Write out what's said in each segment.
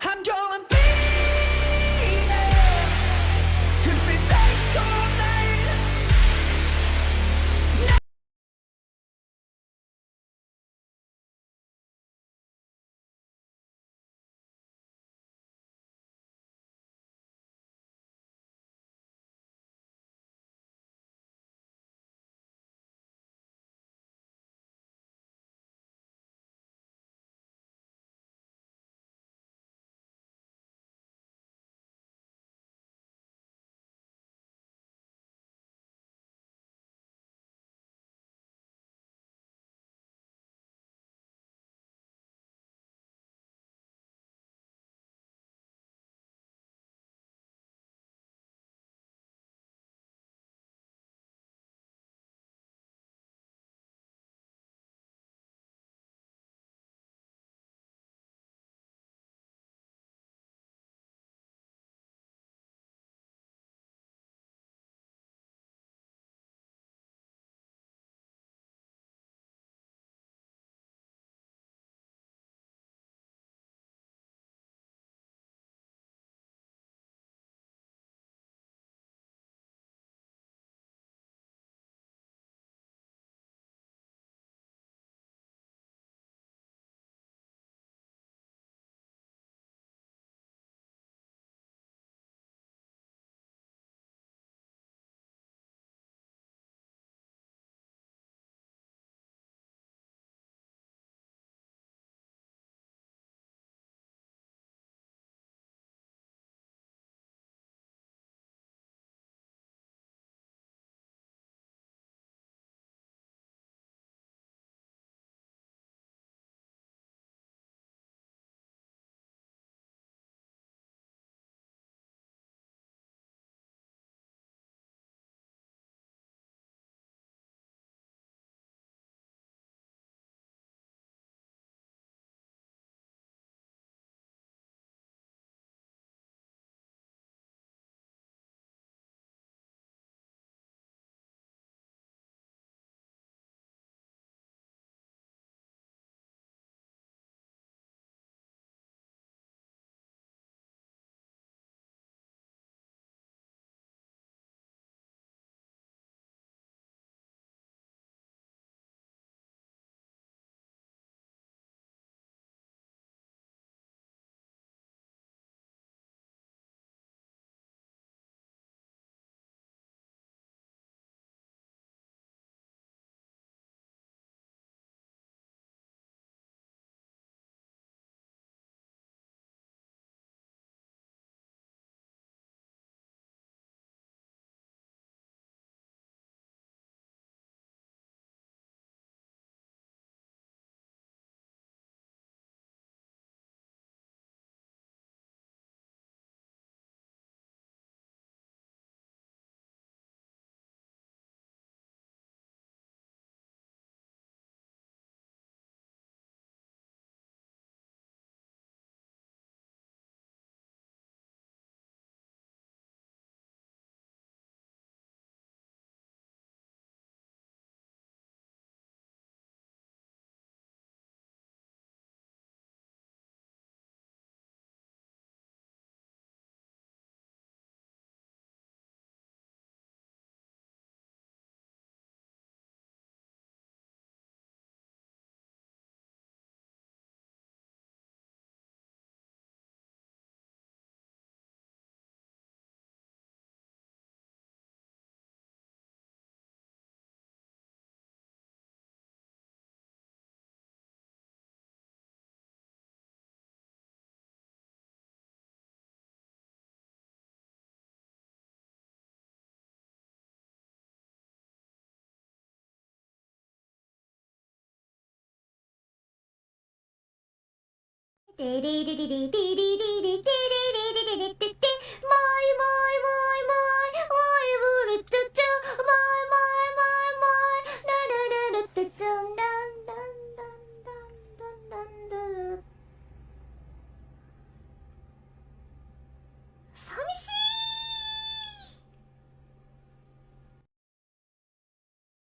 I'm going bleeding if it takes all night.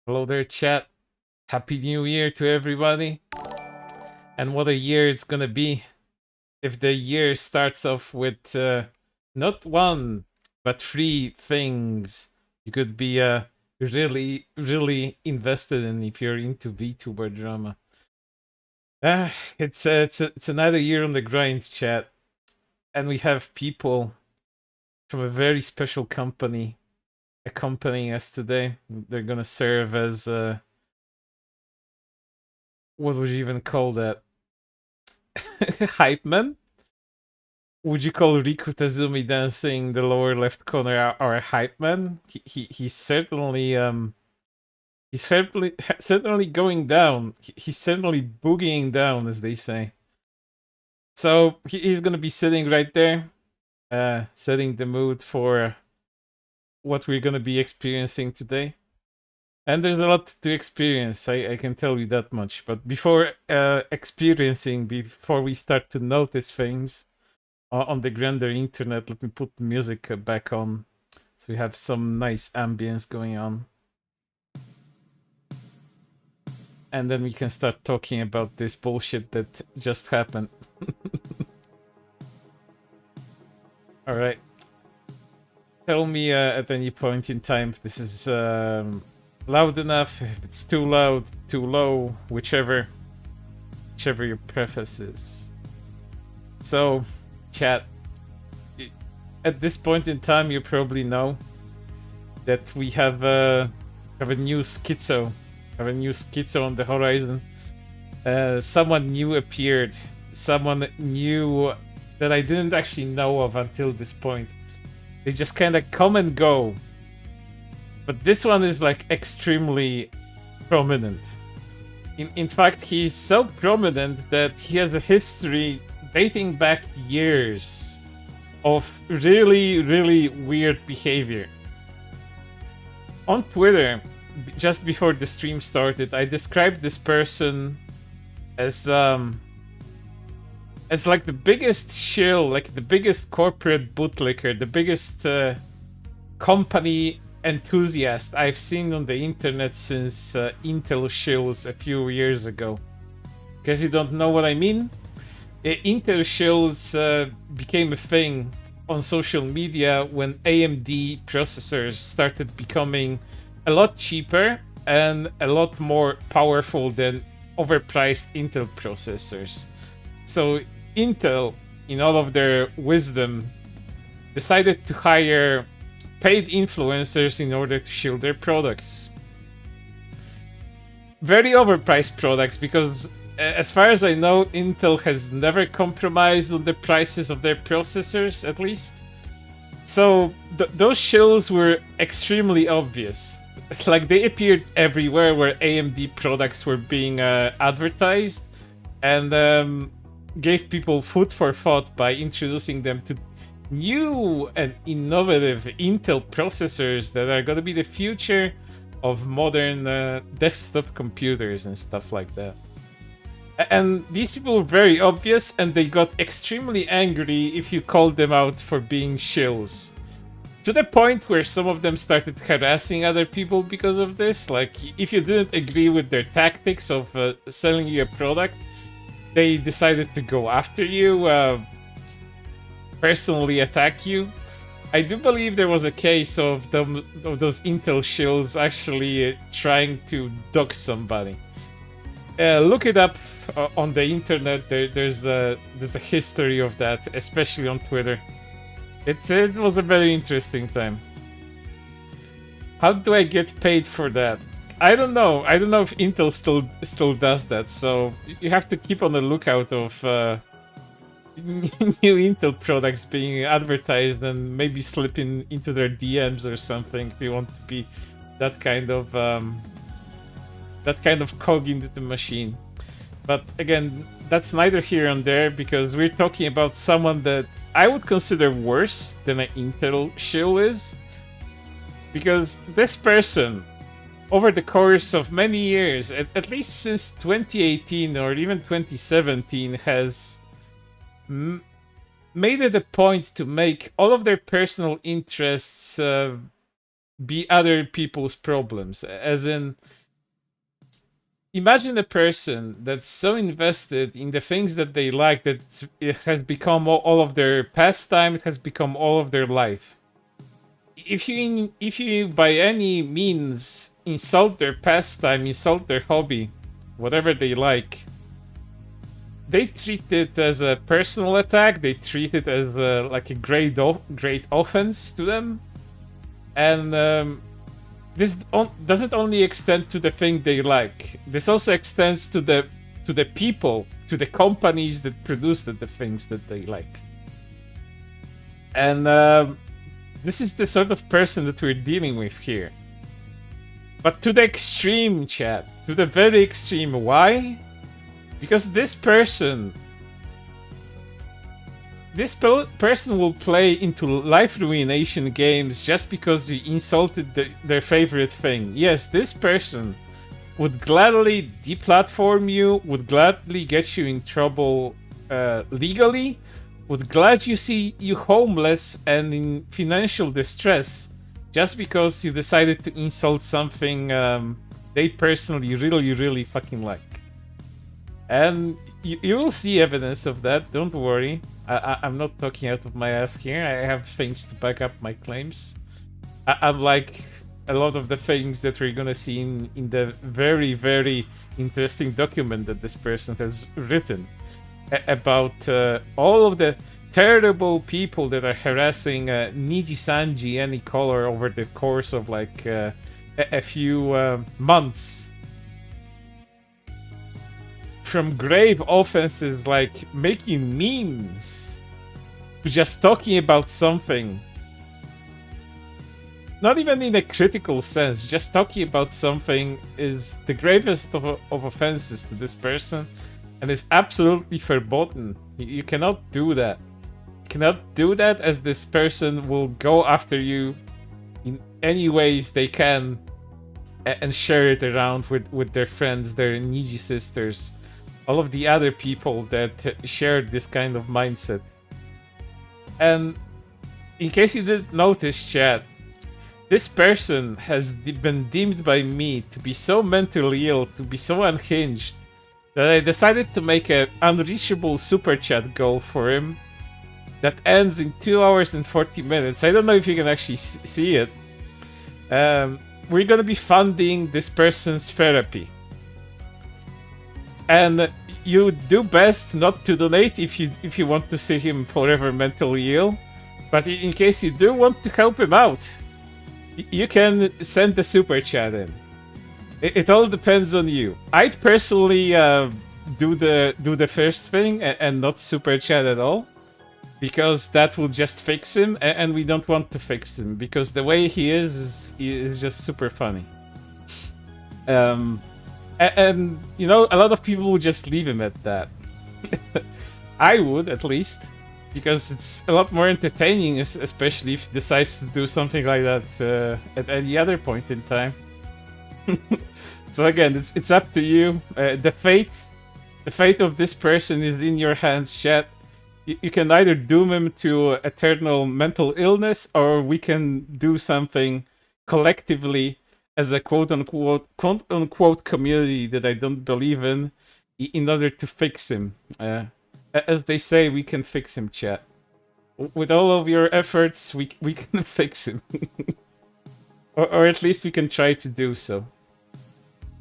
Hello there, chat. Happy New Year to everybody. And what a year it's gonna be. if the year starts off with not one but 3 things you could be really really invested in if you're into VTuber drama. It's another year on the grind, chat, and we have people from a very special company accompanying us today. They're gonna serve as what would you even call that? Hype man? Would you call Riku Tazumi dancing the lower left corner our hype man? He's certainly he's certainly going down. He's certainly boogieing down, as they say. So he's gonna be sitting right there, setting the mood for what we're gonna be experiencing today. And there's a lot to experience, I can tell you that much. But before experiencing, before we start to notice things on the grander internet, let me put the music back on. So we have some nice ambience going on. And then we can start talking about this bullshit that just happened. Alright. Tell me at any point in time if this is loud enough, if it's too loud, too low, whichever your preference is. So, chat, at this point in time you probably know that we have a new schizo. Have a new schizo on the horizon. Someone new appeared. Someone new that I didn't actually know of until this point. They just kind of come and go. But this one is like extremely prominent. In fact, he's so prominent that he has a history dating back years of really, really weird behavior. On Twitter, just before the stream started, I described this person as like the biggest shill, like the biggest corporate bootlicker, the biggest company enthusiast I've seen on the internet since Intel shills a few years ago. In case you don't know what I mean, Intel shills became a thing on social media when AMD processors started becoming a lot cheaper and a lot more powerful than overpriced Intel processors. So Intel, in all of their wisdom, decided to hire paid influencers in order to shield their products. Very overpriced products, because as far as I know, Intel has never compromised on the prices of their processors, at least. So those shills were extremely obvious. Like, they appeared everywhere where AMD products were being advertised, and gave people food for thought by introducing them to new and innovative Intel processors that are going to be the future of modern desktop computers and stuff like that. And these people were very obvious, and they got extremely angry if you called them out for being shills. To the point where some of them started harassing other people because of this. Like, if you didn't agree with their tactics of selling you a product, they decided to go after you, personally attack you. I do believe there was a case of those Intel shills actually trying to dox somebody. Look it up on the internet. There's a history of that, especially on Twitter. It was a very interesting time. How do I get paid for that? I don't know. I don't know if Intel still does that. So you have to keep on the lookout of new Intel products being advertised and maybe slipping into their DMs or something if you want to be that kind of cog into the machine. But again, that's neither here nor there, because we're talking about someone that I would consider worse than an Intel shill is. Because this person, over the course of many years, at least since 2018 or even 2017, has made it a point to make all of their personal interests be other people's problems. As in, imagine a person that's so invested in the things that they like that it has become all of their pastime, it has become all of their life. If you by any means insult their pastime, insult their hobby, whatever they like, they treat it as a personal attack. They treat it as like a great offense to them, and this doesn't only extend to the thing they like. This also extends to the people, to the companies that produce the things that they like. And this is the sort of person that we're dealing with here. But to the extreme, chat. To the very extreme. Why? Because this person will play into life ruination games just because you insulted their favorite thing. Yes, this person would gladly deplatform you, would gladly get you in trouble legally, would gladly see you homeless and in financial distress just because you decided to insult something they personally really fucking like. And you will see evidence of that, don't worry. I'm not talking out of my ass here. I have things to back up my claims. Unlike a lot of the things that we're gonna see in the very interesting document that this person has written about all of the terrible people that are harassing Nijisanji any color over the course of like a few months. From grave offenses like making memes to just talking about something. Not even in a critical sense, just talking about something is the gravest of offenses to this person and is absolutely verboten. You cannot do that. You cannot do that, as this person will go after you in any ways they can and share it around with their friends, their Nijisisters, all of the other people that share this kind of mindset. And in case you didn't notice, chat, this person has been deemed by me to be so mentally ill, to be so unhinged, that I decided to make an unreachable super chat goal for him that ends in 2 hours and 40 minutes. I don't know if you can actually see it. We're gonna be funding this person's therapy. And you do best not to donate if you want to see him forever mentally ill. But in case you do want to help him out, you can send the super chat in. It all depends on you. I'd personally do the first thing and not super chat at all, because that will just fix him, and we don't want to fix him because the way he is just super funny. And you know, a lot of people would just leave him at that. I would, at least, because it's a lot more entertaining, especially if he decides to do something like that at any other point in time. So again, it's up to you. The fate of this person is in your hands, chat. You can either doom him to eternal mental illness, or we can do something collectively as a quote-unquote community that I don't believe in order to fix him. As they say, we can fix him, chat. With all of your efforts, we can fix him. or at least we can try to do so.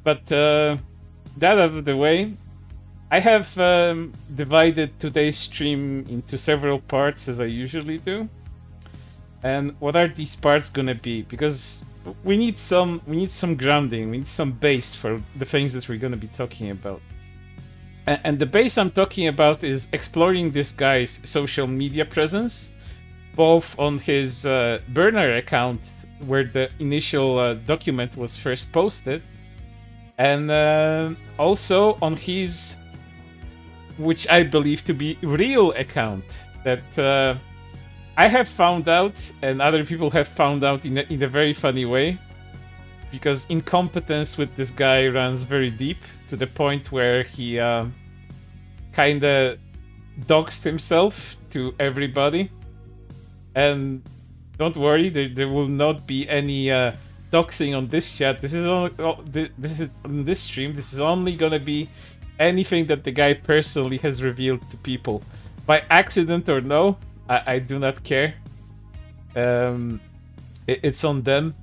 But that out of the way, I have divided today's stream into several parts, as I usually do. And what are these parts gonna be? Because we need some grounding, we need some base for the things that we're gonna be talking about. And the base I'm talking about is exploring this guy's social media presence, both on his burner account, where the initial document was first posted, and also on his, which I believe to be real account, that I have found out, and other people have found out in a very funny way, because incompetence with this guy runs very deep, to the point where he kinda doxed himself to everybody. And don't worry, there will not be any doxing on this chat. This is only this is on this stream. This is only gonna be anything that the guy personally has revealed to people, by accident or no. I do not care. It's on them.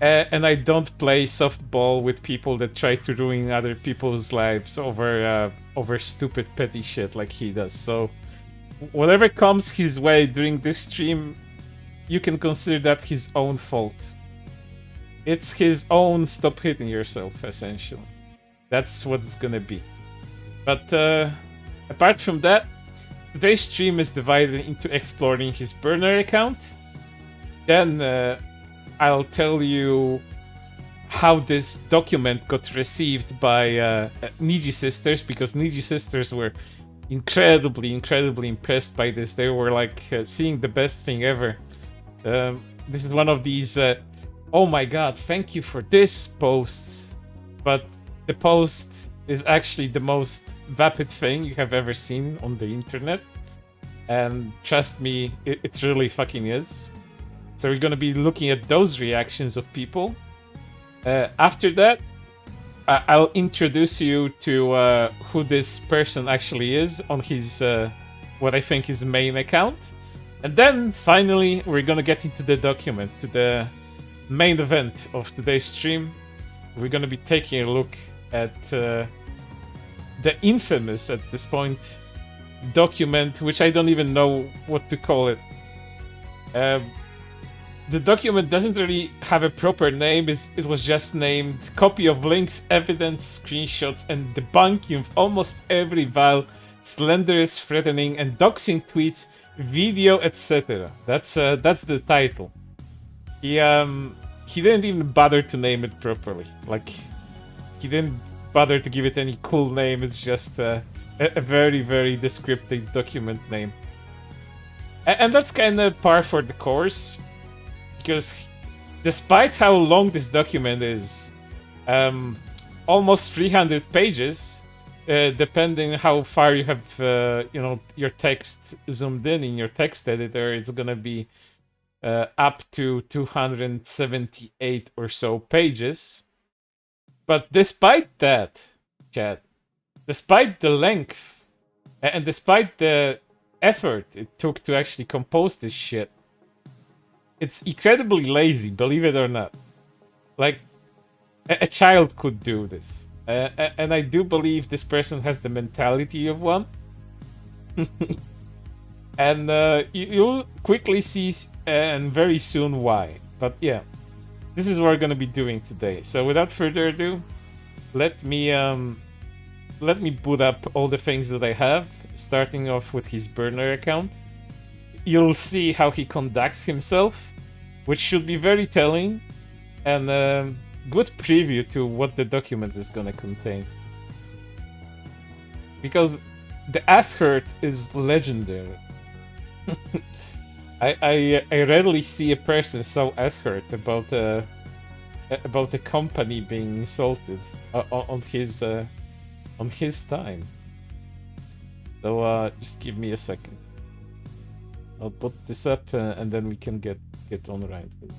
And I don't play softball with people that try to ruin other people's lives over stupid petty shit like he does. So whatever comes his way during this stream, you can consider that his own fault. It's his own stop hitting yourself, essentially. That's what it's gonna be. But apart from that, today's stream is divided into exploring his burner account. Then I'll tell you how this document got received by Nijisisters, because Nijisisters were incredibly impressed by this. They were like seeing the best thing ever. This is one of these oh my god, thank you for this posts, but the post is actually the most vapid thing you have ever seen on the internet, and trust me, it really fucking is. So we're gonna be looking at those reactions of people. After that, I'll introduce you to who this person actually is on his, what I think is main account. And then, finally, we're gonna get into the document, to the main event of today's stream. We're gonna be taking a look at the infamous, at this point, document, which I don't even know what to call it. The document doesn't really have a proper name. It was just named Copy of Links, Evidence, Screenshots, and Debunking of Almost Every Vile, Slanderous, Threatening, and Doxing Tweets, Video, etc. That's the title. He didn't even bother to name it properly. Like, he didn't bother to give it any cool name. It's just a very descriptive document name. And that's kind of par for the course. Because despite how long this document is, almost 300 pages, depending how far you have, your text zoomed in your text editor, it's gonna be up to 278 or so pages. But despite that, chat, despite the length, and despite the effort it took to actually compose this shit, it's incredibly lazy, believe it or not. Like, a child could do this. And I do believe this person has the mentality of one. And you'll quickly see, and very soon, why. But yeah, this is what we're gonna be doing today. So without further ado, let me boot up all the things that I have, starting off with his burner account. You'll see how he conducts himself, which should be very telling, and good preview to what the document is gonna contain. Because the ass hurt is legendary. I rarely see a person so ass hurt about a company being insulted on his time. So just give me a second. I'll put this up and then we can get on right with it.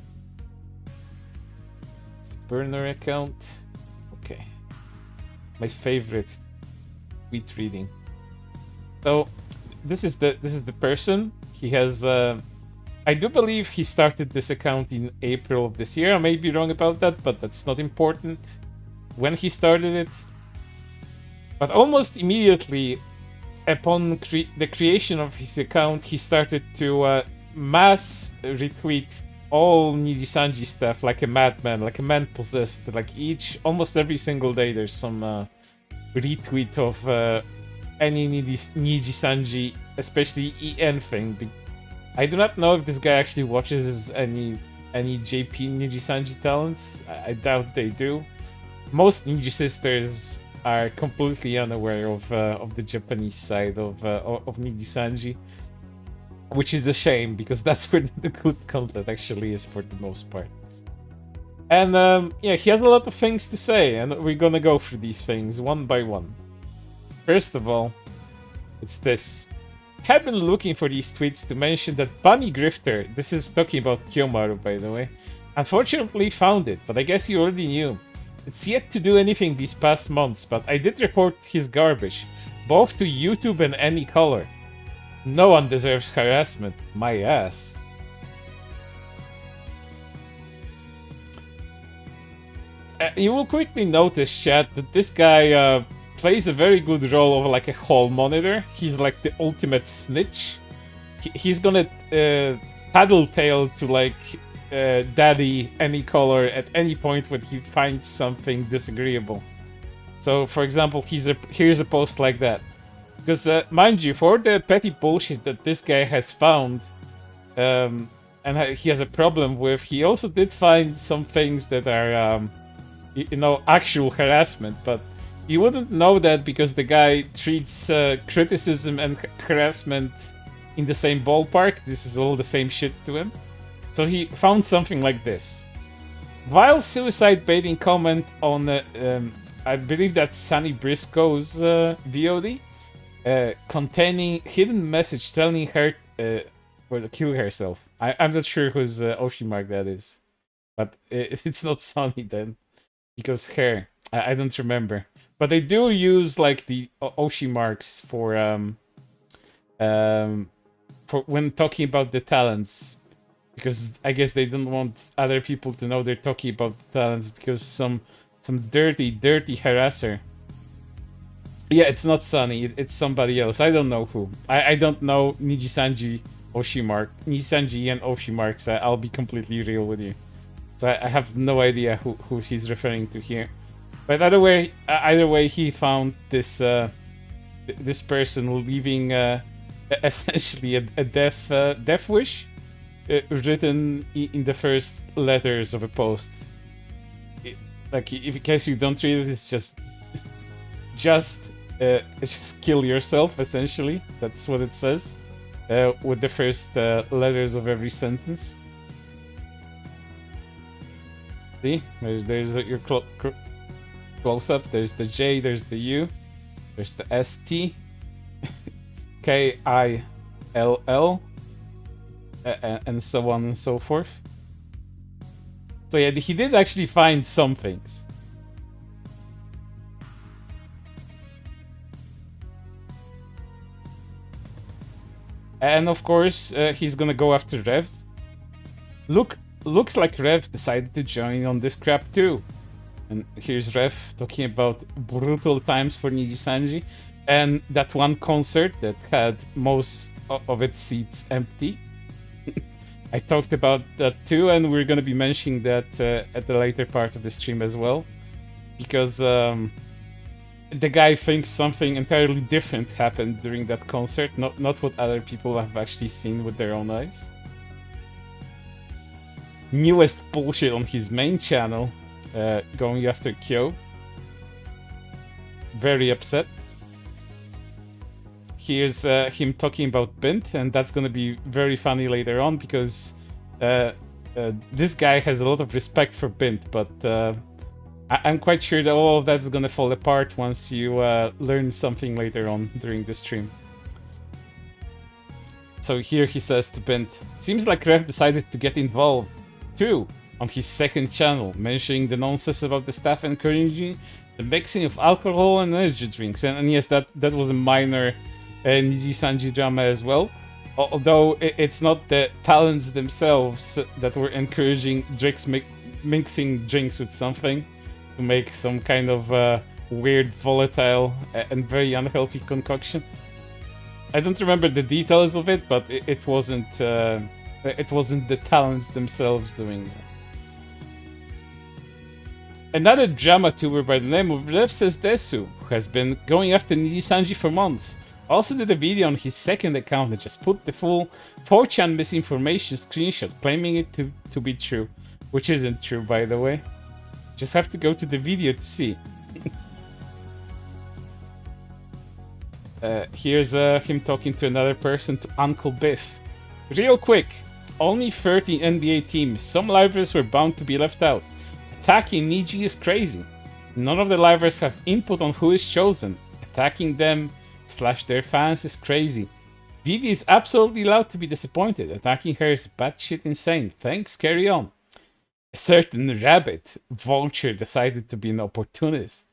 Burner account. Okay. My favorite tweet reading. So this is the person. He has I do believe he started this account in April of this year. I may be wrong about that, but that's not important when he started it. But almost immediately upon the creation of his account, he started to mass retweet all Nijisanji stuff like a madman, like a man possessed. Like almost every single day there's some retweet of any Nijisanji, especially EN thing. I do not know if this guy actually watches any JP Nijisanji talents. I doubt they do. Most Nijisisters are completely unaware of the Japanese side of Nijisanji, which is a shame because that's where the good content actually is for the most part. And yeah, he has a lot of things to say, and we're gonna go through these things one by one. First of all, it's this. Have been looking for these tweets to mention that Bunny Grifter, this is talking about Kyomaru by the way, Unfortunately found it, but I guess you already knew. It's yet to do anything these past months, but I did report his garbage, both to YouTube and any color. No one deserves harassment. My ass. You will quickly notice, chat, that this guy plays a very good role of like a hall monitor. He's like the ultimate snitch. He's gonna tattletale to like daddy any color at any point when he finds something disagreeable. So, for example, here's a post like that. Because, mind you, for the petty bullshit that this guy has found, and he has a problem with, he also did find some things that are, you know, actual harassment, but you wouldn't know that because the guy treats criticism and harassment in the same ballpark. This is all the same shit to him. So he found something like this. Vile suicide baiting comment on, I believe that's Sunny Briscoe's VOD, containing hidden message telling her to kill herself. I'm not sure whose Oshimark that is, but it's not Sunny then, because her, I don't remember. But they do use like the Oshimarks for when talking about the talents. Because I guess they don't want other people to know they're talking about the talents because some dirty harasser. Yeah, it's not Sunny, it's somebody else. I don't know who. I don't know Nijisanji Oshimark. Nijisanji and Oshimarks, I'll be completely real with you. So I have no idea who he's referring to here. But either way, he found this this person leaving essentially a death wish. Written in the first letters of a post. Like, in case you don't read it, it's just kill yourself, essentially. That's what it says, with the first letters of every sentence. See, there's your close up. There's the J, there's the U, there's the ST, KILL. And so on and so forth. So yeah, he did actually find some things. And of course, he's gonna go after Rev. Looks like Rev decided to join on this crap too. And here's Rev talking about brutal times for Nijisanji and that one concert that had most of its seats empty. I talked about that too, and we're gonna be mentioning that at the later part of the stream as well, because the guy thinks something entirely different happened during that concert, not what other people have actually seen with their own eyes. Newest bullshit on his main channel, going after Kyo. Very upset. Here's him talking about Bint, and that's gonna be very funny later on because this guy has a lot of respect for Bint, but I'm quite sure that all of that's gonna fall apart once you learn something later on during the stream. So here he says to Bint, seems like Rev decided to get involved too on his second channel, mentioning the nonsense about the staff encouraging the mixing of alcohol and energy drinks. And yes, that was a minor Nijisanji drama as well, although it's not the talents themselves that were encouraging mixing drinks with something to make some kind of weird, volatile and very unhealthy concoction. I don't remember the details of it, but it wasn't the talents themselves doing that. Another drama tuber by the name of Rev Says Desu, who has been going after Nijisanji for months, also did a video on his second account that just put the full 4chan misinformation screenshot, claiming it to be true, which isn't true, by the way. Just have to go to the video to see. Here's him talking to another person, to Uncle Biff. Real quick, only 13 NBA teams, some livers were bound to be left out. Attacking Niji is crazy. None of the livers have input on who is chosen. Attacking them / their fans is crazy. Vivi is absolutely allowed to be disappointed. Attacking her is batshit insane. Thanks, carry on. A certain rabbit vulture decided to be an opportunist,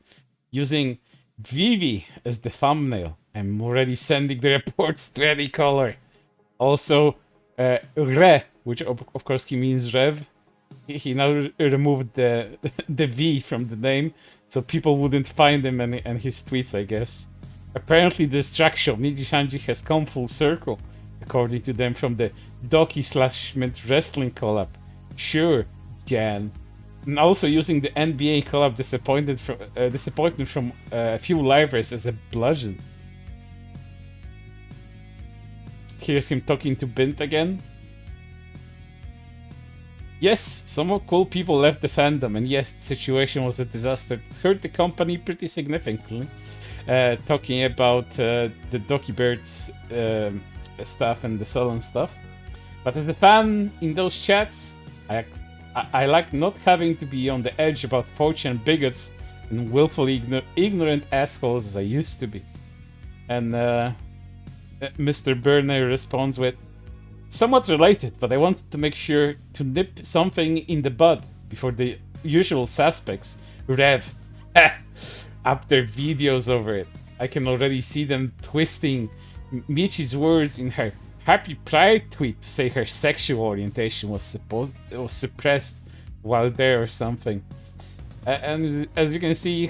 using Vivi as the thumbnail. I'm already sending the reports to any color. Also, Re, which of course he means Rev. He now removed the the V from the name, so people wouldn't find him and his tweets, I guess. Apparently, the destruction of Nijisanji has come full circle, according to them, from the Doki/Mint wrestling collab. Sure, Jan. And also using the NBA collab disappointment from a few livers as a bludgeon. Here's him talking to Bint again. Yes, some cool people left the fandom, and yes, the situation was a disaster. It hurt the company pretty significantly. Talking about the Doki Birds stuff and the Sullen stuff. But as a fan in those chats, I like not having to be on the edge about 4chan bigots and willfully ignorant assholes as I used to be. And Mr. Burner responds with, somewhat related, but I wanted to make sure to nip something in the bud before the usual suspects, Rev, up their videos over it. I can already see them twisting Michi's words in her Happy Pride tweet to say her sexual orientation was suppressed while there or something. And as you can see,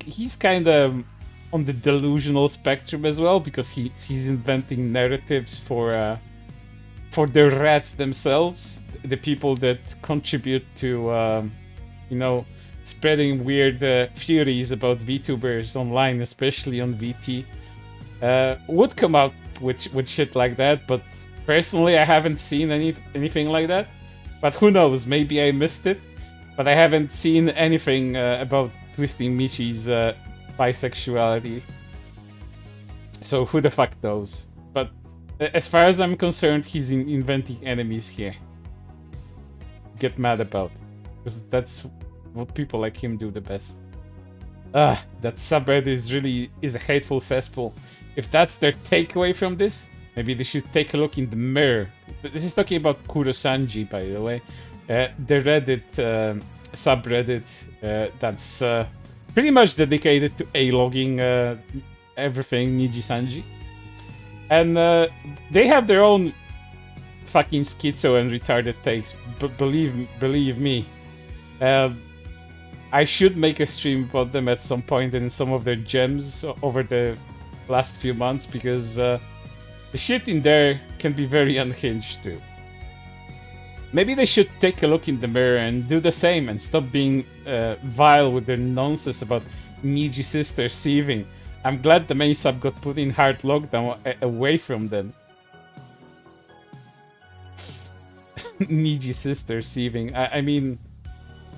he's kind of on the delusional spectrum as well, because he's inventing narratives for the rats themselves, the people that contribute to, spreading weird theories about VTubers online, especially on VT, would come out with shit like that. But personally, I haven't seen anything like that. But who knows? Maybe I missed it. But I haven't seen anything about twisting Michi's bisexuality. So who the fuck knows? But as far as I'm concerned, he's inventing enemies here. Get mad about. Because that's what people like him do the best. That subreddit is a hateful cesspool. If that's their takeaway from this, maybe they should take a look in the mirror. This is talking about Kurosanji, by the way. The Reddit subreddit that's pretty much dedicated to A-logging everything Nijisanji. And they have their own fucking schizo and retarded takes. Believe me. I should make a stream about them at some point and some of their gems over the last few months, because the shit in there can be very unhinged too. Maybe they should take a look in the mirror and do the same and stop being vile with their nonsense about Nijisister sieving. I'm glad the main sub got put in hard lockdown away from them. Nijisister sieving. I mean,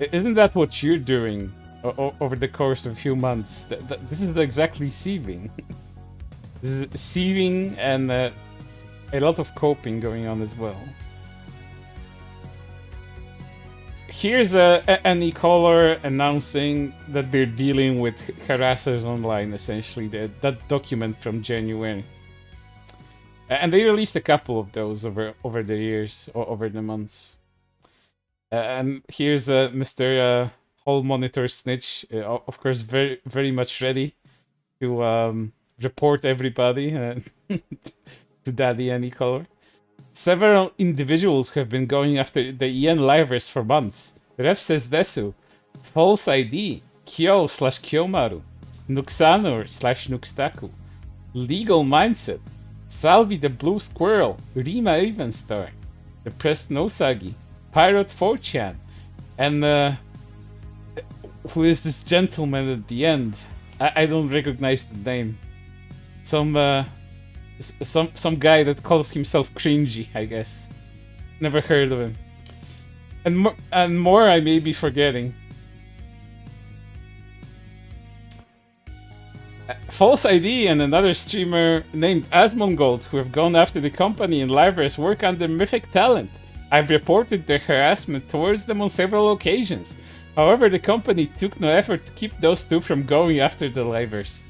isn't that what you're doing over the course of a few months? This is exactly sieving. This is sieving and a lot of coping going on as well. Here's an e-caller announcing that they're dealing with harassers online, essentially, that document from January. And they released a couple of those over the years, or over the months. And here's Mr. Hall Monitor Snitch, of course, very, very much ready to report everybody to Daddy Any Color. Several individuals have been going after the EN livers for months. Ref says Desu, False ID, Kyo/Kyomaru, Nuxanor/Nuxtaku, Legal Mindset, Salvi the Blue Squirrel, Rima Evenstar, Depressed Nosagi, Pirate 4chan, and who is this gentleman at the end? I don't recognize the name. Some guy that calls himself Cringy, I guess. Never heard of him. And more I may be forgetting. False ID and another streamer named Asmongold, who have gone after the company and livers, work under Mythic Talent. I've reported their harassment towards them on several occasions. However, the company took no effort to keep those two from going after the livers.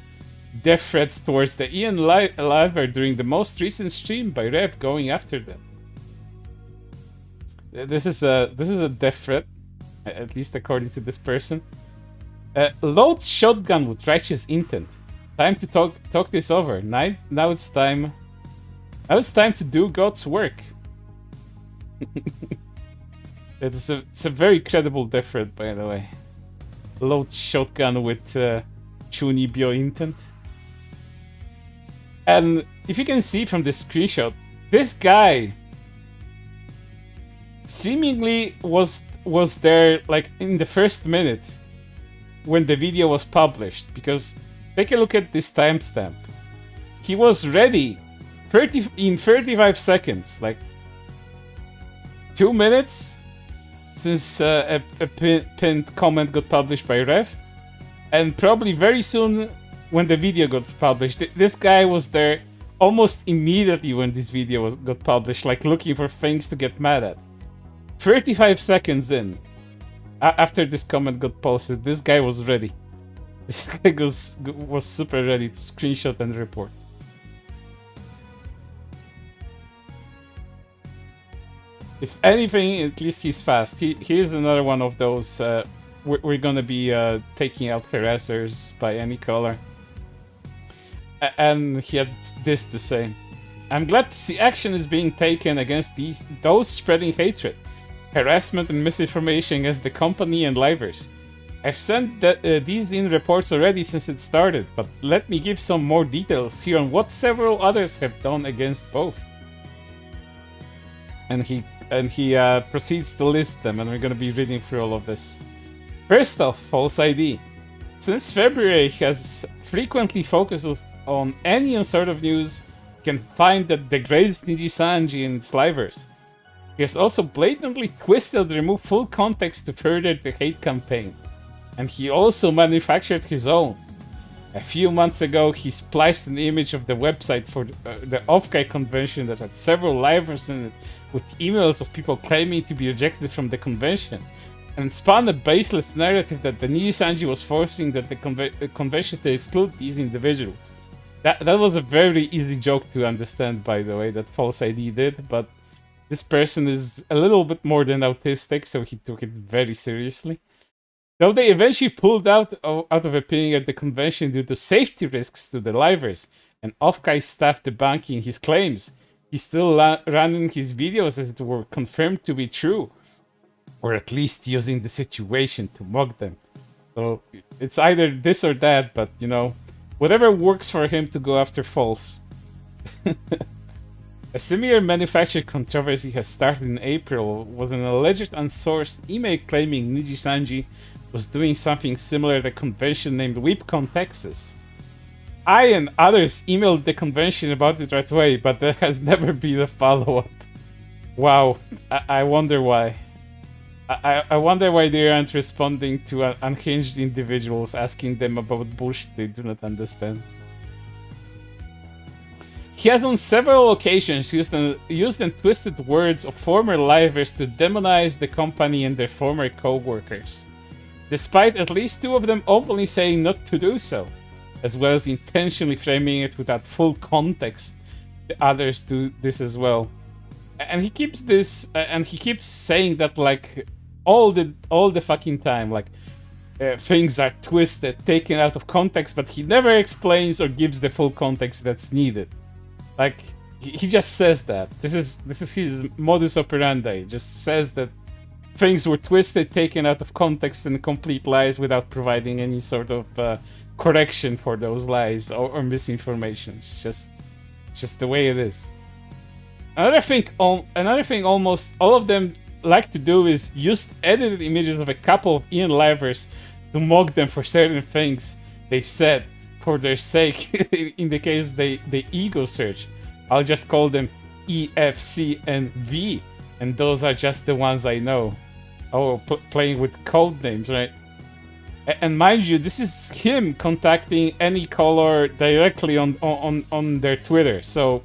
Death threats towards the Ian liver during the most recent stream by Rev going after them. This is a death threat, at least according to this person. Loads shotgun with righteous intent. Time to talk this over. Now it's time. Now it's time to do God's work. It's a very credible death threat, by the way. Load shotgun with Chunibyo intent. And if you can see from this screenshot, this guy seemingly was there like in the first minute when the video was published, because take a look at this timestamp. He was ready in 35 seconds, like 2 minutes since a pinned comment got published by Ref, and probably very soon when the video got published. This guy was there almost immediately when this video got published, like looking for things to get mad at. 35 seconds in, after this comment got posted, this guy was ready. This guy was super ready to screenshot and report. If anything, at least he's fast. Here's another one of those, we're gonna be taking out harassers by any color. And he had this to say. I'm glad to see action is being taken against those spreading hatred, harassment and misinformation against the company and livers. I've sent these in reports already since it started, but let me give some more details here on what several others have done against both. And he proceeds to list them, and we're going to be reading through all of this. First off, false ID. Since February, he has frequently focused on any sort of news can find that degrades Nijisanji and its livers. He has also blatantly twisted and removed full context to further the hate campaign. And he also manufactured his own. A few months ago, he spliced an image of the website for the Off-Kai convention that had several livers in it, with emails of people claiming to be rejected from the convention, and spun a baseless narrative that the Nijisanji was forcing the convention to exclude these individuals. That was a very easy joke to understand, by the way, that False ID did, but this person is a little bit more than autistic, so he took it very seriously. Though they eventually pulled out of appearing at the convention due to safety risks to the livers, and Off-Kai staff debunking his claims, he's still running his videos as it were confirmed to be true, or at least using the situation to mock them. So it's either this or that, but you know, whatever works for him to go after false. A similar manufactured controversy has started in April with an alleged unsourced email claiming Nijisanji was doing something similar at a convention named WeepCon Texas. I and others emailed the convention about it right away, but there has never been a follow-up. Wow, I wonder why. I wonder why they aren't responding to unhinged individuals asking them about bullshit they do not understand. He has on several occasions used and twisted words of former livers to demonize the company and their former co-workers, despite at least 2 of them openly saying not to do so, as well as intentionally framing it without full context. The others do this as well. And he keeps saying that like all the fucking time, like things are twisted, taken out of context, but he never explains or gives the full context that's needed. Like he just says that. This is his modus operandi. He just says that things were twisted, taken out of context, and complete lies without providing any sort of correction for those lies or misinformation. It's just the way it is. Another thing almost all of them like to do is use edited images of a couple of Ian livers to mock them for certain things they've said for their sake. In the case they ego search. I'll just call them E, F, C, and V, and those are just the ones I know. Oh, playing with code names, right? And mind you, this is him contacting any caller directly on their Twitter. So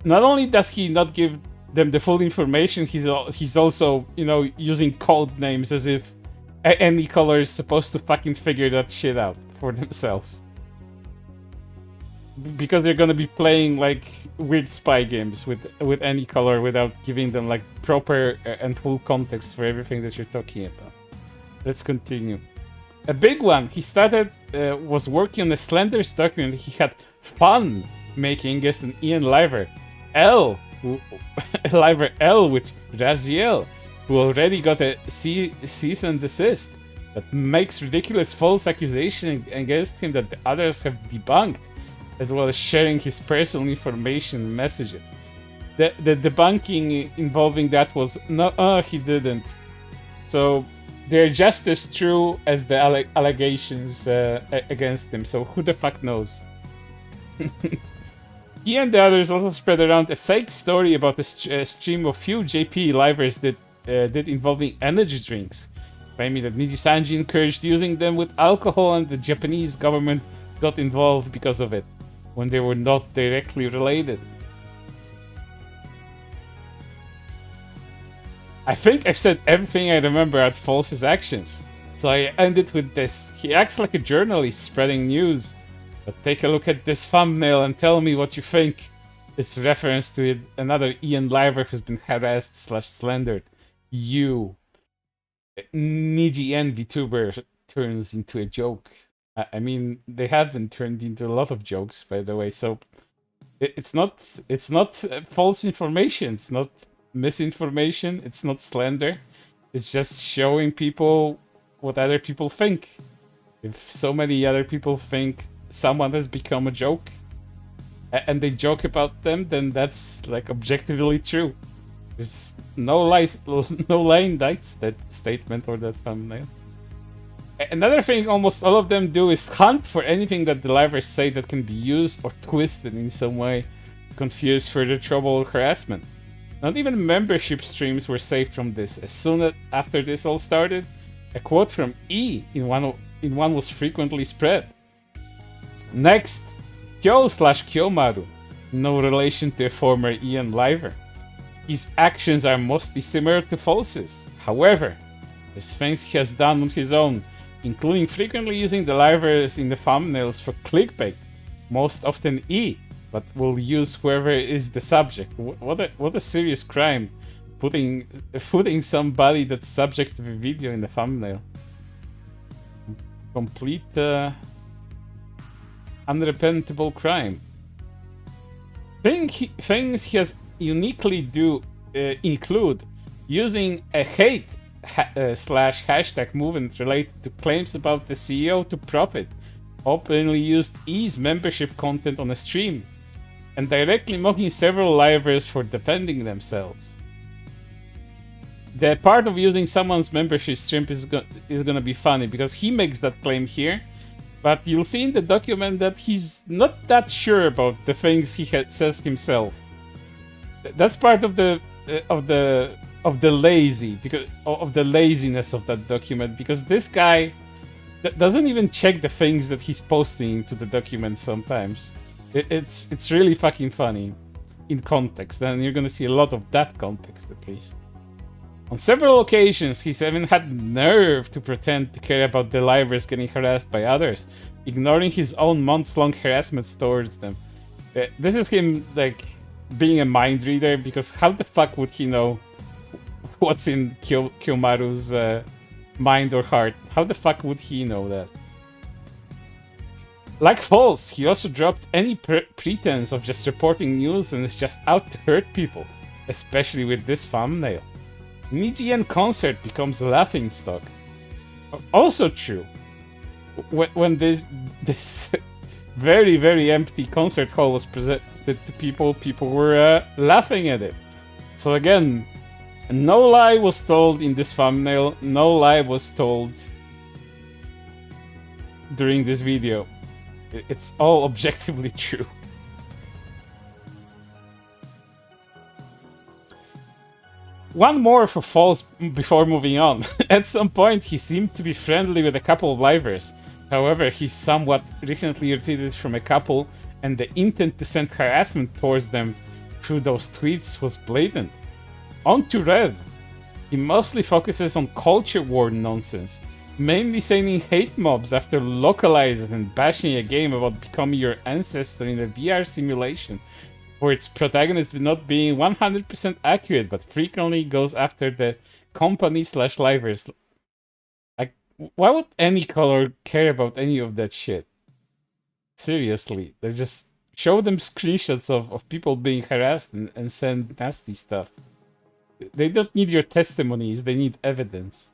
not only does he not give them the full information, he's also, you know, using code names as if any caller is supposed to fucking figure that shit out for themselves. because they're gonna be playing like weird spy games with any color without giving them like proper and full context for everything that you're talking about. Let's continue. A big one. He started was working on a Slender's document he had fun making as an Ian Liver Liver L with Raziel, who already got a cease and desist that makes ridiculous false accusation against him that the others have debunked, as well as sharing his personal information messages. The debunking involving that was no, he didn't. So they're just as true as the allegations against him. So who the fuck knows? He and the others also spread around a fake story about a stream of few JP livers that did involving energy drinks, claiming that Nijisanji encouraged using them with alcohol and the Japanese government got involved because of it, when they were not directly related. I think I've said everything I remember at False's actions, so I ended with this. He acts like a journalist spreading news, but take a look at this thumbnail and tell me what you think. It's reference to another Ian Liver who's been harassed / slandered. You. Niji and VTuber turns into a joke. I mean, they have been turned into a lot of jokes, by the way, so it's not false information, it's not misinformation, it's not slander. It's just showing people what other people think. If so many other people think someone has become a joke and they joke about them, then that's like objectively true. There's no lie in that statement or that thumbnail. Another thing almost all of them do is hunt for anything that the livers say that can be used or twisted in some way to confuse further trouble or harassment. Not even membership streams were safe from this. As soon as after this all started, a quote from E in one was frequently spread. Next, Kyo/Kyomaru, no relation to a former Ian Liver. His actions are mostly similar to False's. However, there's things he has done on his own, including frequently using the livers in the thumbnails for clickbait, most often E, but will use whoever is the subject. What a serious crime, putting somebody that's subject to the video in the thumbnail. Complete unrepentable crime. Things he has uniquely include using a hate /hashtag movement related to claims about the CEO to profit, openly used E's membership content on a stream, and directly mocking several livers for defending themselves. The part of using someone's membership stream is gonna be funny because he makes that claim here, but you'll see in the document that he's not that sure about the things he says himself. That's part of the laziness of that document, because this guy doesn't even check the things that he's posting to the document sometimes. It's really fucking funny in context, and you're gonna see a lot of that context at least. On several occasions, he's even had nerve to pretend to care about the livers getting harassed by others, ignoring his own months-long harassments towards them. This is him, like, being a mind reader, because how the fuck would he know what's in Kyomaru's mind or heart? How the fuck would he know that? Like False, he also dropped any pretense of just reporting news and is just out to hurt people, especially with this thumbnail. Nijian concert becomes a laughingstock. Also true. When this very, very empty concert hall was presented to people were laughing at it. So again, no lie was told in this thumbnail, no lie was told during this video. It's all objectively true. One more for False before moving on. At some point, he seemed to be friendly with a couple of livers. However, he somewhat recently retreated from a couple, and the intent to send harassment towards them through those tweets was blatant. On to Red. He mostly focuses on culture war nonsense, mainly sending hate mobs after localizing and bashing a game about becoming your ancestor in a VR simulation, where its protagonist not being 100% accurate, but frequently goes after the company/livers. Like, why would any color care about any of that shit? Seriously, they just show them screenshots of people being harassed and send nasty stuff. They don't need your testimonies, they need evidence.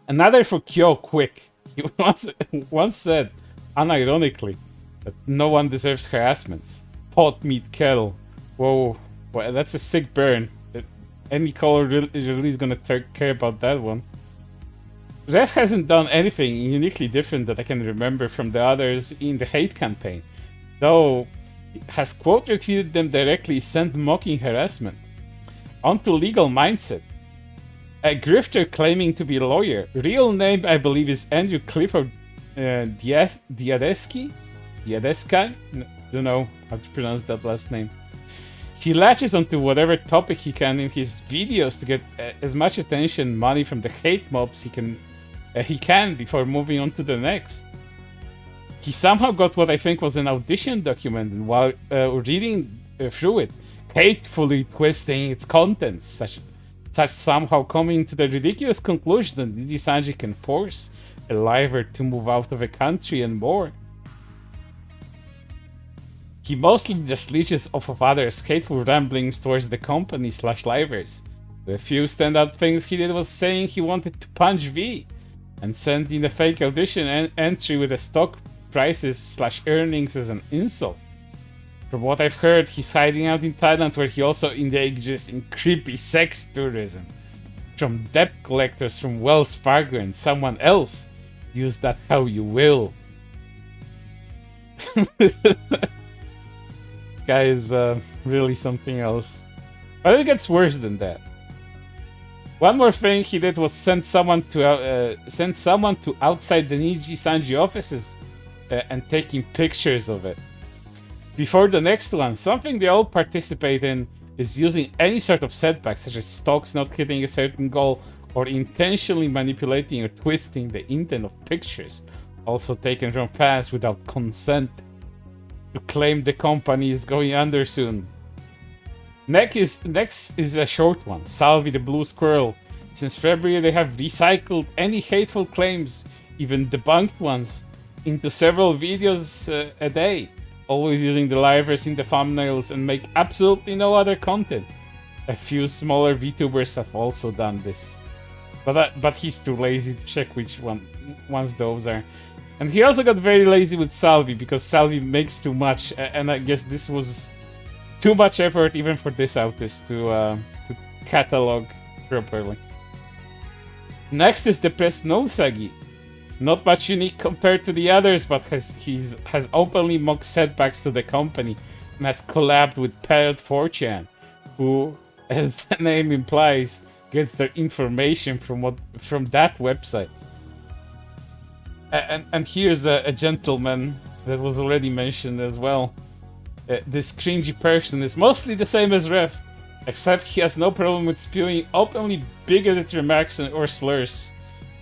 Another for Kyo Quick. He once said, unironically, that no one deserves harassments. Pot meat kettle. Whoa, well, that's a sick burn. Any color is really gonna care about that one. Ref hasn't done anything uniquely different that I can remember from the others in the hate campaign, though has quote retweeted them directly, sent mocking harassment. Onto legal mindset. A grifter claiming to be a lawyer. Real name, I believe, is Andrew Clifford Diadesky? Don't know how to pronounce that last name. He latches onto whatever topic he can in his videos to get as much attention, money from the hate mobs he can before moving on to the next. He somehow got what I think was an audition document, and while reading through it, hatefully twisting its contents, such somehow coming to the ridiculous conclusion that Nijisanji can force a liver to move out of a country and more. He mostly just leeches off of others' hateful ramblings towards the company/livers. The few standout things he did was saying he wanted to punch V, and send in a fake audition entry with the stock prices/earnings as an insult. From what I've heard, he's hiding out in Thailand, where he also engages in creepy sex tourism from debt collectors from Wells Fargo and someone else. Use that how you will. Guy is really something else. But it gets worse than that. One more thing he did was send someone to outside the Nijisanji offices and taking pictures of it. Before the next one, something they all participate in is using any sort of setback, such as stocks not hitting a certain goal, or intentionally manipulating or twisting the intent of pictures, also taken from fans without consent, to claim the company is going under soon. Next is a short one, Salvi the Blue Squirrel. Since February they have recycled any hateful claims, even debunked ones, into several videos a day, always using the livers in the thumbnails and make absolutely no other content. A few smaller VTubers have also done this. But he's too lazy to check which ones those are. And he also got very lazy with Salvi, because Salvi makes too much, and I guess this was too much effort even for this artist to catalog properly. Next is the Press No Sagi. Not much unique compared to the others, but has openly mocked setbacks to the company and has collabed with Parrot 4chan, who, as the name implies, gets their information from that website. And here's a gentleman that was already mentioned as well. This cringy person is mostly the same as Ref, except he has no problem with spewing openly bigoted remarks or slurs.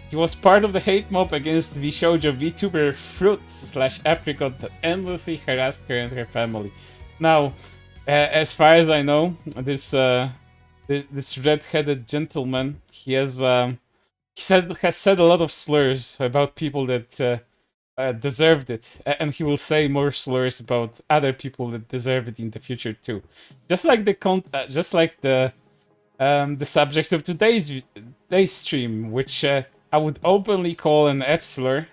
He was part of the hate mob against the shoujo VTuber Fruit/Apricot that endlessly harassed her and her family. Now, as far as I know, this red-headed gentleman, he has said a lot of slurs about people that deserved it, and he will say more slurs about other people that deserve it in the future too. Just like the subject of today's stream, which I would openly call an F slur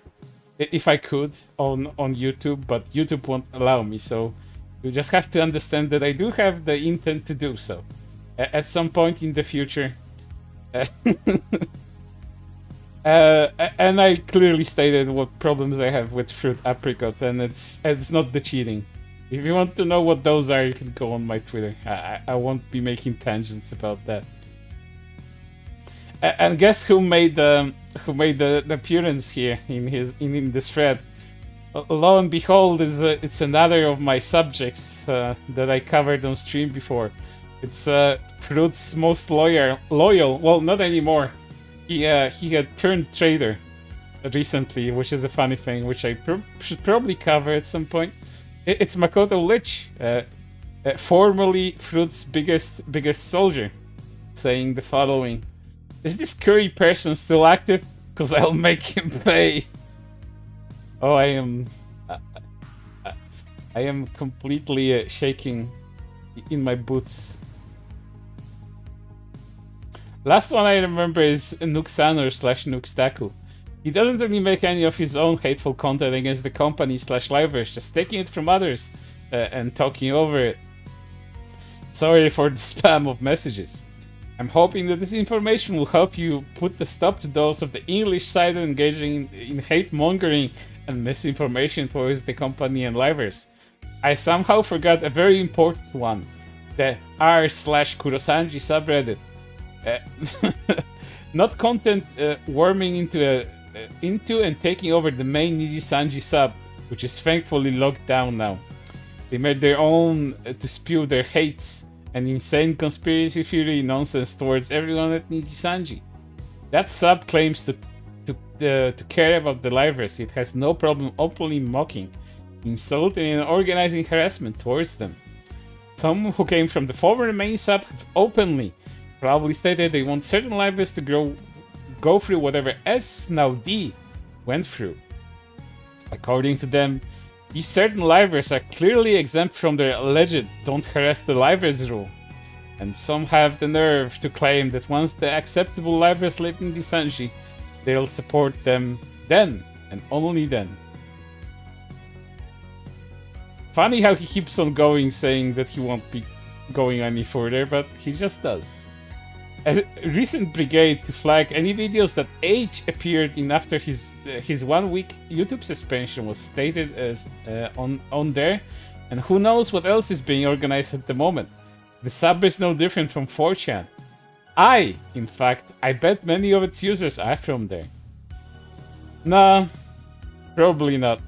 if I could on YouTube, but YouTube won't allow me. So you just have to understand that I do have the intent to do so at some point in the future. And I clearly stated what problems I have with Fruit Apricot, and it's not the cheating. If you want to know what those are, you can go on my Twitter. I won't be making tangents about that. And guess who made the appearance here in this thread? Lo and behold, it's another of my subjects that I covered on stream before. It's Fruit's most loyal. Well, not anymore. he had turned trader recently, which is a funny thing, which I should probably cover at some point. It's Makoto Lich, formerly Fruit's biggest soldier, saying the following: "Is this Kuri person still active? Cause I'll make him pay." Oh, I am completely shaking in my boots. Last one I remember is Nuxanor / Nuxtaku. He doesn't really make any of his own hateful content against the company / livers, just taking it from others and talking over it. Sorry for the spam of messages. I'm hoping that this information will help you put a stop to those of the English side engaging in hate mongering and misinformation towards the company and livers. I somehow forgot a very important one, the r/Kurosanji subreddit. Not content warming into and taking over the main Nijisanji sub, which is thankfully locked down now. They made their own to spew their hates and insane conspiracy theory nonsense towards everyone at Nijisanji. That sub claims to care about the livers. It has no problem openly mocking, insulting and organizing harassment towards them. Some who came from the former main sub have openly probably stated they want certain livers to go through whatever S, now D, went through. According to them, these certain livers are clearly exempt from their alleged "don't harass the livers" rule. And some have the nerve to claim that once the acceptable livers live in Nijisanji, they'll support them then, and only then. Funny how he keeps on going, saying that he won't be going any further, but he just does. A recent brigade to flag any videos that H appeared in after his 1 week YouTube suspension was stated as on there, and who knows what else is being organized at the moment. The sub is no different from 4chan. In fact, I bet many of its users are from there. Nah, probably not.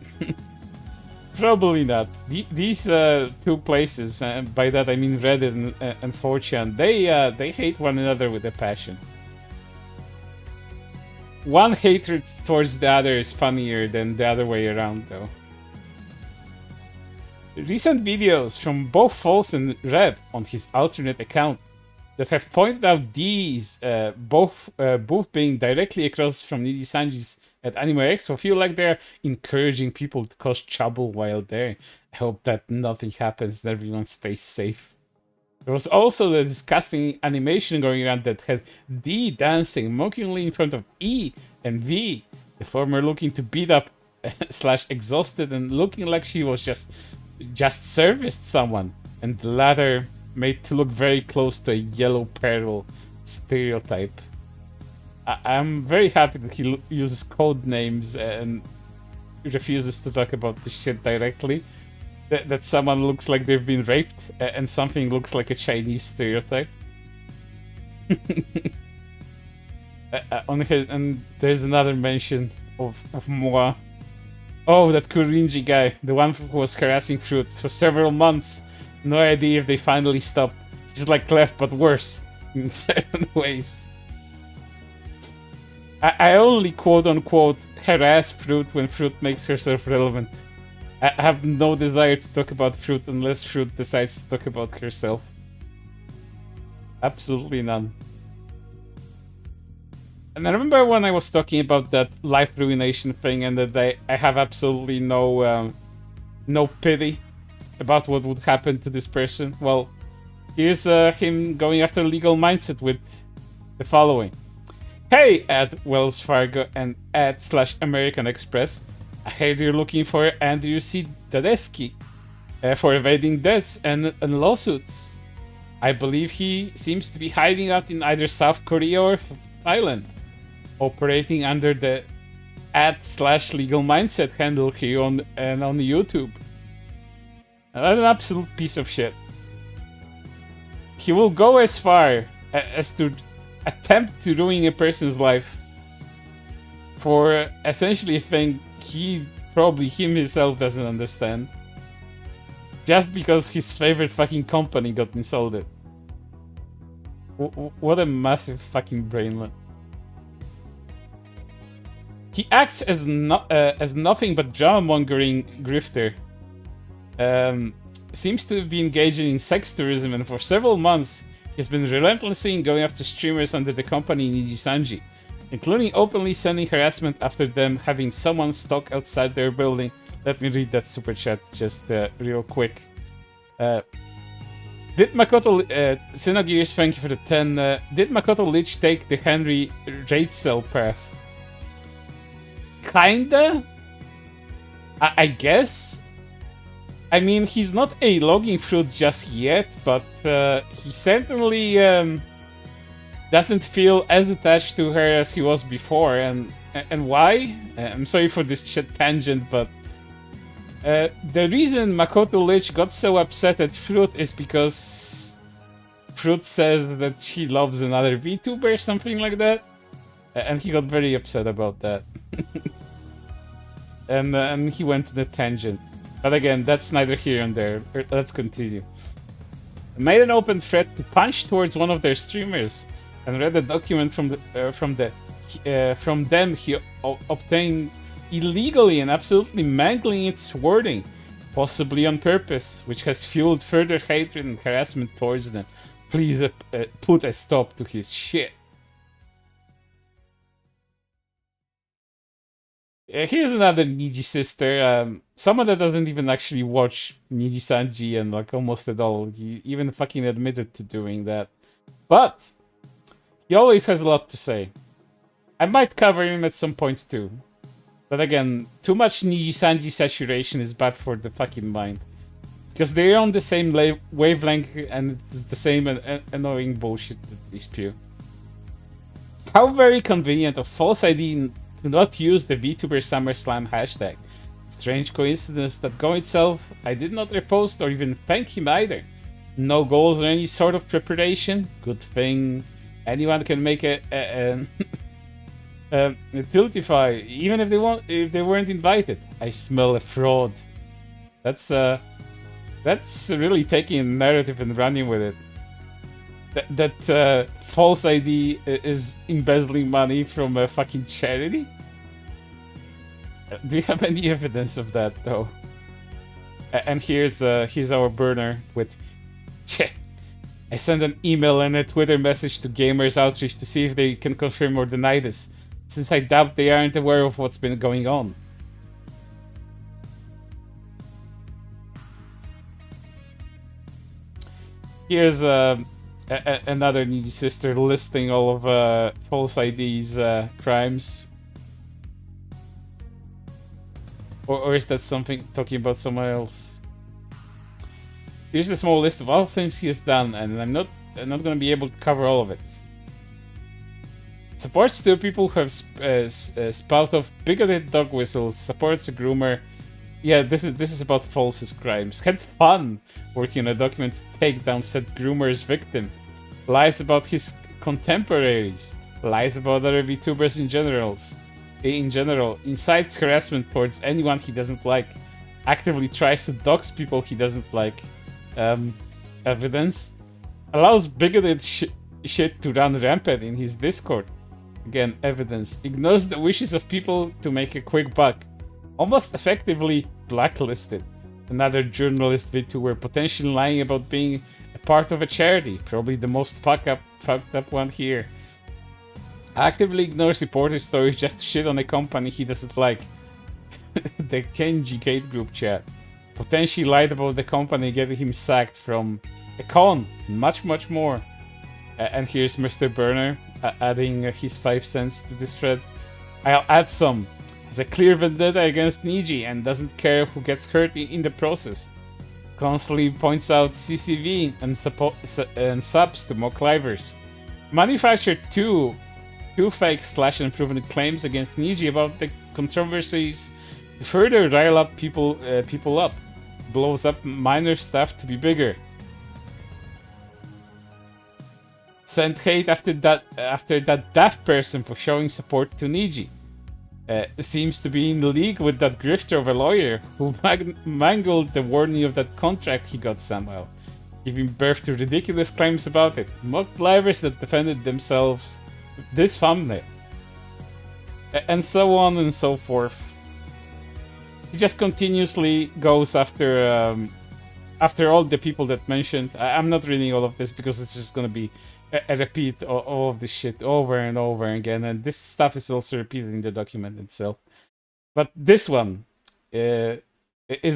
Probably not. These two places, by that I mean Reddit and 4chan, they hate one another with a passion. One hatred towards the other is funnier than the other way around, though. Recent videos from both False and Rev on his alternate account that have pointed out these, both being directly across from Nijisanji's at Anime Expo, feel like they're encouraging people to cause trouble while there. I hope that nothing happens and everyone stays safe. There was also the disgusting animation going around that had D dancing mockingly in front of E and V, the former looking to beat up / exhausted and looking like she was just serviced someone, and the latter made to look very close to a yellow peril stereotype. I'm very happy that he uses code names and refuses to talk about this shit directly. That someone looks like they've been raped and something looks like a Chinese stereotype. And there's another mention of Moa. Oh, that Rinji guy, the one who was harassing Fruit for several months. No idea if they finally stopped. He's like Clef, but worse in certain ways. I only quote-unquote harass Fruit when Fruit makes herself relevant. I have no desire to talk about Fruit unless Fruit decides to talk about herself. Absolutely none. And I remember when I was talking about that life ruination thing and that I have absolutely no pity about what would happen to this person. Well, here's him going after legal mindset with the following. Hey, at Wells Fargo and at /American Express. I heard you're looking for Andrew C. Tedeschi for evading debts and lawsuits. I believe he seems to be hiding out in either South Korea or Thailand, operating under the @/legal mindset handle here on YouTube. An absolute piece of shit. He will go as far as to attempt to ruin a person's life for essentially a thing he probably himself doesn't understand, just because his favorite fucking company got insulted. What a massive fucking brainlet. He acts as nothing but drama-mongering grifter. Seems to be engaging in sex tourism, and for several months he's been relentlessly going after streamers under the company Nijisanji, including openly sending harassment after them having someone stalk outside their building. Let me read that super chat just real quick. Did Makoto... Synagears, thank you for the 10. Did Makoto Lich take the Henry raid cell path? Kinda? I guess? I mean, he's not a logging fruit just yet, but he certainly doesn't feel as attached to her as he was before. And why? I'm sorry for this shit tangent, but the reason Makoto Lich got so upset at Fruit is because Fruit says that she loves another VTuber, something like that. And he got very upset about that. and he went to the tangent. But again, that's neither here nor there. Let's continue. Made an open threat to punch towards one of their streamers, and read a document from them he obtained illegally and absolutely mangling its wording, possibly on purpose, which has fueled further hatred and harassment towards them. Please put a stop to his shit. Here's another Nijisister. Someone that doesn't even actually watch Nijisanji and like almost at all. He even fucking admitted to doing that. But he always has a lot to say. I might cover him at some point too. But again, too much Nijisanji saturation is bad for the fucking mind. Because they're on the same wavelength and it's the same annoying bullshit that they spew. How very convenient of false ID to not use the VTuber SummerSlam hashtag. Strange coincidence that Go itself, I did not repost or even thank him either. No goals or any sort of preparation. Good thing anyone can make a Tiltify, even if they weren't invited. I smell a fraud. That's really taking a narrative and running with it. That false ID is embezzling money from a fucking charity? Do you have any evidence of that, though? And here's our burner with... Cheh. I sent an email and a Twitter message to Gamers Outreach to see if they can confirm or deny this, since I doubt they aren't aware of what's been going on. Here's another Nijisister listing all of false ID's crimes. Or is that something talking about someone else? Here's a small list of all things he has done, and I'm not going to be able to cover all of it. Supports two people who have spout off bigoted dog whistles. Supports a groomer. Yeah, this is about false crimes. Had fun working on a document to take down said groomer's victim. Lies about his contemporaries. Lies about other VTubers in general. Incites harassment towards anyone he doesn't like. Actively tries to dox people he doesn't like. Evidence. Allows bigoted shit to run rampant in his Discord. Again, evidence. Ignores the wishes of people to make a quick buck. Almost effectively blacklisted. Another journalist VTuber potentially lying about being a part of a charity. Probably the most fucked up one here. Actively ignores reporter stories just to shit on a company he doesn't like. The Kenji Gate group chat. Potentially lied about the company getting him sacked from a con. Much more. And here's Mr. Burner adding his 5 cents to this thread. I'll add some. Has a clear vendetta against Niji and doesn't care who gets hurt in the process. Constantly points out CCV and subs to mock livers. Manufactured two fake / unproven claims against Niji about the controversies to further rile up people up. Blows up minor stuff to be bigger. Sent hate after that daft person for showing support to Niji. Seems to be in league with that grifter of a lawyer who mangled the warning of that contract he got somehow, giving birth to ridiculous claims about it. Mocked livers that defended themselves with this thumbnail. and so on and so forth. He just continuously goes after all the people that mentioned. I'm not reading all of this because it's just gonna be a repeat of all of this shit over and over again, and this stuff is also repeated in the document itself. But this one is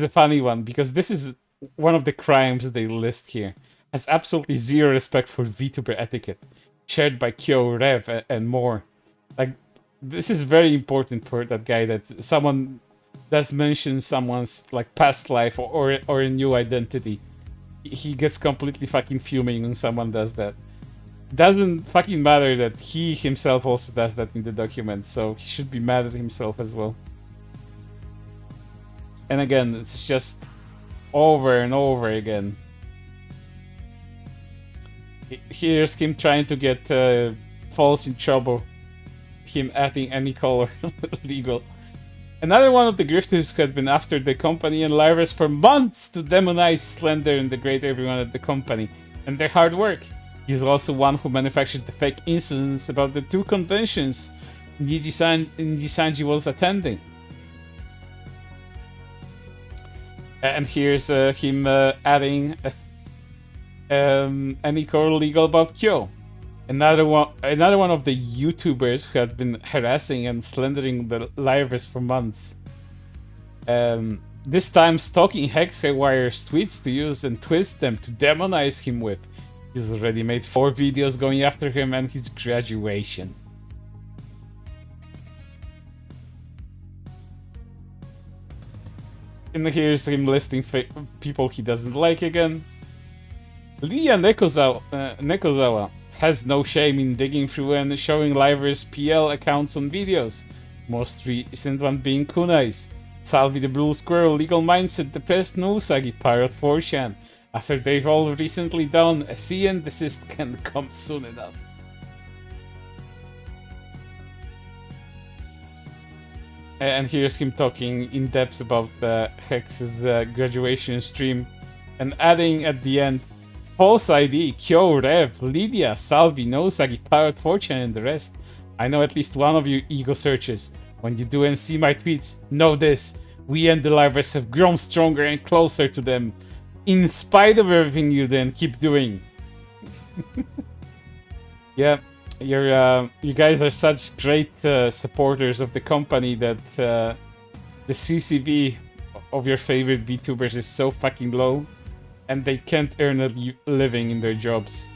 a funny one because this is one of the crimes they list here. Has absolutely zero respect for VTuber etiquette, shared by Kyo, Rev, and more. Like, this is very important for that guy that someone does mention someone's like past life or a new identity. He gets completely fucking fuming when someone does that. Doesn't fucking matter that he himself also does that in the document, so he should be mad at himself as well. And again, it's just over and over again. Here's him trying to get False in trouble. Him adding any color legal. Another one of the grifters had been after the company and Lyris for months to demonize Slender and degrade everyone at the company and their hard work. He's also one who manufactured the fake incidents about the 2 conventions Nijisanji was attending. And here's him adding any core legal about Kyo. Another one of the YouTubers who had been harassing and slandering the Lyris for months. This time stalking Hexawire's tweets to use and twist them to demonize him with. He's already made 4 videos going after him and his graduation. And here's him listing people he doesn't like again. Lydia Nekozawa has no shame in digging through and showing Lyris PL accounts on videos. Most recent one being Kunai's. Salvi the Blue Squirrel, Legal Mindset, Depressed Nousagi, Pirate 4chan. After they've all recently done, a see and desist can come soon enough. And here's him talking in depth about Hex's graduation stream and adding at the end, False ID, Kyo, Rev, Lydia, Salvi, Nousagi, Pirate 4chan and the rest. I know at least one of you ego searches. When you do and see my tweets, know this. We and the Lyris have grown stronger and closer to them. In spite of everything you then keep doing. Yeah, you guys are such great supporters of the company that the CCV of your favorite VTubers is so fucking low. And they can't earn a living in their jobs.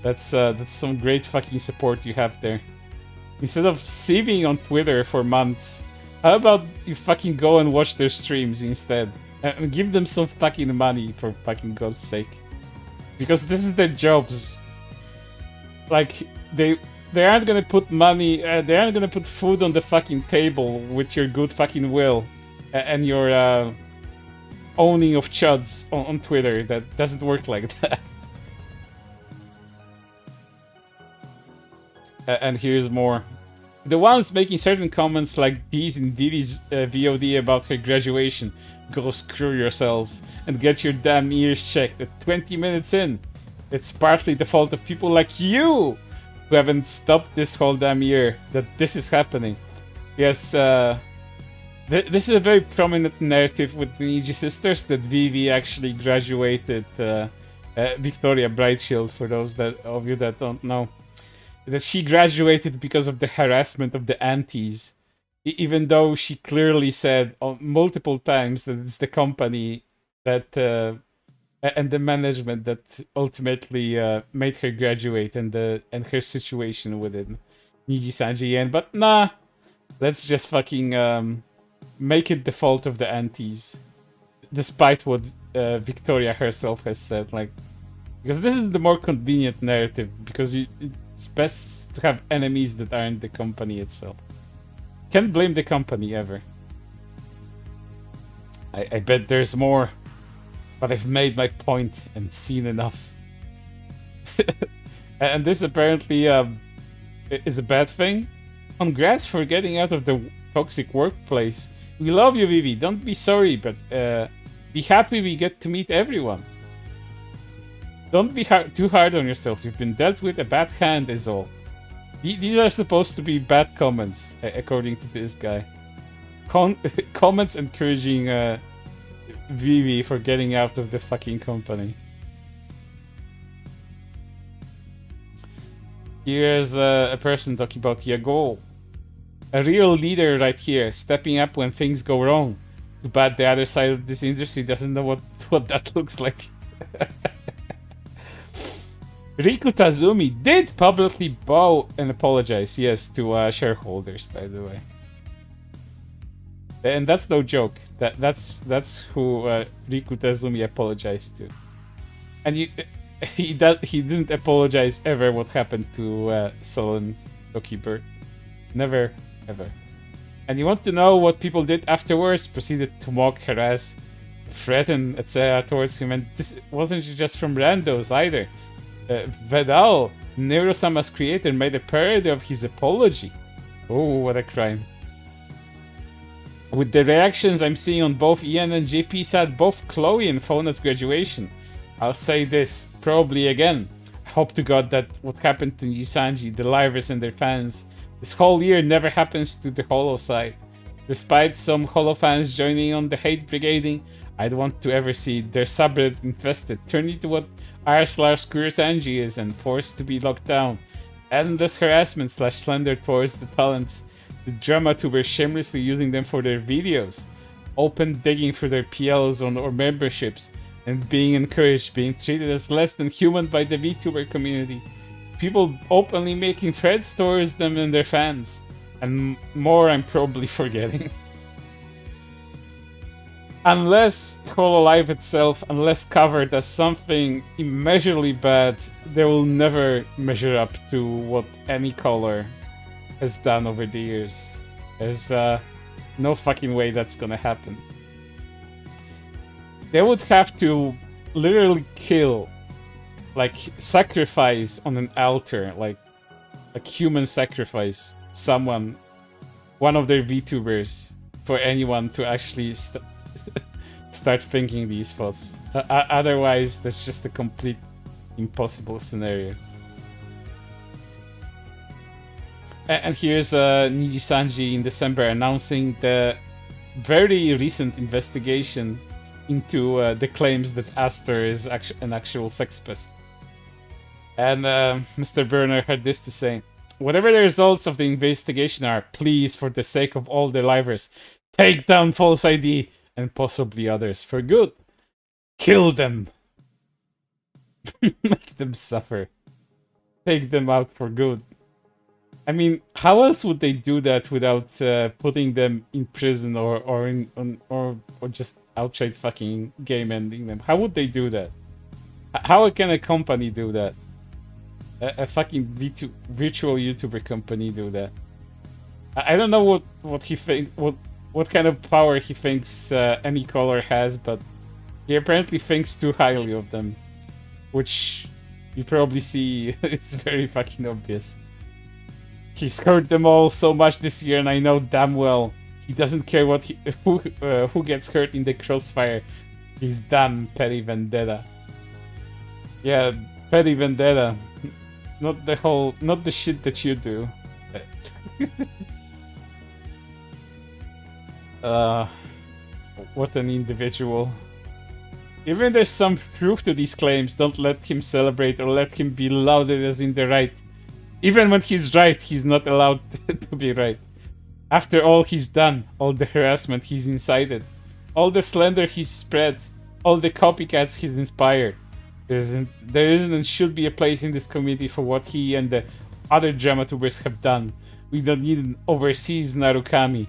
That's some great fucking support you have there. Instead of sieving on Twitter for months, how about you fucking go and watch their streams instead? And give them some fucking money, for fucking God's sake. Because this is their jobs. Like, they aren't gonna put money, they aren't gonna put food on the fucking table with your good fucking will. And your owning of chuds on Twitter. That doesn't work like that. And here's more. The ones making certain comments like these in Vivi's VOD about her graduation, go screw yourselves and get your damn ears checked at 20 minutes in. It's partly the fault of people like you who haven't stopped this whole damn year that this is happening. Yes, this is a very prominent narrative with the Nijisisters that Vivi actually graduated Victoria Brightshield, for those of you that don't know. That she graduated because of the harassment of the aunties. Even though she clearly said multiple times that it's the company that and the management that ultimately made her graduate and her situation within Nijisanji. But nah, let's just fucking make it the fault of the aunties, despite what Victoria herself has said. Like, because this is the more convenient narrative, because it's best to have enemies that aren't the company itself. Can't blame the company ever. I bet there's more, but I've made my point and seen enough. And this apparently is a bad thing. Congrats for getting out of the toxic workplace. We love you, Vivi. Don't be sorry, but be happy we get to meet everyone. Don't be too hard on yourself. You've been dealt with a bad hand is all. These are supposed to be bad comments, according to this guy. Comments encouraging Vivi for getting out of the fucking company. Here's a person talking about Yago. A real leader right here, stepping up when things go wrong. Too bad the other side of this industry doesn't know what that looks like. Riku Tazumi did publicly bow and apologize, yes, to shareholders, by the way. And that's no joke. That's who Riku Tazumi apologized to. And he didn't apologize ever what happened to Sullen Tokiber. Never, ever. And you want to know what people did afterwards? Proceeded to mock, harass, threaten, etc. towards him. And this wasn't just from randos either. Vedal, Neurosama's creator, made a parody of his apology. Oh, what a crime. With the reactions I'm seeing on both Ian and JP side, both Chloe and Fona's graduation, I'll say this, probably again. I hope to God that what happened to Nijisanji, the livers and their fans, this whole year never happens to the Holo side. Despite some Holo fans joining on the hate brigading, I don't want to ever see their subreddit infested, turn into what r/Nijisanji is and forced to be locked down. Endless harassment / slander towards the talents. The drama tubers shamelessly using them for their videos. Open digging for their PLs or memberships. And being encouraged, being treated as less than human by the VTuber community. People openly making threats towards them and their fans. And more I'm probably forgetting. Unless Hololive itself, unless covered as something immeasurably bad, they will never measure up to what any color has done over the years. There's no fucking way that's gonna happen. They would have to literally kill, like sacrifice on an altar, like human sacrifice, someone, one of their VTubers, for anyone to actually start thinking these thoughts. Otherwise, that's just a complete impossible scenario. And here's Nijisanji in December announcing the very recent investigation into the claims that Aster is an actual sex pest. And Mr. Burner had this to say: whatever the results of the investigation are, please, for the sake of all the livers, take down False ID and possibly others for good. Kill them. Make them suffer. Take them out for good. I mean, how else would they do that without putting them in prison or just outright fucking game ending them? How would they do that? How can a company do that? A fucking virtual YouTuber company do that? I don't know what he think what kind of power he thinks any color has, but he apparently thinks too highly of them, which you probably see. It's very fucking obvious. He's hurt them all so much this year, and I know damn well he doesn't care who gets hurt in the crossfire. He's done petty vendetta. Yeah, petty vendetta. Not the shit that you do. What an individual. Even there's some truth to these claims, don't let him celebrate or let him be lauded as in the right. Even when he's right, he's not allowed to be right. After all he's done, all the harassment he's incited, all the slander he's spread, all the copycats he's inspired. There isn't and should be a place in this community for what he and the other dramatubers have done. We don't need an overseas Narukami.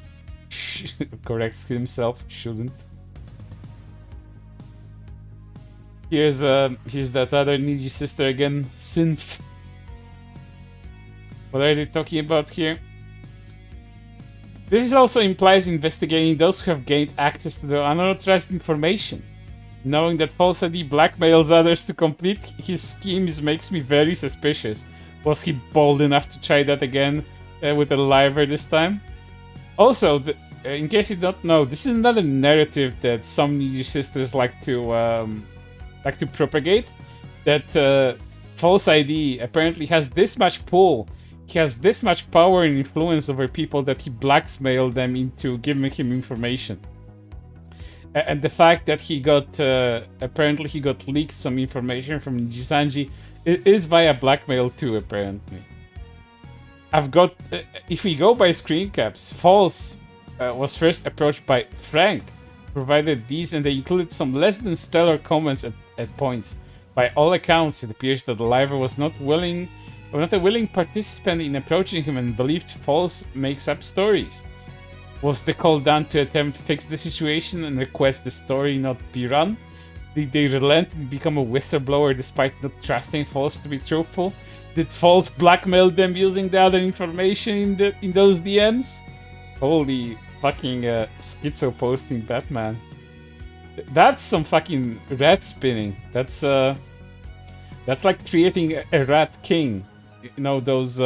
Corrects himself, shouldn't. Here's that other Nijisister again, Synth. What are they talking about here? This also implies investigating those who have gained access to the unauthorized information. Knowing that False ID blackmails others to complete his schemes makes me very suspicious. Was he bold enough to try that again with a liver this time? Also, in case you don't know, this is not a narrative that some Nijisisters like to propagate. That False ID apparently has this much pull. he has this much power and influence over people that he blackmailed them into giving him information. And the fact that he got, apparently he got leaked some information from Nijisanji is via blackmail too, apparently. I've got, if we go by screen caps, False was first approached by Frank, provided these, and they included some less than stellar comments at points. By all accounts, it appears that the Liver was not a willing participant in approaching him and believed False makes up stories. Was the call done to attempt to fix the situation and request the story not be run? Did they relent and become a whistleblower despite not trusting False to be truthful? Did False blackmail them using the other information in those DMs? Holy fucking schizo posting Batman. That's some fucking rat spinning. That's like creating a rat king. You know, those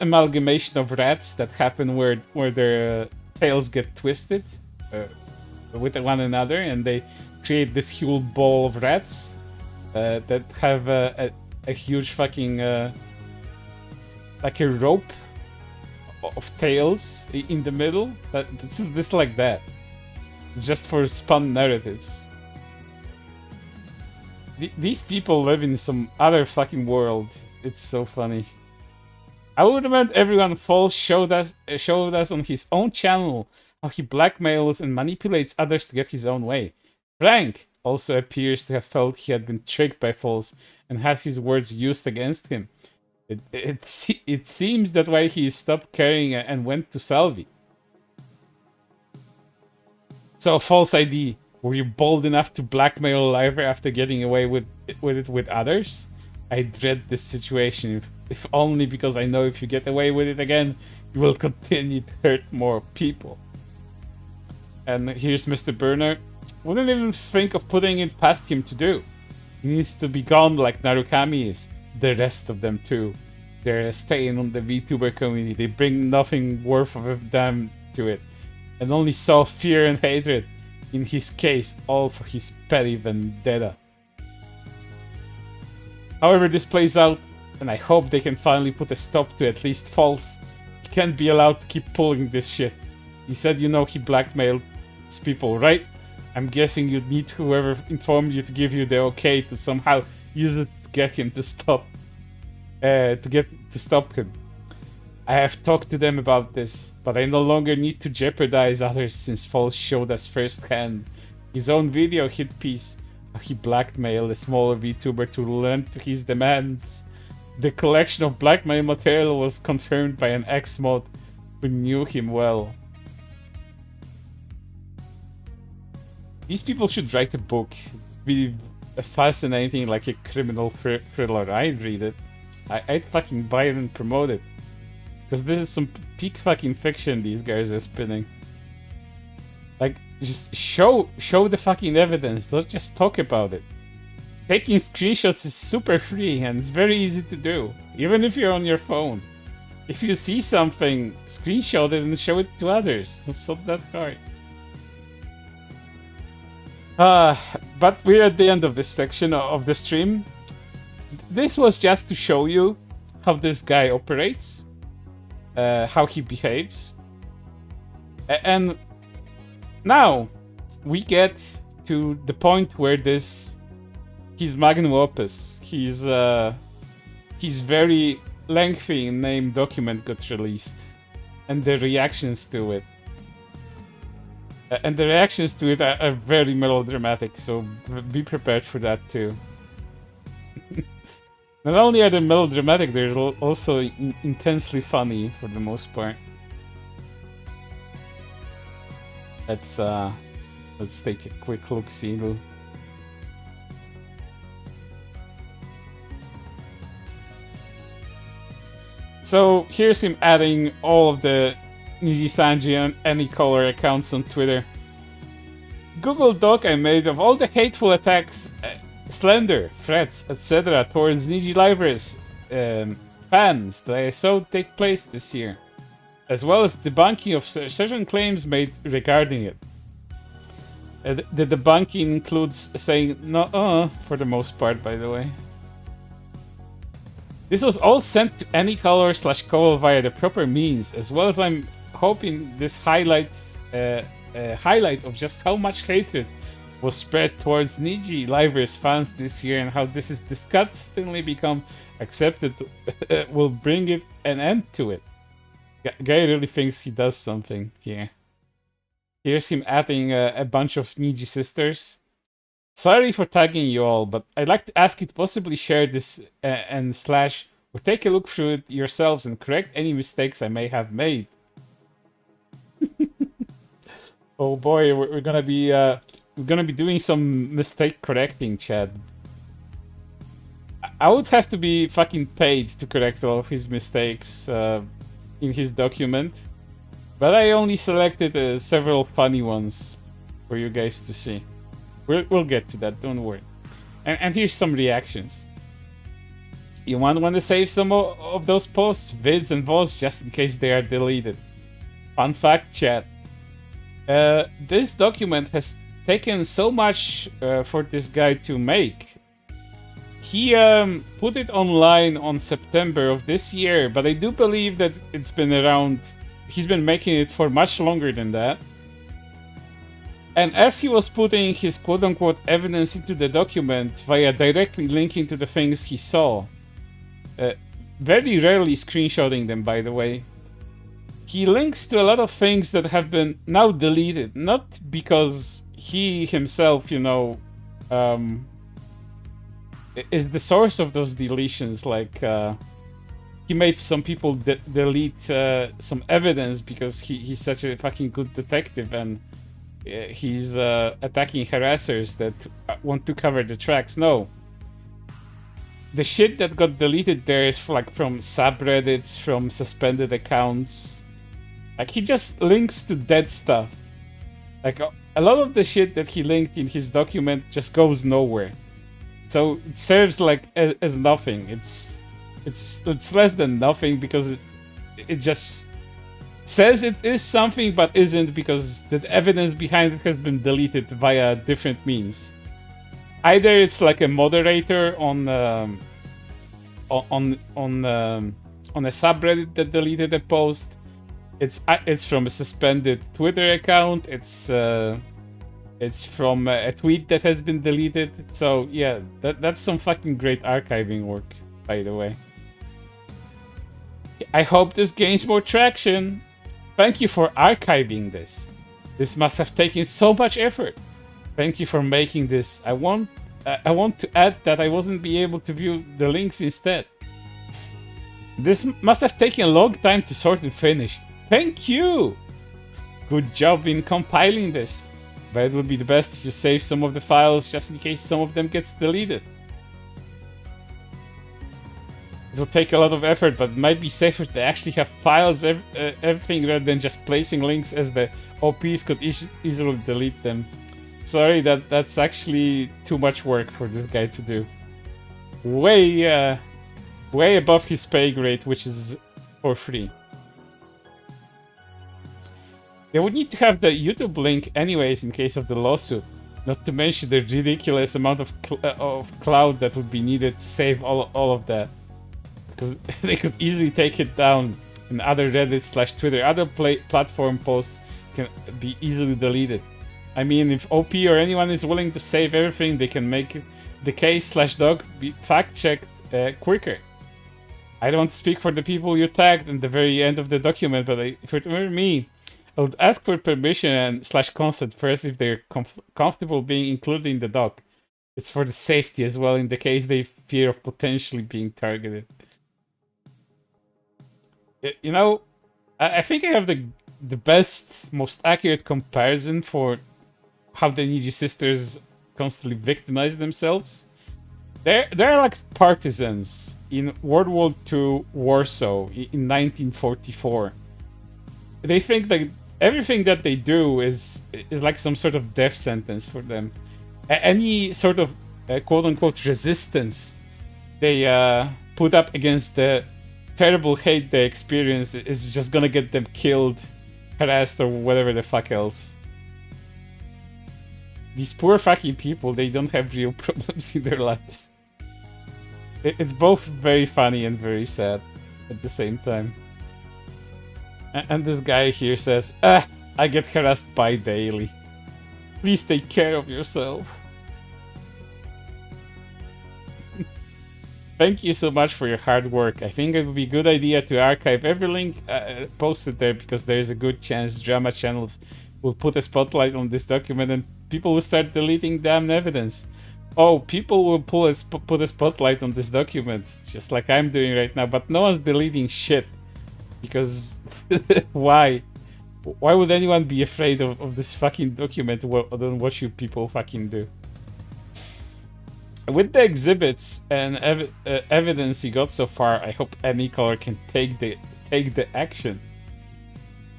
amalgamation of rats that happen where their tails get twisted with one another, and they create this huge ball of rats that have a huge fucking like a rope of tails in the middle. This like that. It's just for spun narratives. These people live in some other fucking world. It's so funny. I would recommend everyone False showed us on his own channel how he blackmails and manipulates others to get his own way. Frank also appears to have felt he had been tricked by False and had his words used against him. It seems that why he stopped caring and went to Salvi. So, False ID. Were you bold enough to blackmail a Liver after getting away with it with others? I dread this situation, if only because I know if you get away with it again, you will continue to hurt more people. And here's Mr. Burner. Wouldn't even think of putting it past him to do. He needs to be gone like Narukami is. The rest of them too. They're staying on the VTuber community. They bring nothing worth of a damn to it. And only saw fear and hatred. In his case, all for his petty vendetta. However this plays out, and I hope they can finally put a stop to at least False. He can't be allowed to keep pulling this shit. He said you know he blackmailed his people, right? I'm guessing you'd need whoever informed you to give you the okay to somehow use it to get him to stop. To stop him. I have talked to them about this, but I no longer need to jeopardize others since False showed us firsthand his own video hit piece. He blackmailed a smaller VTuber to relent to his demands. The collection of blackmail material was confirmed by an ex-mod who knew him well. These people should write a book. It'd be fascinating, like a criminal thriller. I'd read it. I'd fucking buy it and promote it. Because this is some peak fucking fiction these guys are spinning. Like, just show the fucking evidence. Don't just talk about it. Taking screenshots is super free and it's very easy to do. Even if you're on your phone. If you see something, screenshot it and show it to others. It's not that hard. But we're at the end of this section of the stream. This was just to show you how this guy operates. How he behaves. And now we get to the point where his magnum opus, his very lengthy name document got released, and the reactions to it. And the reactions to it are very melodramatic, so be prepared for that too. Not only are they melodramatic, they're also intensely funny for the most part. Let's take a quick look, see. So here's him adding all of the Nijisanji and any color accounts on Twitter. Google Doc I made of all the hateful attacks, slander, threats, etc. towards Niji Livers fans that I saw take place this year, as well as debunking of certain claims made regarding it. The debunking includes saying no for the most part, by the way. This was all sent to any color / call via the proper means, as well as I'm hoping this highlights highlight of just how much hatred was spread towards Niji Liver's fans this year and how this is disgustingly become accepted will bring it an end to it. Guy really thinks he does something here. Here's him adding a bunch of Nijisisters. Sorry for tagging you all, but I'd like to ask you to possibly share this and / or take a look through it yourselves and correct any mistakes I may have made. Oh boy, we're gonna be doing some mistake correcting, Chad. I would have to be fucking paid to correct all of his mistakes in his document, but I only selected several funny ones for you guys to see. We'll get to that, don't worry. And here's some reactions. You want to save some of those posts, vids, and VODs just in case they are deleted. Fun fact, chat. This document has taken so much for this guy to make. He put it online on September of this year, but I do believe that it's been around. He's been making it for much longer than that. And as he was putting his quote-unquote evidence into the document via directly linking to the things he saw, very rarely screenshotting them, by the way, he links to a lot of things that have been now deleted, not because he himself, you know, is the source of those deletions. Like, he made some people delete some evidence because he's such a fucking good detective and he's attacking harassers that want to cover the tracks. No. The shit that got deleted there is like from subreddits, from suspended accounts. Like, he just links to dead stuff. Like, a lot of the shit that he linked in his document just goes nowhere. So it serves like as nothing. It's less than nothing because it just says it is something but isn't, because the evidence behind it has been deleted via different means. Either it's like a moderator on a subreddit that deleted a post. It's from a suspended Twitter account. It's from a tweet that has been deleted. So yeah, that's some fucking great archiving work, by the way. I hope this gains more traction. Thank you for archiving this. This must have taken so much effort. Thank you for making this. I want to add that I wasn't be able to view the links instead. This must have taken a long time to sort and finish. Thank you! Good job in compiling this. But it would be the best if you save some of the files just in case some of them gets deleted. It will take a lot of effort, but it might be safer to actually have files, everything, rather than just placing links, as the OPs could easily delete them. Sorry, that's actually too much work for this guy to do. Way above his pay grade, which is for free. They would need to have the YouTube link anyways in case of the lawsuit. Not to mention the ridiculous amount of cloud that would be needed to save all of that. Because they could easily take it down in other Reddit / Twitter. Other platform posts can be easily deleted. I mean, if OP or anyone is willing to save everything, they can make the case / doc be fact-checked quicker. I don't speak for the people you tagged in the very end of the document, but if it were me, I would ask for permission and / consent first if they're comfortable being included in the doc. It's for the safety as well, in the case they fear of potentially being targeted. You know, I think I have the best, most accurate comparison for how the Nijisisters constantly victimize themselves. They're like partisans in World War II Warsaw in 1944. They think that everything that they do is like some sort of death sentence for them. Any sort of quote-unquote resistance they put up against the terrible hate they experience is just gonna get them killed, harassed, or whatever the fuck else. These poor fucking people, they don't have real problems in their lives. It's both very funny and very sad at the same time. And this guy here says, I get harassed by daily. Please take care of yourself. Thank you so much for your hard work. I think it would be a good idea to archive every link posted there, because there is a good chance drama channels will put a spotlight on this document and people will start deleting damn evidence. Oh, people will put a spotlight on this document, just like I'm doing right now, but no one's deleting shit. Because why? Why would anyone be afraid of this fucking document than what you people fucking do? With the exhibits and evidence you got so far, I hope any color can take the action.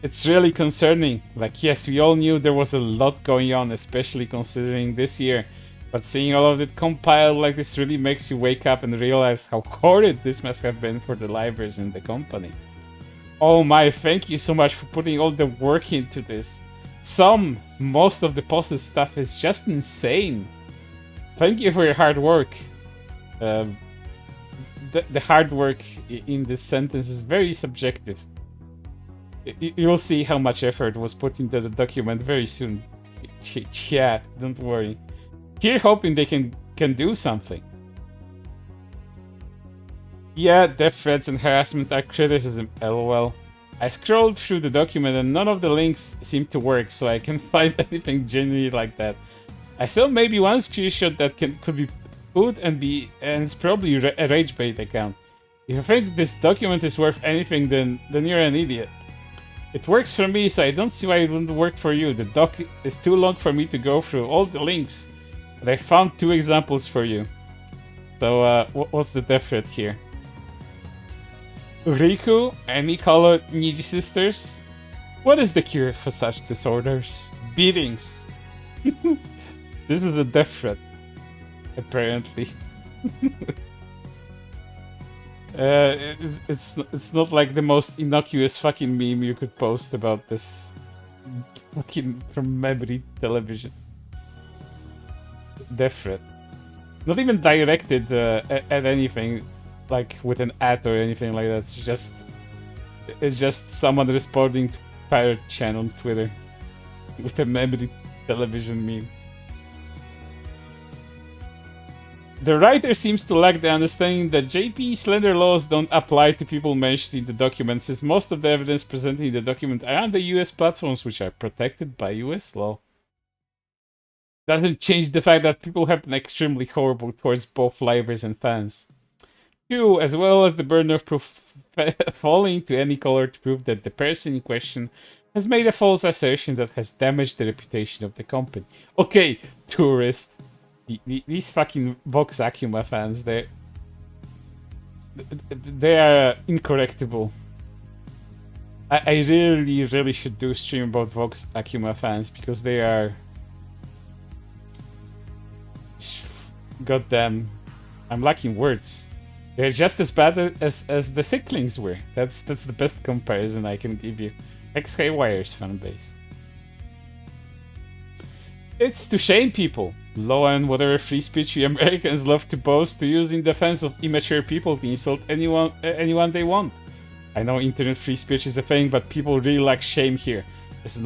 It's really concerning. Like, yes, we all knew there was a lot going on, especially considering this year. But seeing all of it compiled like this really makes you wake up and realize how horrid this must have been for the libraries and the company. Oh my, thank you so much for putting all the work into this. Most of the posted stuff is just insane. Thank you for your hard work. The hard work in this sentence is very subjective. You'll see how much effort was put into the document very soon. Chat, don't worry. Here hoping they can do something. Yeah, death threats and harassment are criticism, lol. I scrolled through the document and none of the links seem to work, so I can't find anything genuinely like that. I saw maybe one screenshot that could be put and it's probably a rage bait account. If you think this document is worth anything, then you're an idiot. It works for me, so I don't see why it wouldn't work for you. The doc is too long for me to go through all the links, but I found 2 examples for you. So what's the death threat here? Riku, any color Nijisisters? What is the cure for such disorders? Beatings. This is a death threat, apparently. It's not like the most innocuous fucking meme you could post about this fucking from memory television. Death threat. Not even directed at anything, like with an ad or anything like that. It's just someone responding to Pirate Chan on Twitter with a memory television meme. The writer seems to lack the understanding that JP slender laws don't apply to people mentioned in the document, since most of the evidence presented in the document are on the US platforms, which are protected by US law. Doesn't change the fact that people have been extremely horrible towards both libraries and fans. 2, as well as the burden of proof falling to any color to prove that the person in question has made a false assertion that has damaged the reputation of the company. Okay, tourist. These fucking Vox Akuma fans, they are incorrectable. I really should do a stream about Vox Akuma fans, because they are... Goddamn, I'm lacking words. They're just as bad as the Sicklings were. That's the best comparison I can give you. X-Wire's fanbase. It's to shame people. Law and whatever free speech you Americans love to boast to use in defense of immature people to insult anyone they want. I know internet free speech is a thing, but people really lack shame here. As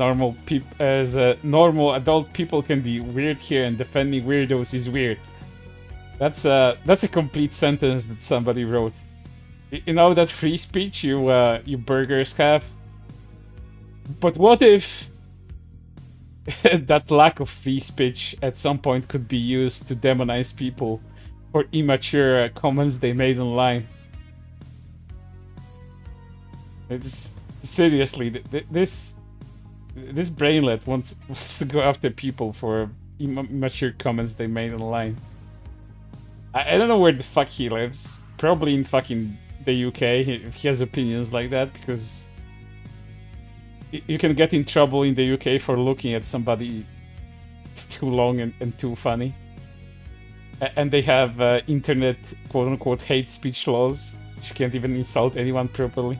normal adult people can be weird here, and defending weirdos is weird. That's a complete sentence that somebody wrote. You know that free speech you burgers have? But what if that lack of free speech at some point could be used to demonize people for immature comments they made online? It's seriously, this brainlet wants to go after people for immature comments they made online. I don't know where the fuck he lives. Probably in fucking the UK if he has opinions like that, because you can get in trouble in the UK for looking at somebody too long and too funny. And they have internet quote-unquote hate speech laws. You can't even insult anyone properly.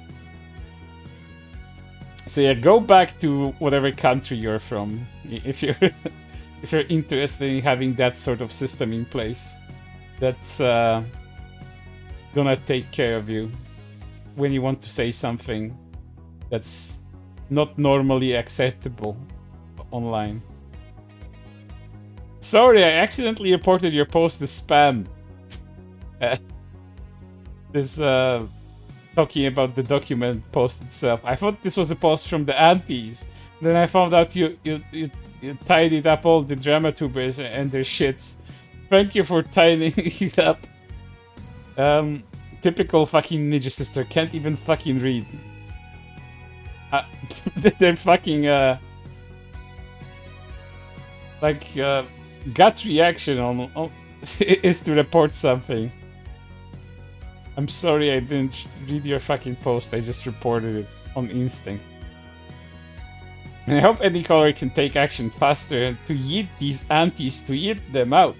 So yeah, go back to whatever country you're from if you're if you're interested in having that sort of system in place. That's gonna take care of you when you want to say something that's not normally acceptable online. Sorry, I accidentally reported your post as spam. This talking about the document post itself. I thought this was a post from the aunties. Then I found out you tidied up all the drama tubers and their shits. Thank you for tidying it up. Typical fucking Nijisister, can't even fucking read. They're fucking gut reaction on is to report something. I'm sorry I didn't read your fucking post, I just reported it on instinct. And I hope any caller can take action faster to yeet these aunties, to yeet them out.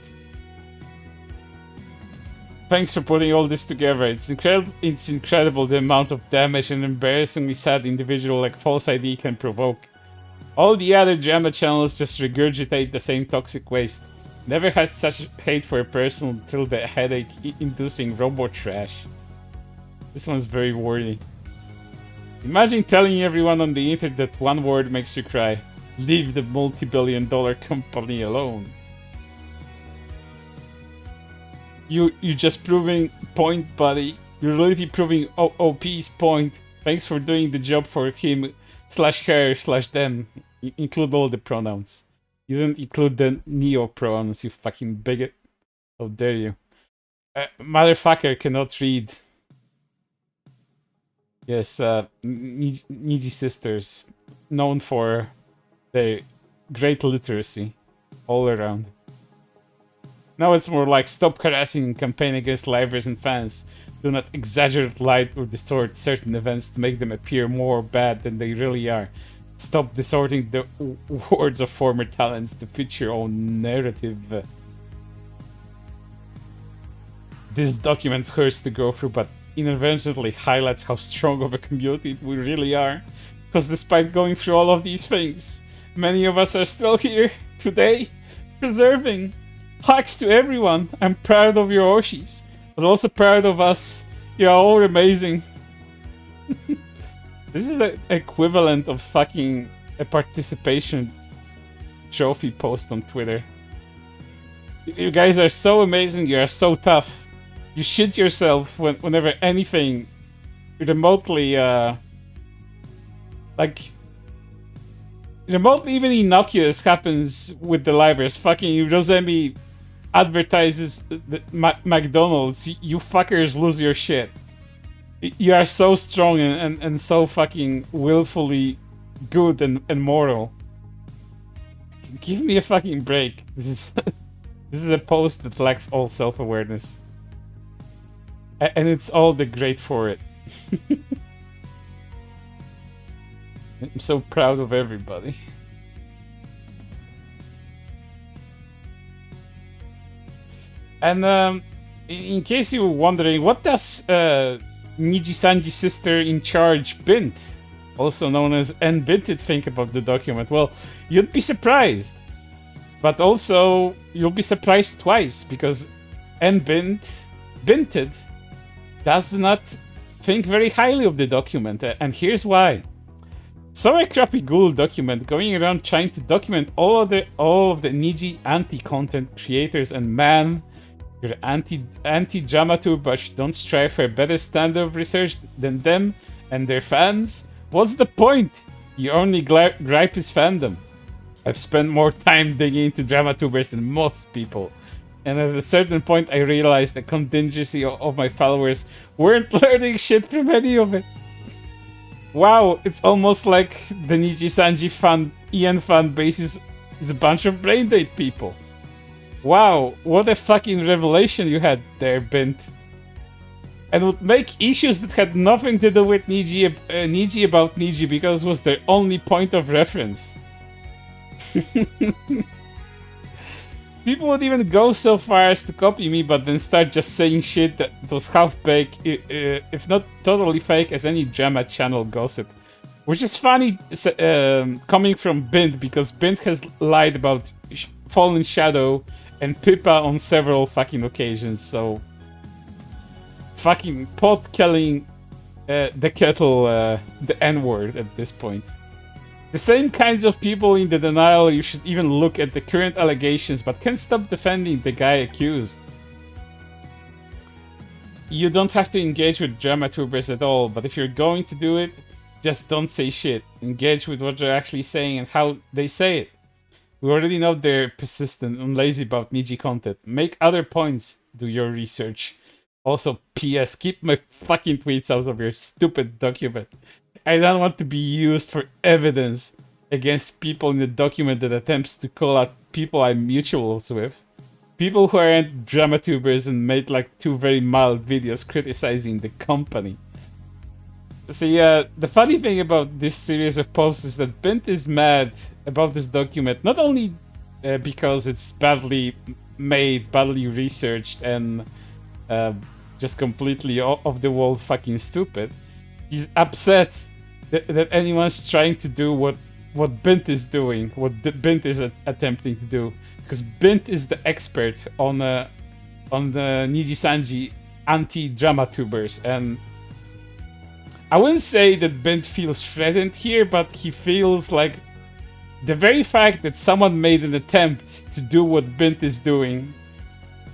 Thanks for putting all this together. It's incredible the amount of damage an embarrassingly sad individual like False ID can provoke. All the other drama channels just regurgitate the same toxic waste. Never had such hate for a person until the headache-inducing robot trash. This one's very wordy. Imagine telling everyone on the internet that one word makes you cry. Leave the multi-billion-dollar company alone. You're just proving point, buddy. You're really proving OP's point. Thanks for doing the job for him /her/them. Include all the pronouns. You didn't include the neo pronouns, you fucking bigot. How dare you. Motherfucker cannot read. Yes, Nijisisters. Known for their great literacy. All around. Now it's more like stop harassing and campaign against libraries and fans. Do not exaggerate, lie, or distort certain events to make them appear more bad than they really are. Stop distorting the words of former talents to fit your own narrative. This document hurts to go through, but inadvertently highlights how strong of a community we really are. Because despite going through all of these things, many of us are still here today, preserving. Hugs to everyone. I'm proud of your Oshis, but also proud of us. You're all amazing. This is the equivalent of fucking a participation trophy post on Twitter. You guys are so amazing. You are so tough. You shit yourself whenever anything remotely remotely even innocuous happens with the libraries. Fucking Rosemi advertises McDonald's. You fuckers lose your shit. You are so strong and so fucking willfully good and moral. Give me a fucking break. This is a post that lacks all self-awareness. And it's all the great for it. I'm so proud of everybody. And in case you were wondering, what does Nijisanji sister in charge Bint, also known as N Binted, think about the document? Well, you'd be surprised. But also, you'll be surprised twice, because N Binted does not think very highly of the document, and here's why. So a crappy Google document going around trying to document all of the Niji anti-content creators, and man, you're anti-dramaturg, but don't strive for a better standard of research than them and their fans? What's the point? You only gripe his fandom. I've spent more time digging into dramatubers than most people. And at a certain point I realized the contingency of my followers weren't learning shit from any of it. Wow, it's almost like the Nijisanji Ian fan base is a bunch of brain dead people. Wow, what a fucking revelation you had there, Bint. And would make issues that had nothing to do with Niji about Niji because it was their only point of reference. People would even go so far as to copy me, but then start just saying shit that was half-baked, if not totally fake, as any drama channel gossip. Which is funny coming from Bint, because Bint has lied about Fallen Shadow and Pippa on several fucking occasions, so... fucking pot killing the kettle, the N-word at this point. The same kinds of people in the denial you should even look at the current allegations but can't stop defending the guy accused. You don't have to engage with dramatubers at all, but if you're going to do it, just don't say shit. Engage with what they're actually saying and how they say it. We already know they're persistent and lazy about Niji content. Make other points. Do your research. Also, P.S. Keep my fucking tweets out of your stupid document. I don't want to be used for evidence against people in the document that attempts to call out people I'm mutuals with. People who aren't dramatubers and made like 2 very mild videos criticizing the company. See, the funny thing about this series of posts is that Bint is mad about this document, not only because it's badly made, badly researched, and just completely off the wall fucking stupid. He's upset that anyone's trying to do what Bint is doing, what Bint is attempting to do. Because Bint is the expert on the Nijisanji anti-dramatubers, and I wouldn't say that Bint feels threatened here, but he feels like the very fact that someone made an attempt to do what Bint is doing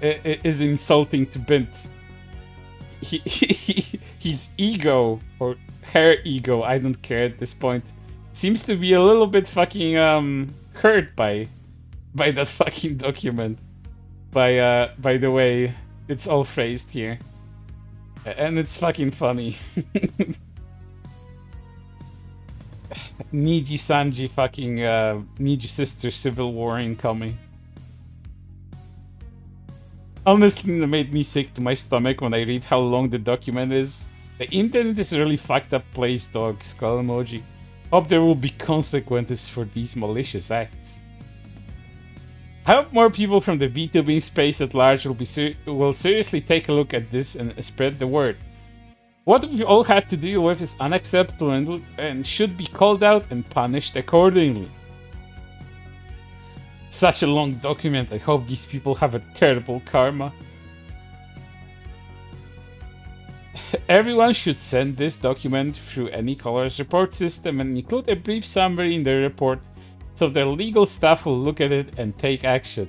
is insulting to Bint. His ego, or her ego, I don't care at this point, seems to be a little bit fucking hurt by that fucking document. By the way it's all phrased here. And it's fucking funny. Nijisanji fucking Nijisister civil war incoming. Honestly, it made me sick to my stomach when I read how long the document is. The internet is a really fucked up place, dog. Skull emoji. Hope there will be consequences for these malicious acts. I hope more people from the VTubing space at large will seriously take a look at this and spread the word. What we've all had to deal with is unacceptable and should be called out and punished accordingly. Such a long document, I hope these people have a terrible karma. Everyone should send this document through any colors report system and include a brief summary in their report so their legal staff will look at it and take action.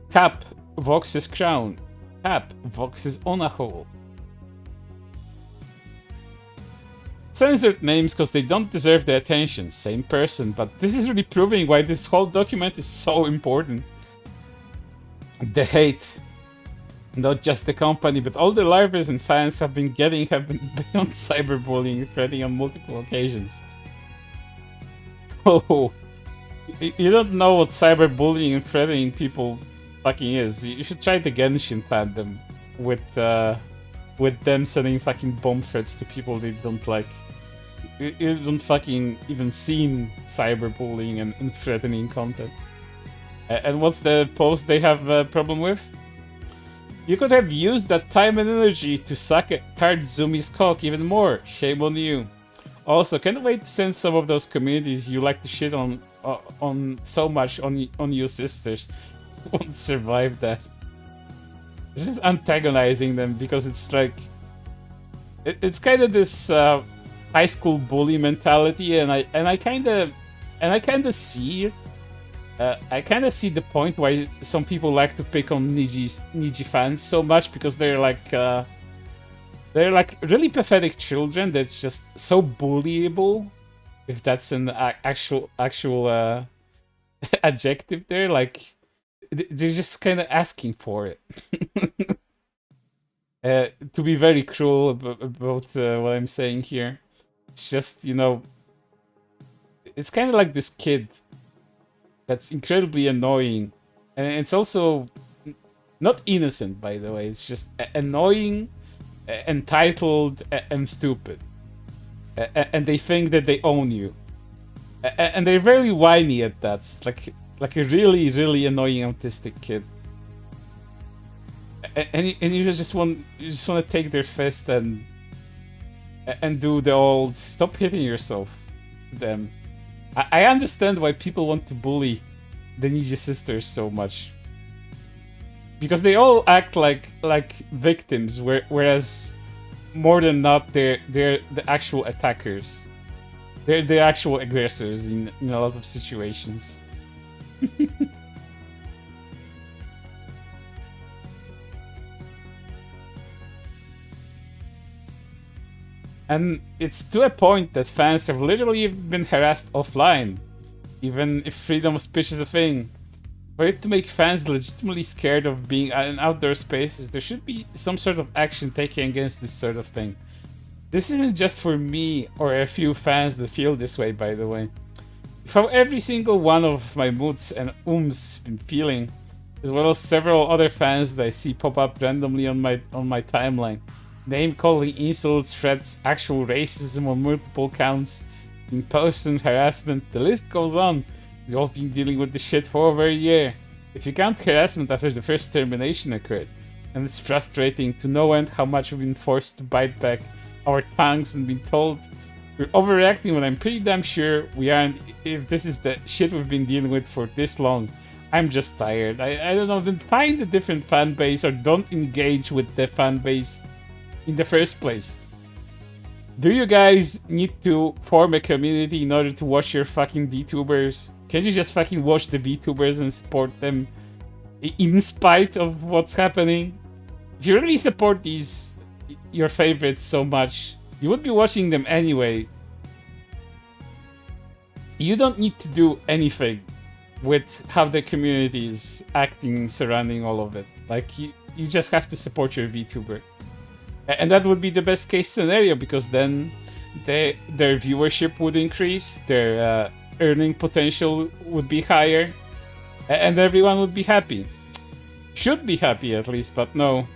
Cap Vox's crown. Cap Vox's onahole. Censored names because they don't deserve the attention. Same person, but this is really proving why this whole document is so important. The hate. Not just the company, but all the larvers and fans have been beyond cyberbullying and threatening on multiple occasions. Oh, you don't know what cyberbullying and threatening people fucking is. You should try the Genshin fandom with them sending fucking bomb threats to people they don't like. You don't fucking even seen cyberbullying and threatening content. And what's the post they have a problem with? You could have used that time and energy to suck at Tarzumi's cock even more. Shame on you. Also, can't wait to send some of those communities you like to shit on so much on your sisters. Won't survive that. It's just antagonizing them because it's like it's kind of this high school bully mentality, and I kind of see. I kind of see the point why some people like to pick on Niji fans so much, because they're like really pathetic children that's just so bullyable, if that's an actual adjective there. Like they're just kind of asking for it. To be very cruel about what I'm saying here, it's just, you know, it's kind of like this kid that's incredibly annoying, and it's also not innocent, by the way. It's just annoying, entitled, and stupid, and they think that they own you, and they're very whiny at that. It's like a really annoying autistic kid, and you just want to take their fist and do the old stop hitting yourself to them. I understand why people want to bully the Nijisisters so much. because they all act like victims, whereas more than not, they're the actual attackers. They're the actual aggressors in a lot of situations. And it's to a point that fans have literally been harassed offline, even if freedom of speech is a thing. For it to make fans legitimately scared of being in outdoor spaces, there should be some sort of action taken against this sort of thing. This isn't just for me or a few fans that feel this way, by the way. If how every single one of my moods and been feeling, as well as several other fans that I see pop up randomly on my timeline. Name-calling, insults, threats, actual racism on multiple counts, in-person harassment, the list goes on. We've all been dealing with this shit for over a year. If you count harassment after the first termination occurred, and it's frustrating to no end how much we've been forced to bite back our tongues and been told we're overreacting when I'm pretty damn sure we aren't, if this is the shit we've been dealing with for this long. I'm just tired. I don't know, then find a different fan base or don't engage with the fan base in the first place. Do you guys need to form a community in order to watch your fucking VTubers? Can't you just fucking watch the VTubers and support them in spite of what's happening? If you really support your favorites so much, you would be watching them anyway. You don't need to do anything with how the community is acting surrounding all of it. Like, you just have to support your VTuber. And that would be the best case scenario, because then their viewership would increase, their earning potential would be higher, and everyone would be happy. Should be happy at least, but no.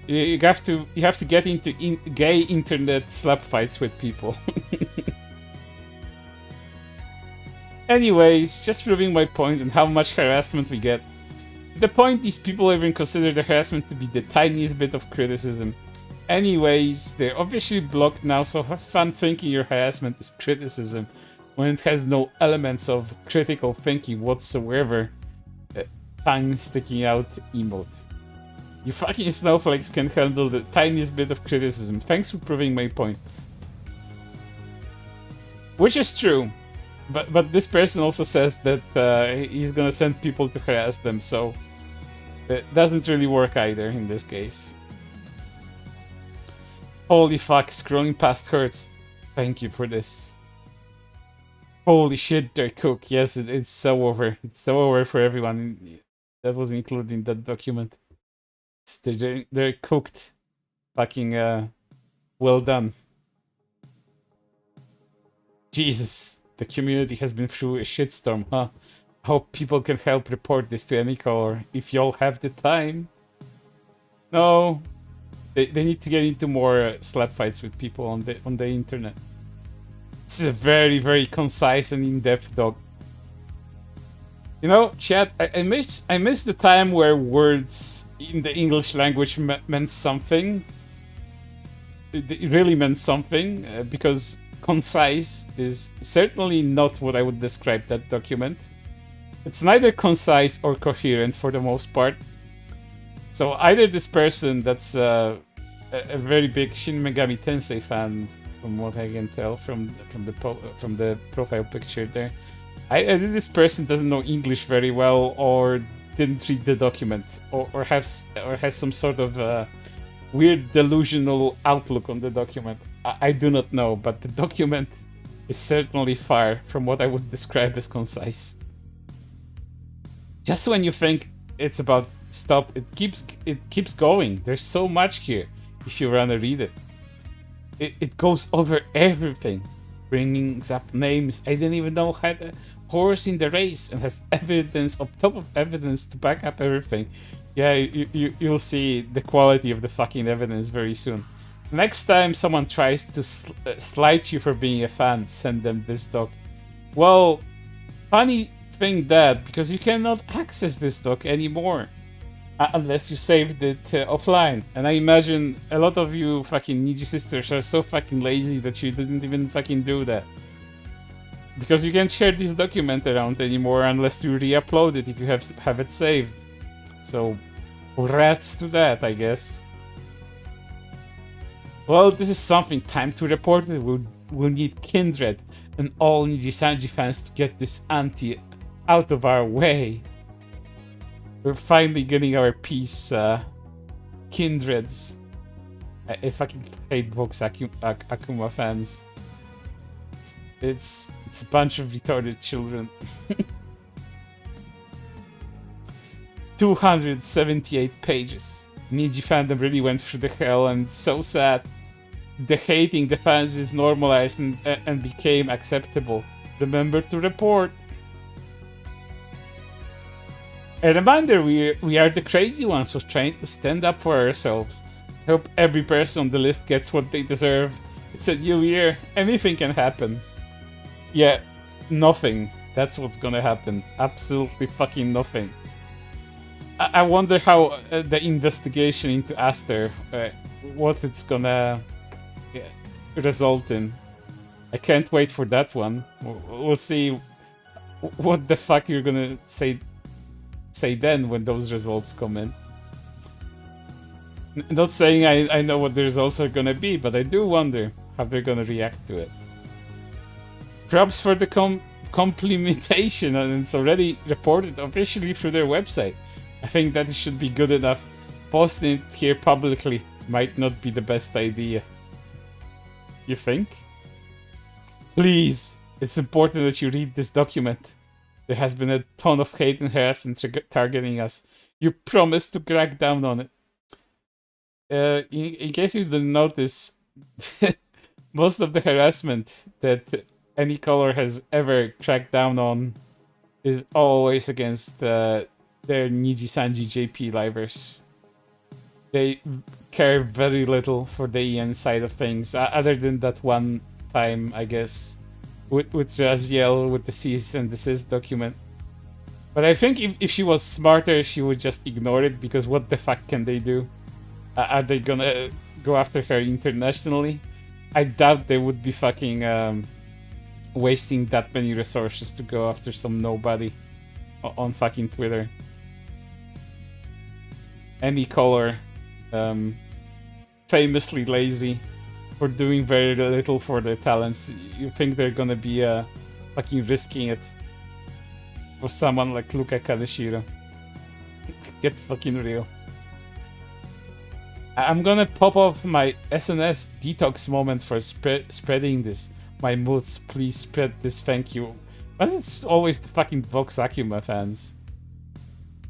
You have to get into gay internet slap fights with people. Anyways, just proving my point and how much harassment we get. To the point these people even consider the harassment to be the tiniest bit of criticism. Anyways, they're obviously blocked now, so have fun thinking your harassment is criticism when it has no elements of critical thinking whatsoever. Tongue sticking out emote. You fucking snowflakes can handle the tiniest bit of criticism. Thanks for proving my point. Which is true. But this person also says that he's gonna send people to harass them, so it doesn't really work either in this case. Holy fuck, scrolling past hurts. Thank you for this. Holy shit, they're cooked. Yes, it's so over. It's so over for everyone. That was included in that document. They're cooked. Fucking well done. Jesus, the community has been through a shitstorm, huh? I hope people can help report this to Anika, or if y'all have the time. No. They need to get into more slap fights with people on the internet. This is a very, very concise and in-depth doc. You know, chat, I miss the time where words in the English language meant something. It really meant something, because concise is certainly not what I would describe that document. It's neither concise or coherent for the most part. So either this person that's a very big Shin Megami Tensei fan, from what I can tell from the profile picture there, either this person doesn't know English very well, or didn't read the document, or has some sort of weird delusional outlook on the document. I do not know, but the document is certainly far from what I would describe as concise. Just when you think it's about stop, it keeps going. There's so much here if you wanna read it. It goes over everything, bringing up names I didn't even know had a horse in the race, and has evidence on top of evidence to back up everything. Yeah, you'll see the quality of the fucking evidence very soon. Next time someone tries to slight you for being a fan, send them this doc. Well, funny thing that, because you cannot access this doc anymore unless you saved it offline. And I imagine a lot of you fucking Nijisisters are so fucking lazy that you didn't even fucking do that. Because you can't share this document around anymore unless you re-upload it if you have it saved. So Rats to that, I guess. Well, this is something. Time to report it. We'll need Kindred and all Nijisanji fans to get this anti out of our way. We're finally getting our piece, Kindreds. I fucking hate Vox Akuma fans. It's a bunch of retarded children. 278 pages. Niji fandom really went through the hell, and it's so sad. The hating the fans is normalized and became acceptable. Remember to report. A reminder, we are the crazy ones who are trying to stand up for ourselves. Hope every person on the list gets what they deserve. It's a new year, anything can happen. Yeah, nothing. That's what's gonna happen. Absolutely fucking nothing. I wonder how the investigation into Aster, what it's gonna result in. I can't wait for that one. We'll see what the fuck you're gonna say then when those results come in. Not saying I know what the results are gonna be, but I do wonder how they're gonna react to it. Props for the complimentation, and it's already reported officially through their website. I think that should be good enough. Posting it here publicly might not be the best idea. You think? Please, it's important that you read this document. There has been a ton of hate and harassment targeting us. You promised to crack down on it. In case you didn't notice, most of the harassment that any color has ever cracked down on is always against their Nijisanji JP livers. They care very little for the EN side of things, other than that one time, I guess, with Raziel with the cease and desist document. But I think if she was smarter, she would just ignore it, because what the fuck can they do? Are they gonna go after her internationally? I doubt they would be fucking wasting that many resources to go after some nobody on fucking Twitter. Any color, famously lazy, for doing very little for their talents. You think they're gonna be fucking risking it for someone like Luka Kaneshiro? Get fucking real. I'm gonna pop off my SNS detox moment for spreading this. My moods, please spread this, thank you. But it's always the fucking Vox Akuma fans.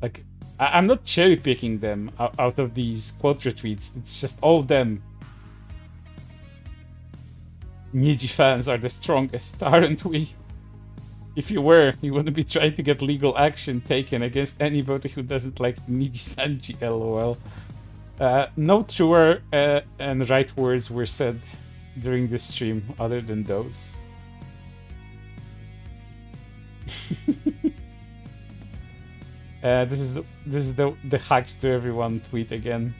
Like, I'm not cherry picking them out of these quote retweets. It's just all them. Niji fans are the strongest, aren't we? If you were, you wouldn't be trying to get legal action taken against anybody who doesn't like Nijisanji, lol. No truer and right words were said during this stream other than those. This is the hacks to everyone tweet again.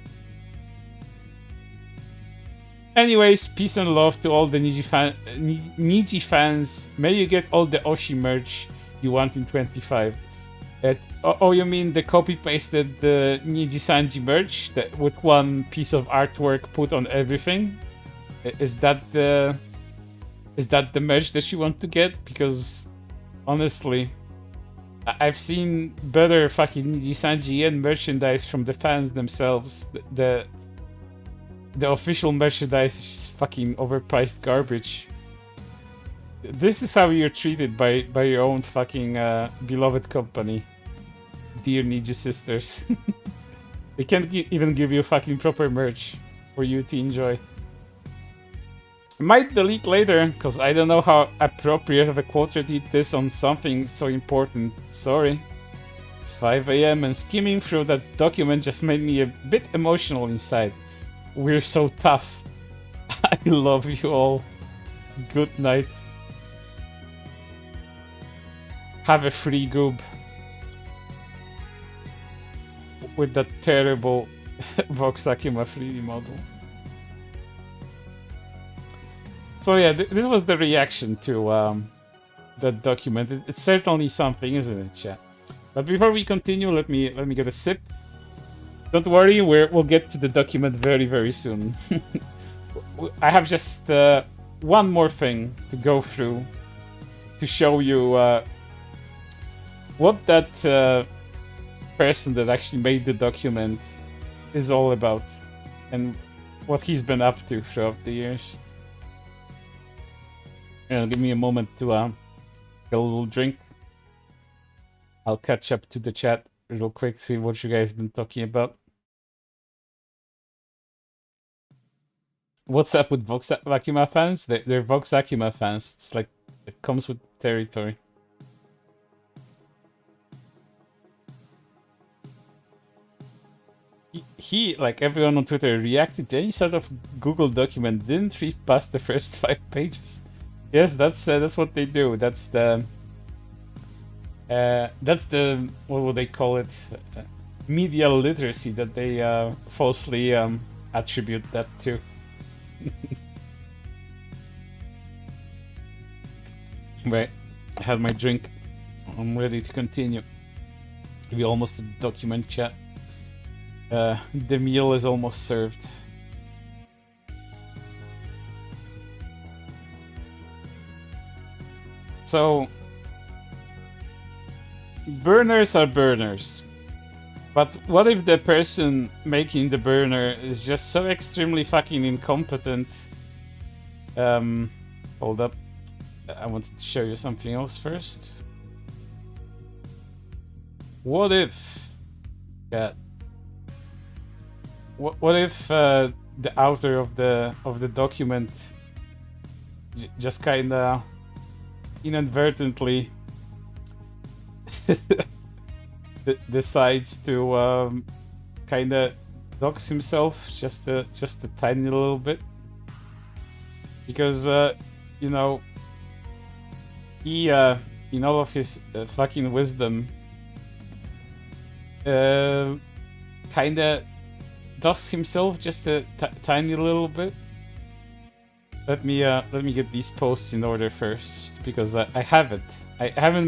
Anyways, peace and love to all the Niji fans. May you get all the Oshi merch you want in 25. Oh, you mean the copy-pasted the Nijisanji merch with one piece of artwork put on everything? Is that the merch that you want to get? Because honestly, I've seen better fucking Nijisanji and merchandise from the fans themselves. The official merchandise is fucking overpriced garbage. This is how you're treated by your own fucking beloved company, dear Nijisisters. They can't even give you fucking proper merch for you to enjoy. I might delete later, because I don't know how appropriate of a quote retweet this on something so important. Sorry. It's 5 AM and skimming through that document just made me a bit emotional inside. We're so tough. I love you all. Good night. Have a free goob. With that terrible Vox Akuma 3D model. So yeah, this was the reaction to that document. It's certainly something, isn't it, chat? But before we continue, let me get a sip. Don't worry, we'll get to the document very, very soon. I have just one more thing to go through to show you what that person that actually made the document is all about and what he's been up to throughout the years. Give me a moment to get a little drink. I'll catch up to the chat real quick, see what you guys been talking about. What's up with Vox Akima fans? They're Vox Akima fans. It's like, it comes with territory. He, like everyone on Twitter, reacted to any sort of Google document, didn't read past the first 5 pages. Yes, that's what they do. That's the what would they call it? Media literacy that they falsely attribute that to. Right, I had my drink. I'm ready to continue. We almost did the document chat. The meal is almost served. So, burners are burners. But what if the person making the burner is just so extremely fucking incompetent? Hold up. I wanted to show you something else first. What if... Yeah. What if the author of the document just kinda inadvertently decides to kinda dox himself just a tiny little bit, because you know, he in all of his fucking wisdom kinda dox himself just a tiny little bit. Let me get these posts in order first, because I haven't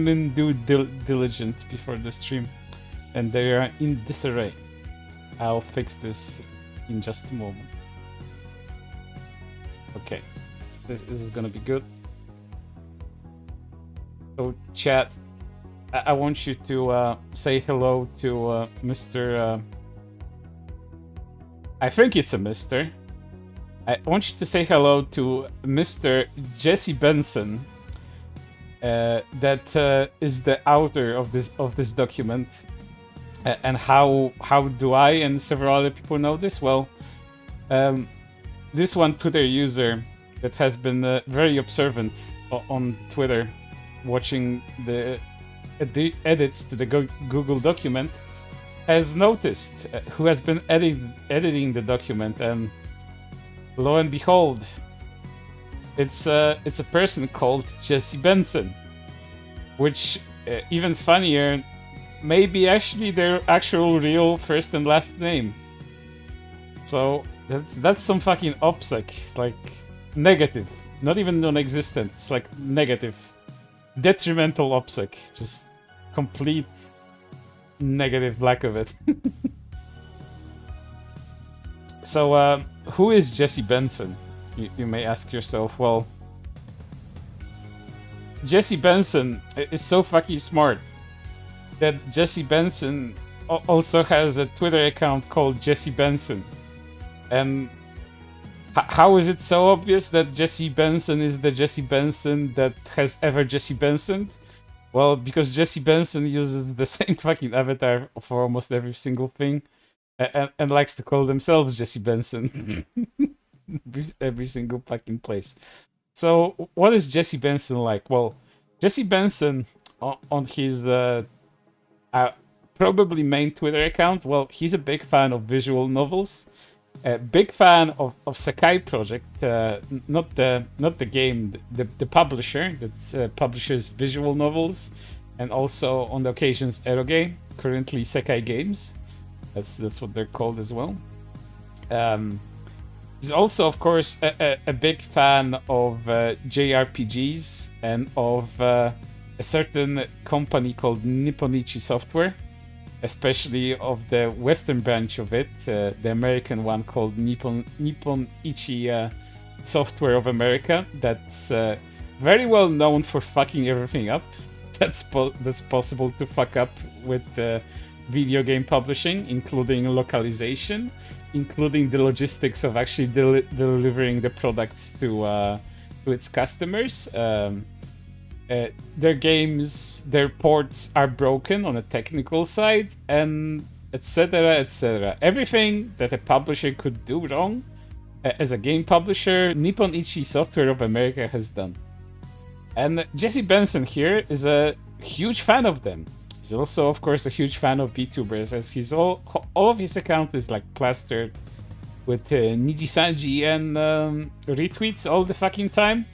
been diligent before the stream, and they are in disarray. I'll fix this in just a moment. Okay, this is gonna be good. So chat, I want you to say hello to Mr. I think it's a Mr. I want you to say hello to Mr. Jesse Benson, that is the author of this document. And how do I and several other people know this? Well, this one Twitter user that has been very observant on Twitter, watching the edits to the Google document, has noticed who has been editing the document, and lo and behold, it's a person called Jesse Benson, which even funnier, maybe actually their actual real first and last name. So that's some fucking OPSEC, like negative, not even non-existent. It's like negative, detrimental OPSEC, just complete negative lack of it. So who is Jesse Benson? You may ask yourself. Well, Jesse Benson is so fucking smart that Jesse Benson also has a Twitter account called Jesse Benson. And how is it so obvious that Jesse Benson is the Jesse Benson that has ever Jesse Benson? Well, because Jesse Benson uses the same fucking avatar for almost every single thing, and likes to call themselves Jesse Benson. every single fucking place. So, what is Jesse Benson like? Well, Jesse Benson, on his probably main Twitter account, well, he's a big fan of visual novels, a big fan of Sakai Project, not the game, the publisher that publishes visual novels, and also on the occasions Eroge, currently Sakai Games. That's what they're called as well. He's also, of course, a big fan of JRPGs and of a certain company called Nipponichi Software. especially of the Western branch of it, the American one called Nippon Software of America. That's very well known for fucking everything up. That's possible to fuck up with video game publishing, including localization, including the logistics of actually delivering the products to its customers. Their games, their ports are broken on a technical side, and etc. etc. Everything that a publisher could do wrong as a game publisher, Nippon Software of America has done. And Jesse Benson here is a huge fan of them. He's also, of course, a huge fan of VTubers, as he's all of his account is like plastered with Nijisanji and retweets all the fucking time.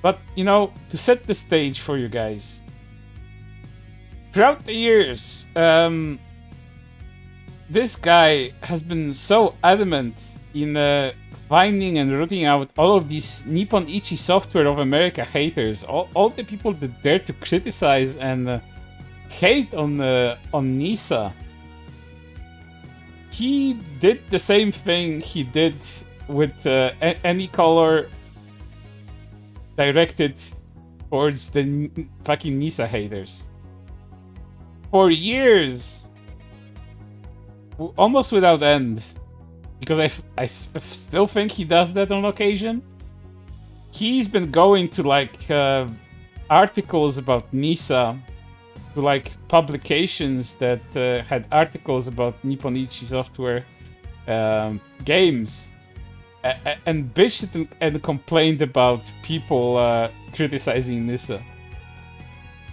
But, you know, to set the stage for you guys, throughout the years, this guy has been so adamant in finding and rooting out all of these Nippon Software of America haters, all the people that dare to criticize and hate on Nisa. He did the same thing he did with any color directed towards the fucking Nisa haters. For years, almost without end, because I still think he does that on occasion. He's been going to like articles about Nisa, to like publications that had articles about Nippon Software games, and bitched and complained about people criticizing Nisa.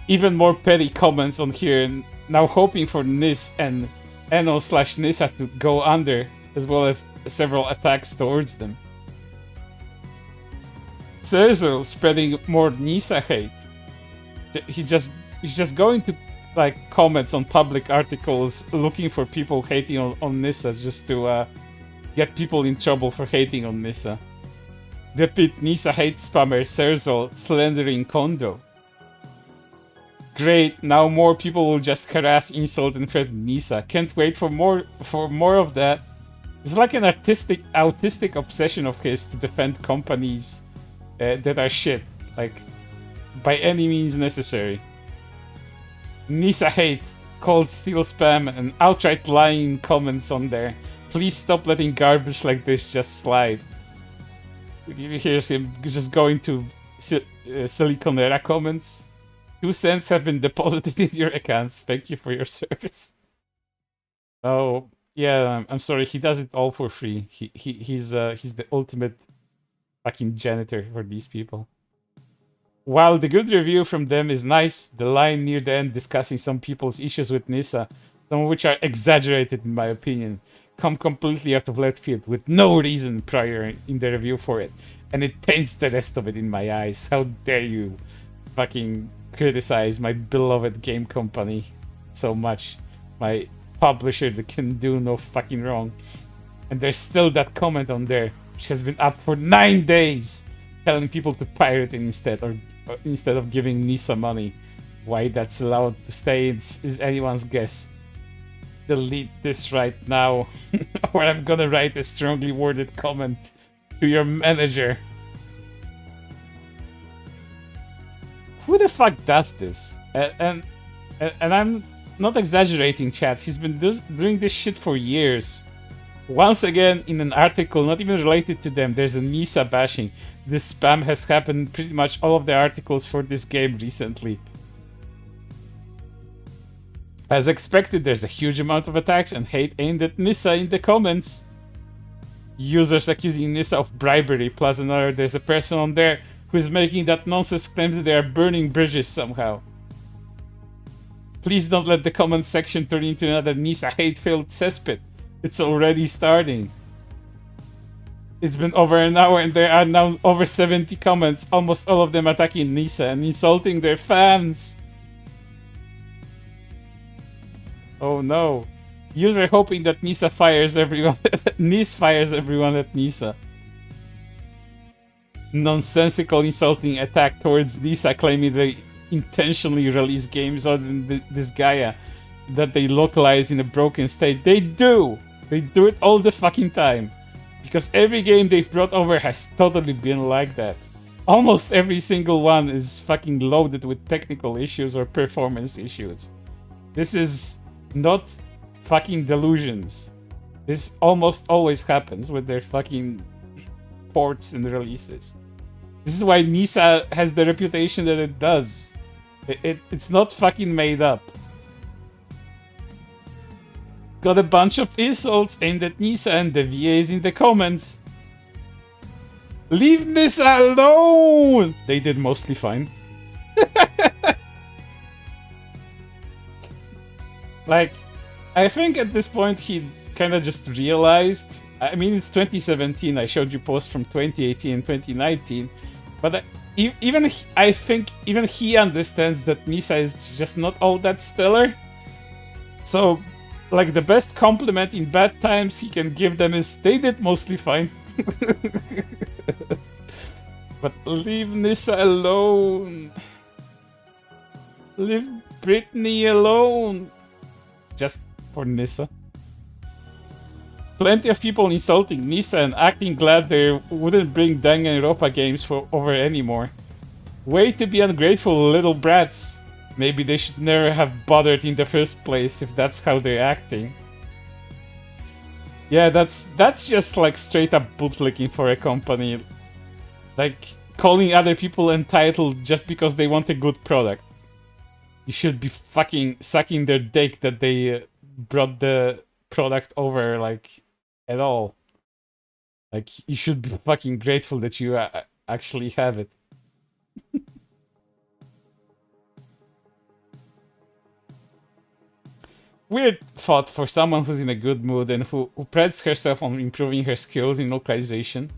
Even more petty comments on here, now hoping for Nis and NO/Nisa to go under, as well as several attacks towards them. Serzo spreading more Nisa hate. He's just going to like comments on public articles looking for people hating on Nisa, just to get people in trouble for hating on Nisa. Repeat Nisa hate spammer Serzo slandering Kondo. Great, now more people will just harass, insult, and threaten Nisa. Can't wait for more of that. It's like an autistic obsession of his to defend companies that are shit, like by any means necessary. Nisa hate, cold steel spam, and outright lying comments on there. Please stop letting garbage like this just slide. Here's him just going to Siliconera comments. 2 cents have been deposited in your accounts. Thank you for your service. Oh, yeah, I'm sorry. He does it all for free. He's the ultimate fucking janitor for these people. While the good review from them is nice, the line near the end discussing some people's issues with Nisa, some of which are exaggerated in my opinion, come completely out of left field with no reason prior in the review for it, and it taints the rest of it in my eyes. How dare you fucking criticize my beloved game company so much, my publisher that can do no fucking wrong. And there's still that comment on there, which has been up for 9 days, telling people to pirate it instead of giving Nisa money. Why that's allowed to stay is anyone's guess. Delete this right now, or I'm gonna write a strongly worded comment to your manager. Who the fuck does this? And I'm not exaggerating, chat. He's been doing this shit for years. Once again, in an article not even related to them, there's a Nisa bashing. This spam has happened pretty much all of the articles for this game recently. As expected, there's a huge amount of attacks and hate aimed at Nisa in the comments. Users accusing Nisa of bribery, plus another, there's a person on there who is making that nonsense claim that they are burning bridges somehow. Please don't let the comment section turn into another Nisa hate-filled cesspit. It's already starting. It's been over an hour and there are now over 70 comments, almost all of them attacking Nisa and insulting their fans. Oh no. User hoping that Nisa fires everyone Nis fires everyone at Nisa. Nonsensical insulting attack towards Nisa, claiming they intentionally release games other than this Gaia. that they localize in a broken state. They do! They do it all the fucking time. Because every game they've brought over has totally been like that. Almost every single one is fucking loaded with technical issues or performance issues. This is not fucking delusions. This almost always happens with their fucking ports and releases. This is why Nisa has the reputation that it does. It's not fucking made up. Got a bunch of insults aimed at Nisa and the VAs in the comments. Leave Nisa alone! They did mostly fine. Like, I think at this point he kind of just realized. I mean, it's 2017. I showed you posts from 2018 and 2019, but I think even he understands that Nisa is just not all that stellar. So, like, the best compliment in bad times he can give them is they did mostly fine. But leave Nisa alone. Leave Britney alone. Just for Nisa. Plenty of people insulting Nisa and acting glad they wouldn't bring Danganronpa games over anymore. Way to be ungrateful, little brats. Maybe they should never have bothered in the first place if that's how they're acting. Yeah, that's just like straight up bootlicking for a company. Like calling other people entitled just because they want a good product. You should be fucking sucking their dick that they brought the product over, like, at all. Like, you should be fucking grateful that you actually have it. Weird thought for someone who's in a good mood and who prides herself on improving her skills in localization.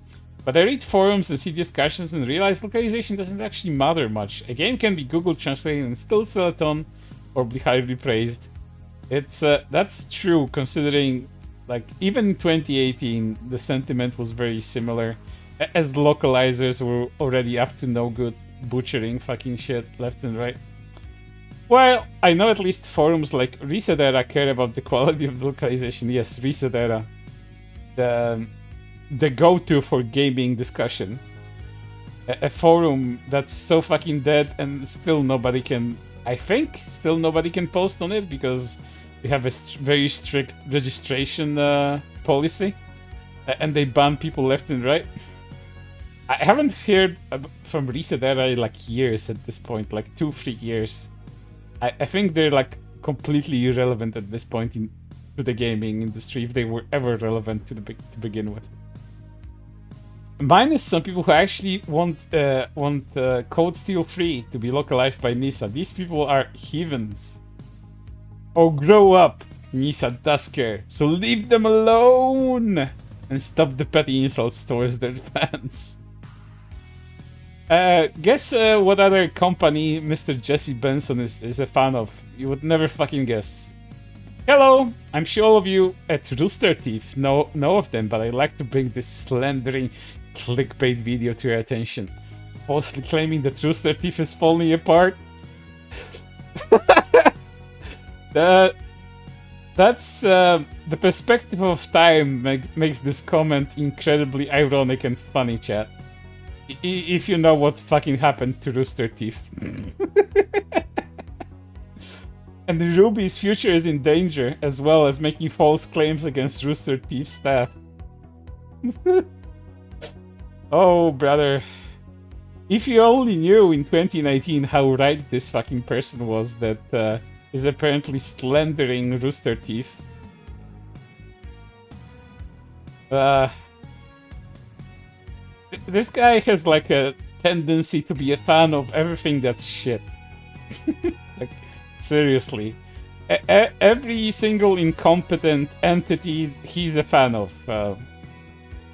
But I read forums and see discussions and realize localization doesn't actually matter much. A game can be Google translated and still sell a ton or be highly praised. That's true, considering, like, even in 2018 the sentiment was very similar, as localizers were already up to no good, butchering fucking shit left and right. Well, I know at least forums like Resetera care about the quality of the localization. Yes, Resetera, the go-to for gaming discussion. A forum that's so fucking dead and still nobody can, I think, still nobody can post on it because they have a very strict registration policy and they ban people left and right. I haven't heard from Resetera in like years at this point, like 2-3 years. I think they're like completely irrelevant at this point to the gaming industry, if they were ever relevant to begin with. Minus some people who actually want Code Steel 3 to be localized by Nisa. These people are heathens. Oh, grow up! Nisa does care, so leave them alone! And stop the petty insults towards their fans. Guess what other company Mr. Jesse Benson is a fan of? You would never fucking guess. Hello! I'm sure all of you at Rooster Teeth know of them, but I'd like to bring this slandering clickbait video to your attention. Falsely claiming that Rooster Teeth is falling apart. That's the perspective of time makes this comment incredibly ironic and funny, chat. If you know what fucking happened to Rooster Teeth. And Ruby's future is in danger, as well as making false claims against Rooster Teeth staff. Oh, brother. If you only knew in 2019 how right this fucking person was that is apparently slandering Rooster Teeth. This guy has like a tendency to be a fan of everything that's shit. Like, seriously. Every single incompetent entity he's a fan of.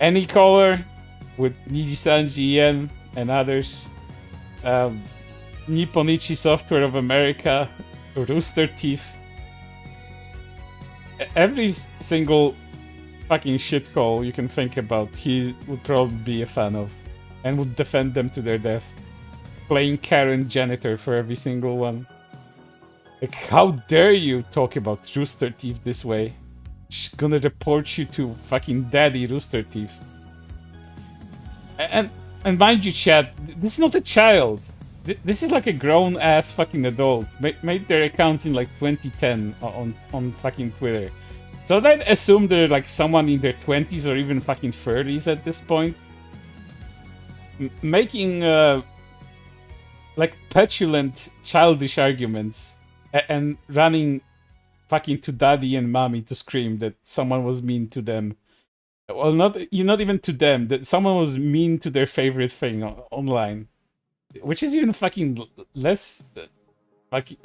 Any color with Nijisanji and others. Nipponichi Software of America. Rooster Teeth. Every single fucking shithole you can think about, he would probably be a fan of. And would defend them to their death. Playing Karen Janitor for every single one. Like, how dare you talk about Rooster Teeth this way? She's gonna report you to fucking Daddy Rooster Teeth. And mind you, chat, this is not a child. This is like a grown-ass fucking adult. Made their account in like 2010 on fucking Twitter. So I'd assume they're like someone in their 20s or even fucking 30s at this point. Making like petulant, childish arguments and running fucking to daddy and mommy to scream that someone was mean to them. Well, not even to them, that someone was mean to their favorite thing online. Which is even fucking less fucking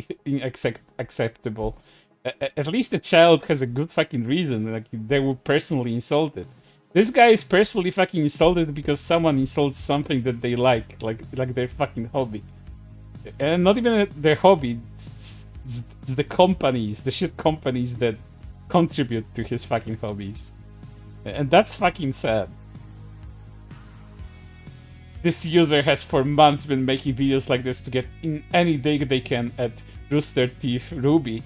acceptable. At least the child has a good fucking reason, like they were personally insulted. This guy is personally fucking insulted because someone insults something that they like their fucking hobby. And not even their hobby, it's the companies, the shit companies that contribute to his fucking hobbies. And that's fucking sad. This user has for months been making videos like this to get in any dig they can at Rooster Teeth Ruby.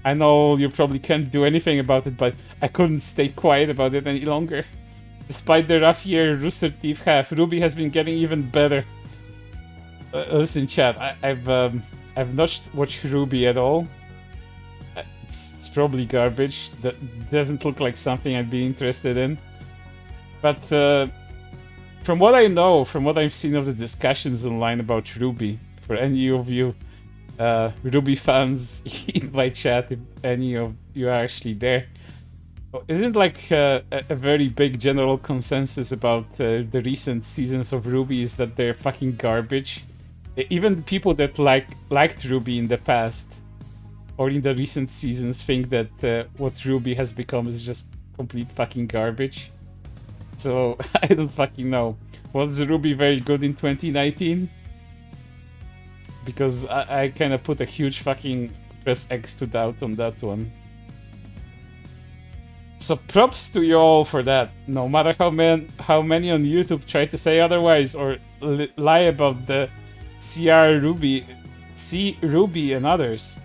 I know you probably can't do anything about it, but I couldn't stay quiet about it any longer. Despite the rough year Rooster Teeth have, Ruby has been getting even better. Listen, chat, I've not watched Ruby at all. It's probably garbage. That doesn't look like something I'd be interested in. But from what I know, from what I've seen of the discussions online about Ruby, for any of you Ruby fans in my chat, if any of you are actually there, isn't like a very big general consensus about the recent seasons of Ruby is that they're fucking garbage. Even people that liked Ruby in the past or in the recent seasons think that what Ruby has become is just complete fucking garbage. So I don't fucking know. Was Ruby very good in 2019? Because I kind of put a huge fucking press X to doubt on that one. So props to you all for that. No matter how many on YouTube try to say otherwise or lie about the Ruby and others.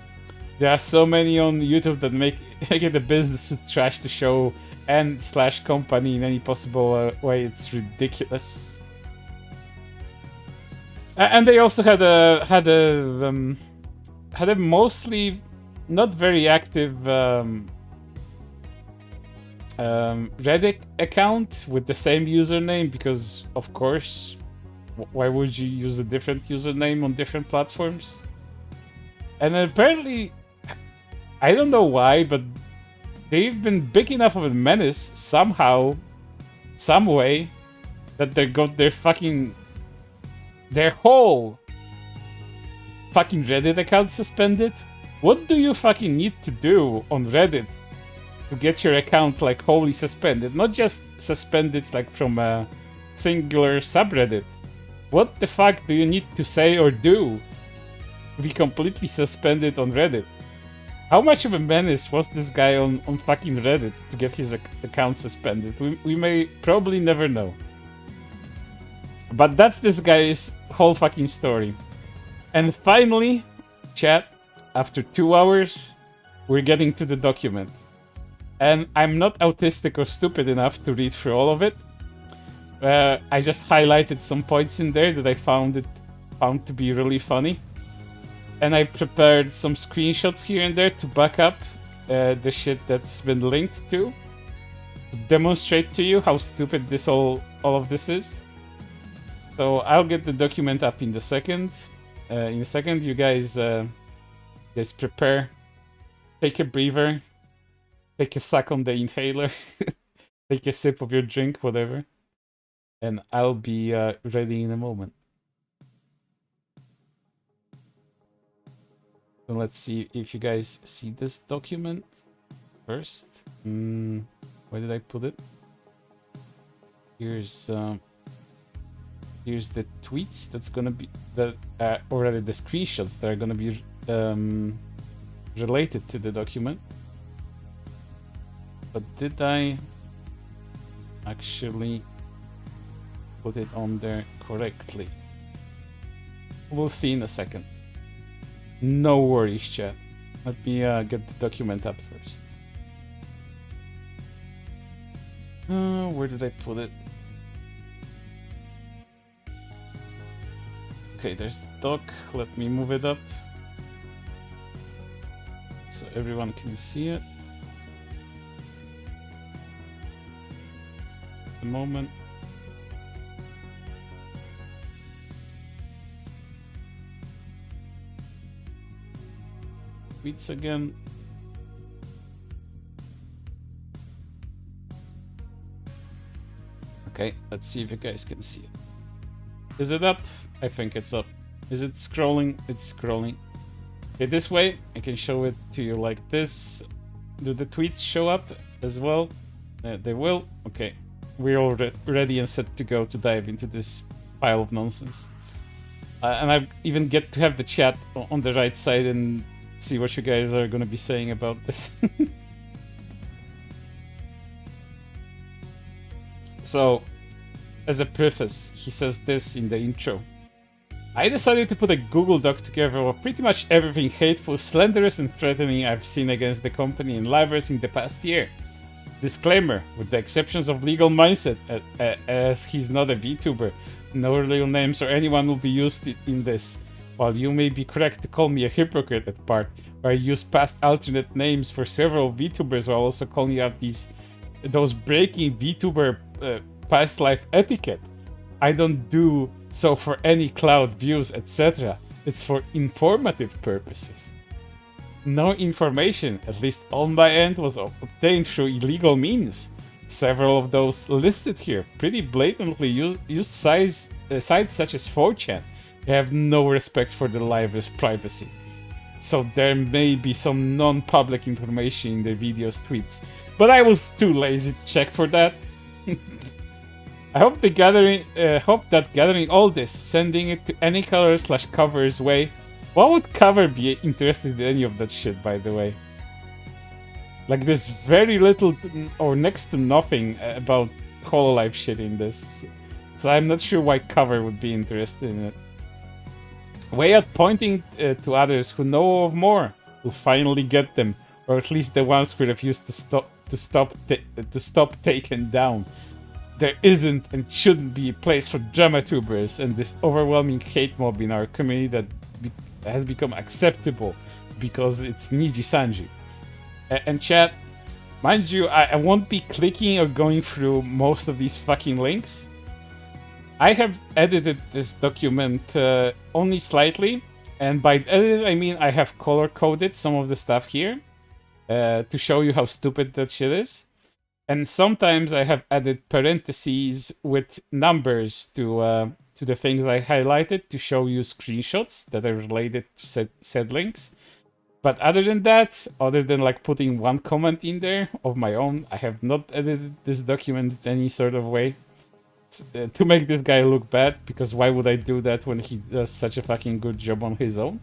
There are so many on YouTube that make it a business to trash the show and / company in any possible way. It's ridiculous. And they also had a mostly not very active Reddit account with the same username, because of course, why would you use a different username on different platforms? And apparently, I don't know why, but they've been big enough of a menace somehow, some way, that they got their whole fucking Reddit account suspended. What do you fucking need to do on Reddit to get your account like wholly suspended? Not just suspended like from a singular subreddit. What the fuck do you need to say or do to be completely suspended on Reddit? How much of a menace was this guy on fucking Reddit to get his account suspended? We may probably never know. But that's this guy's whole fucking story. And finally, chat, after 2 hours, we're getting to the document. And I'm not autistic or stupid enough to read through all of it. I just highlighted some points in there that I found to be really funny. And I prepared some screenshots here and there to back up the shit that's been linked to demonstrate to you how stupid all of this is. So I'll get the document up in a second. You guys prepare. Take a breather. Take a suck on the inhaler. Take a sip of your drink, whatever. And I'll be ready in a moment. So let's see if you guys see this document first. Where did I put it? Here's the tweets that's gonna be already the screenshots that are gonna be related to the document. But did I actually put it on there correctly? We'll see in a second. No worries, chat. Let me get the document up first. Where did I put it? Okay, there's the doc. Let me move it up so everyone can see it. A moment. Tweets again. Okay, let's see if you guys can see it. Is it up? I think it's up. Is it scrolling? It's scrolling. Okay, this way I can show it to you like this. Do the tweets show up as well? They will. Okay, we're all ready and set to go to dive into this pile of nonsense. And I even get to have the chat on the right side and see what you guys are going to be saying about this. So, as a preface, he says this in the intro. I decided to put a Google Doc together of pretty much everything hateful, slanderous and threatening I've seen against the company and livers in the past year. Disclaimer, with the exceptions of legal mindset, as he's not a VTuber, no real names or anyone will be used in this. While you may be correct to call me a hypocrite at part, where I use past alternate names for several VTubers while also calling out those breaking VTuber past life etiquette. I don't do so for any cloud views, etc. It's for informative purposes. No information, at least on my end, was obtained through illegal means. Several of those listed here pretty blatantly used sites such as 4chan. They have no respect for the live's privacy. So there may be some non-public information in the video's tweets, but I was too lazy to check for that. I hope that gathering all this, sending it to any color/cover's way. What would cover be interested in any of that shit, by the way? Like, there's very little or next to nothing about Hololive shit in this, so I'm not sure why cover would be interested in it. Way at pointing to others who know of more will finally get them, or at least the ones who refuse to stop taken down. There isn't and shouldn't be a place for dramatubers and this overwhelming hate mob in our community that has become acceptable because it's Nijisanji. And chat, mind you, I won't be clicking or going through most of these fucking links. I have edited this document only slightly, and by edited I mean I have color-coded some of the stuff here to show you how stupid that shit is. And sometimes I have added parentheses with numbers to the things I highlighted to show you screenshots that are related to said links. But other than that, other than like putting one comment in there of my own, I have not edited this document in any sort of way to make this guy look bad, because why would I do that when he does such a fucking good job on his own?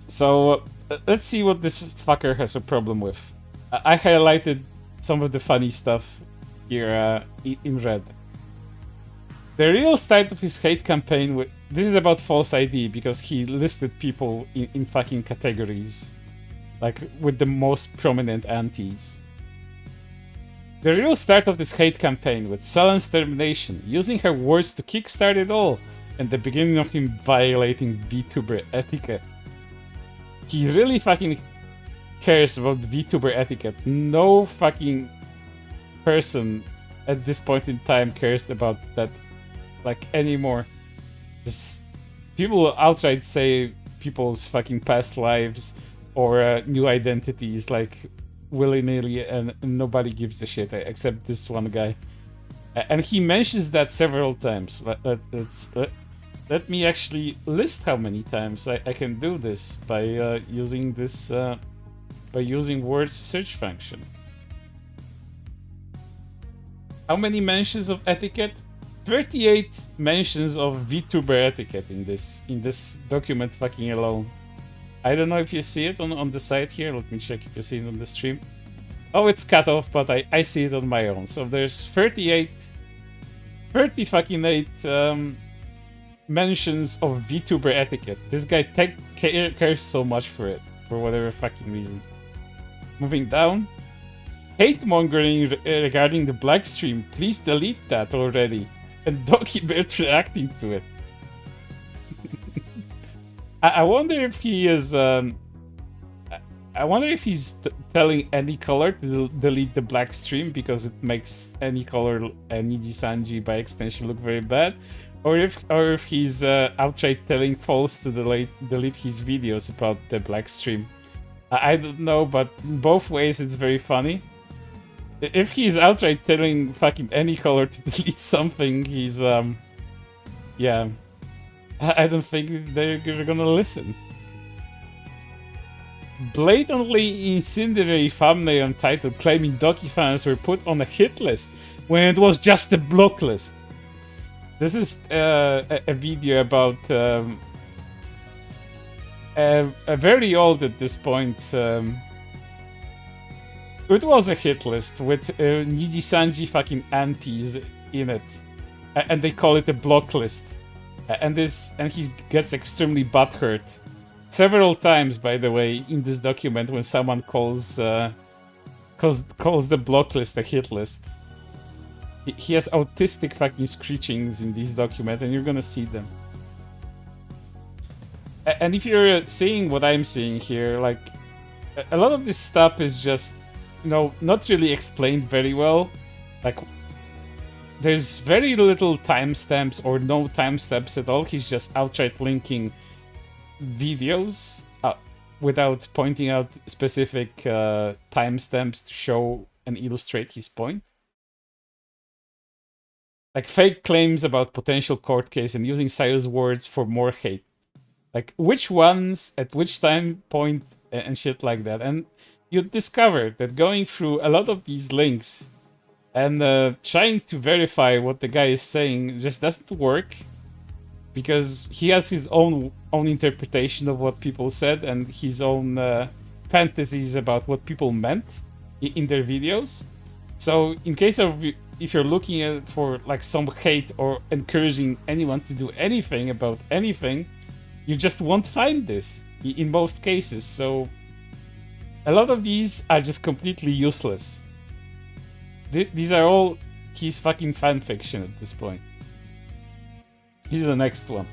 So let's see what this fucker has a problem with. I highlighted some of the funny stuff here in red. The real start of his hate campaign, this is about false ID, because he listed people in fucking categories, like with the most prominent antis. The real start of this hate campaign with Salon's termination, using her words to kickstart it all, and the beginning of him violating VTuber etiquette. He really fucking cares about VTuber etiquette. No fucking person at this point in time cares about that, like, anymore. Just people outright say people's fucking past lives or new identities, like, willy-nilly, and nobody gives a shit except this one guy. And he mentions that several times. Let me actually list how many times I can do this by using this by using words search function. How many mentions of etiquette? 38 mentions of VTuber etiquette in this document fucking alone. I don't know if you see it on the site here. Let me check if you see it on the stream. Oh, it's cut off, but I see it on my own. So there's 30 fucking 8 mentions of VTuber etiquette. This guy cares so much for it. for whatever fucking reason. Moving down. Hate mongering regarding the black stream. Please delete that already. And Doki Bear reacting to it. I wonder if he is. I wonder if he's telling any color to delete the black stream because it makes any color Nijisanji by extension look very bad, or if he's outright telling False to delete his videos about the black stream. I don't know, but in both ways it's very funny. If he's outright telling fucking any color to delete something, he's yeah, I don't think they're gonna listen. Blatantly incendiary thumbnail and title claiming Doki fans were put on a hit list when it was just a block list. This is a video about a very old at this point. It was a hit list with Nijisanji fucking antis in it, and they call it a block list. And he gets extremely butthurt several times, by the way, in this document when someone calls the block list a hit list. He has autistic fucking screechings in this document, and you're gonna see them. And if you're seeing what I'm seeing here, like a lot of this stuff is just, you know, not really explained very well. Like, there's very little timestamps or no timestamps at all. He's just outright linking videos without pointing out specific timestamps to show and illustrate his point. Like fake claims about potential court case and using Cyrus words for more hate. Like which ones at which time point and shit like that. And you discover that going through a lot of these links and trying to verify what the guy is saying just doesn't work, because he has his own interpretation of what people said and his own fantasies about what people meant in their videos. So in case of if you're looking for like some hate or encouraging anyone to do anything about anything, you just won't find this in most cases. So a lot of these are just completely useless. These are all his fucking fanfiction at this point. Here's the next one.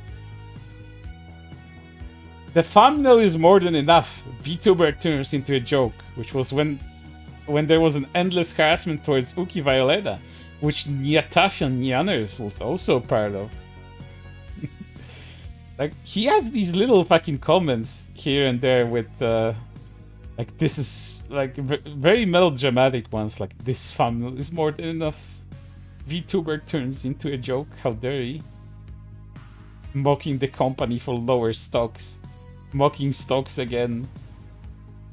The thumbnail is more than enough. VTuber turns into a joke, which was when there was an endless harassment towards Uki Violeta, which Natasha Nianers was also part of. Like, he has these little fucking comments here and there with, like, this is, like, very melodramatic ones, like, this thumbnail is more than enough. VTuber turns into a joke, how dare he? Mocking the company for lower stocks. Mocking stocks again.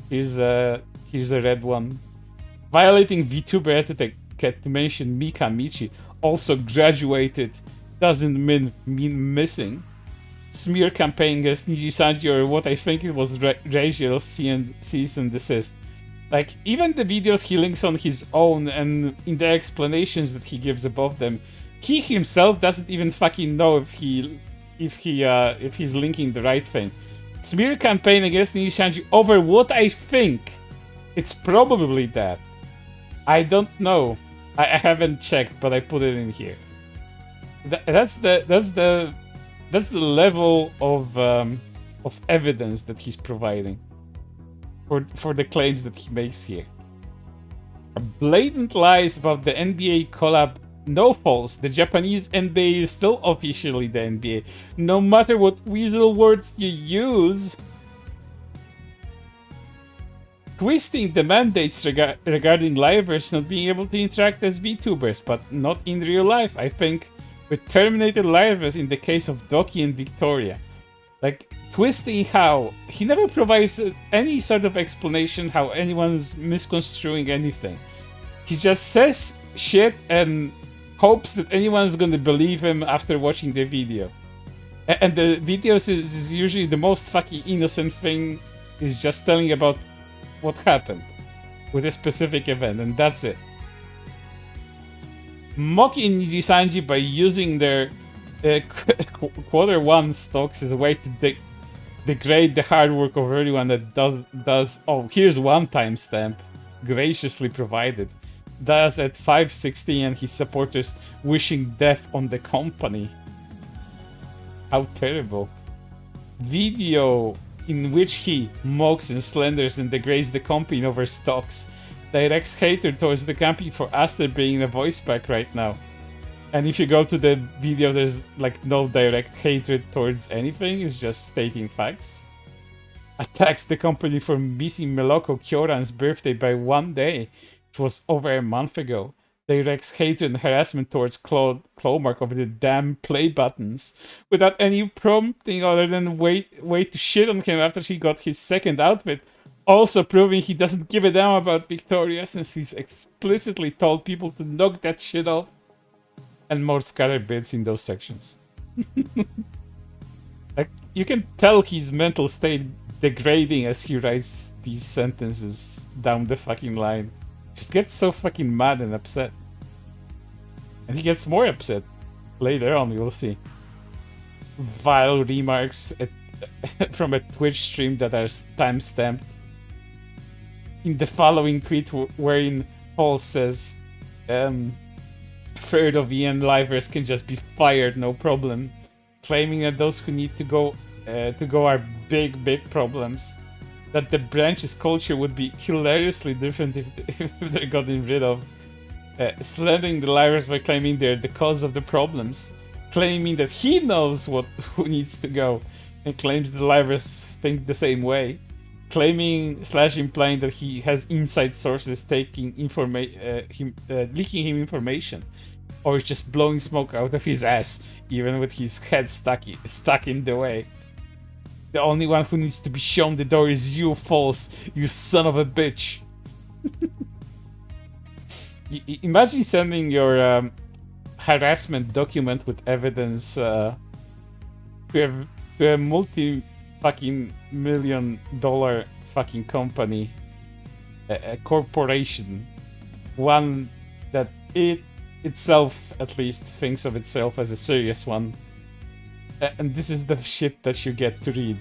Here's a red one. Violating VTuber etiquette to mention Mika Michi also graduated doesn't mean missing. Smear campaign against Nijisanji, or what I think it was Raziel's cease and desist. Like, even the videos he links on his own and in the explanations that he gives above them, he himself doesn't even fucking know if he's linking the right thing. Smear campaign against Nijisanji over what I think. It's probably that. I don't know. I haven't checked, but I put it in here. That's the level of evidence that he's providing for the claims that he makes here. Blatant lies about the NBA collab. No false. The Japanese NBA is still officially the NBA, no matter what weasel words you use. Twisting the mandates regarding livers not being able to interact as VTubers, but not in real life, I think, with terminated livers in the case of Doki and Victoria. Like, twisting how? He never provides any sort of explanation how anyone's misconstruing anything. He just says shit and hopes that anyone's gonna believe him after watching the video. And the videos is usually the most fucking innocent thing, is just telling about what happened with a specific event, and that's it. Mocking Nijisanji by using their Q1 stocks as a way degrade the hard work of everyone that does. Oh, here's one timestamp, graciously provided. Does at 5:16 and his supporters wishing death on the company. How terrible. Video in which he mocks and slanders and degrades the company over stocks. Directs hatred towards the company for Aster being a voice pack right now. And if you go to the video, there's like no direct hatred towards anything, it's just stating facts. Attacks the company for missing Meloko Kyoran's birthday by 1 day, which was over a month ago. Directs hatred and harassment towards Clomark over the damn play buttons, without any prompting other than wait to shit on him after he got his second outfit. Also proving he doesn't give a damn about Victoria, since he's explicitly told people to knock that shit off. And more scattered bits in those sections. Like, you can tell his mental state degrading as he writes these sentences down the fucking line. Just gets so fucking mad and upset. And he gets more upset. Later on, you'll see. Vile remarks from a Twitch stream that are timestamped. In the following tweet wherein Paul says, third of EN livers can just be fired, no problem. Claiming that those who need to go are big problems. That the branch's culture would be hilariously different if they're gotten rid of. Slandering the livers by claiming they're the cause of the problems. Claiming that he knows who needs to go, and claims the livers think the same way. Claiming / implying that he has inside sources leaking him information, or is just blowing smoke out of his ass, even with his head stuck in the way. The only one who needs to be shown the door is you, False, you son of a bitch. Imagine sending your harassment document with evidence to a multi-fucking-million-dollar fucking company, a corporation, one that it itself at least thinks of itself as a serious one, and this is the shit that you get to read.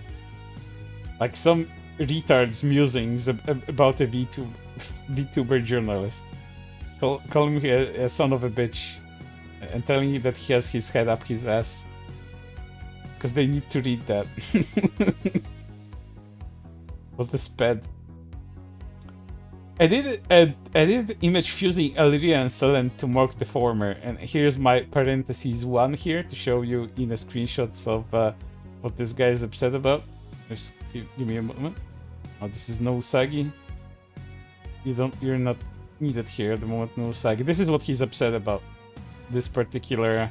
Like some retard's musings about a VTuber journalist, calling him a son of a bitch, and telling you that he has his head up his ass. Because they need to read that. What the sped? I did image fusing Illyria and Selen to mark the former, and here's my parentheses 1 here to show you in a screenshots of what this guy is upset about. Just give me a moment. Oh, this is no Usagi. You're not needed here at the moment, no Usagi. This is what he's upset about. This particular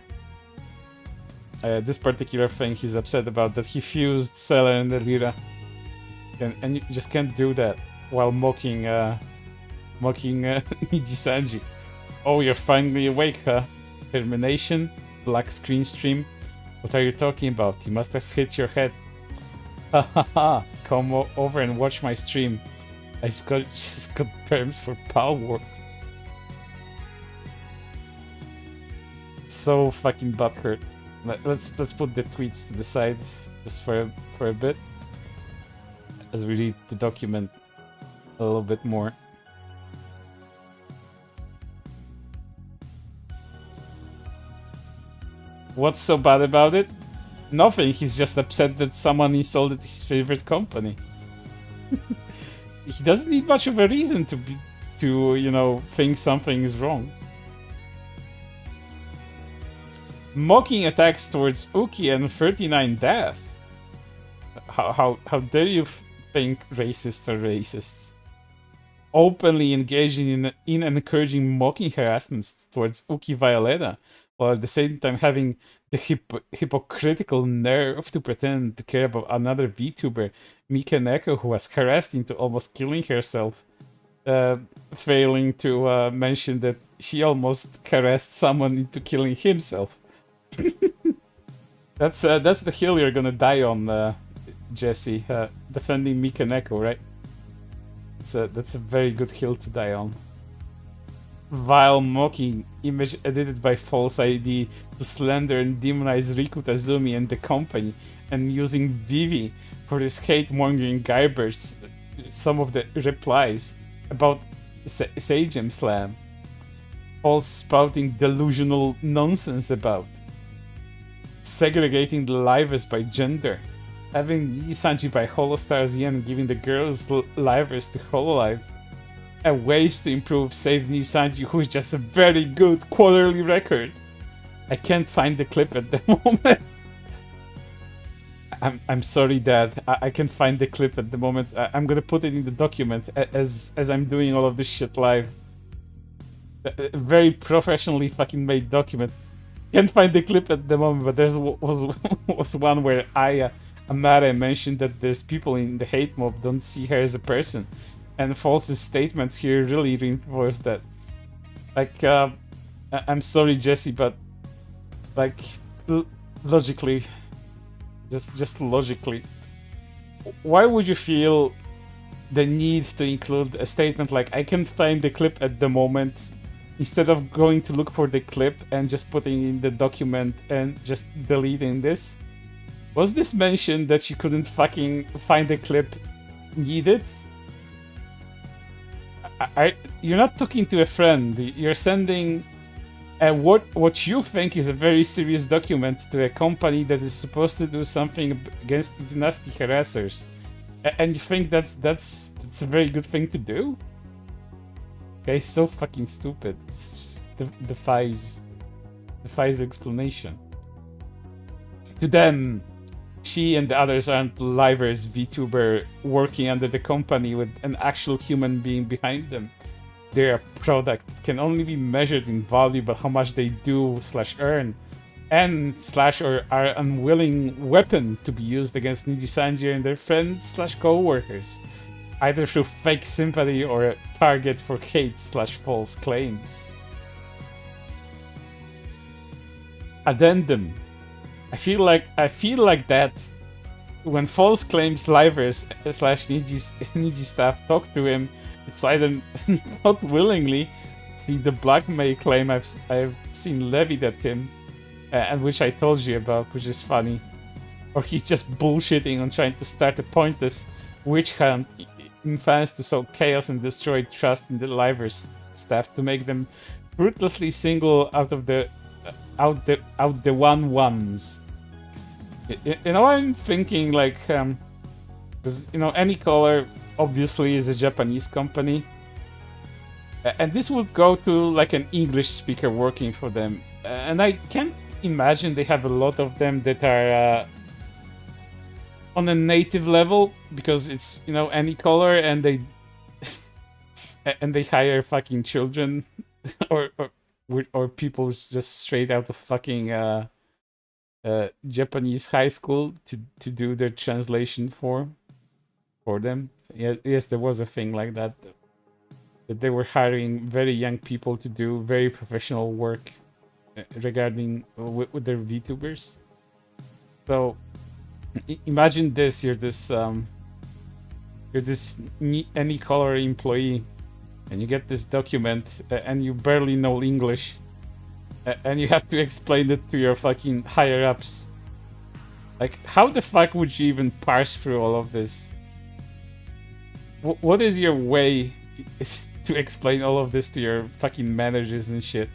thing he's upset about, that he fused Selen and Illyria, and you just can't do that while mocking Nijisanji. Oh, you're finally awake, huh? Termination? Black screen stream? What are you talking about? You must have hit your head. Ha ha ha! Come over and watch my stream. I just got terms for power. So fucking butthurt. Let's put the tweets to the side just for a bit as we read the document a little bit more. What's so bad about it? Nothing. He's just upset that someone insulted his favorite company. He doesn't need much of a reason to think something is wrong. Mocking attacks towards Uki and 39 death. How dare you think racists are racists? Openly engaging in encouraging mocking harassments towards Uki Violeta, while at the same time having the hypocritical nerve to pretend to care about another VTuber, Mika Neko, who was harassed into almost killing herself, failing to mention that she almost harassed someone into killing himself. That's the hill you're gonna die on, Jesse. Defending Mika Neko, right? That's a very good hill to die on. Vile mocking image edited by false ID to slander and demonize Riku Tazumi and the company, and using Vivi for his hate-mongering garbage. Some of the replies about Sagem Slam, all spouting delusional nonsense about segregating the livers by gender, having Nijisanji by Holostars Yen, giving the girls livers to Hololive, and ways to improve Save Nijisanji, who is just a very good quarterly record. I can't find the clip at the moment. I'm sorry, Dad. I can't find the clip at the moment. I'm gonna put it in the document as I'm doing all of this shit live. A very professionally fucking made document. Can't find the clip at the moment, but there was one where Amare mentioned that there's people in the hate mob don't see her as a person, and False's statements here really reinforce that. Like, I'm sorry, Jesse, but like logically. Just logically, why would you feel the need to include a statement like "I can't find the clip at the moment" instead of going to look for the clip and just putting in the document and just deleting this? Was this mentioned that you couldn't fucking find the clip needed? You're not talking to a friend. You're sending what you think is a very serious document to a company that is supposed to do something against these nasty harassers, and you think that's a very good thing to do? Okay, so fucking stupid. It's just defies explanation. To them, she and the others aren't livers VTuber working under the company with an actual human being behind them. Their product can only be measured in value by how much they do / earn, and / or are unwilling weapon to be used against Nijisanji and their friends / co-workers, either through fake sympathy or a target for hate / false claims. Addendum. I feel like that when false claims livers / Niji staff talk to him, it's either not willingly see the blackmail claim I've seen levied at him, and which I told you about, which is funny, or he's just bullshitting on trying to start a pointless witch hunt in fans to sow chaos and destroy trust in the livers staff to make them ruthlessly single out the ones. You know, I'm thinking like, because Any Color obviously is a Japanese company, and this would go to like an English speaker working for them, and I can't imagine they have a lot of them that are on a native level, because it's Any Color, and they and they hire fucking children or people just straight out of fucking Japanese high school to do their translation for them. Yes, there was a thing like that they were hiring very young people to do very professional work regarding with their VTubers. So imagine this: you're this Any Color employee, and you get this document, and you barely know English, and you have to explain it to your fucking higher ups. Like, how the fuck would you even parse through all of this? What is your way to explain all of this to your fucking managers and shit?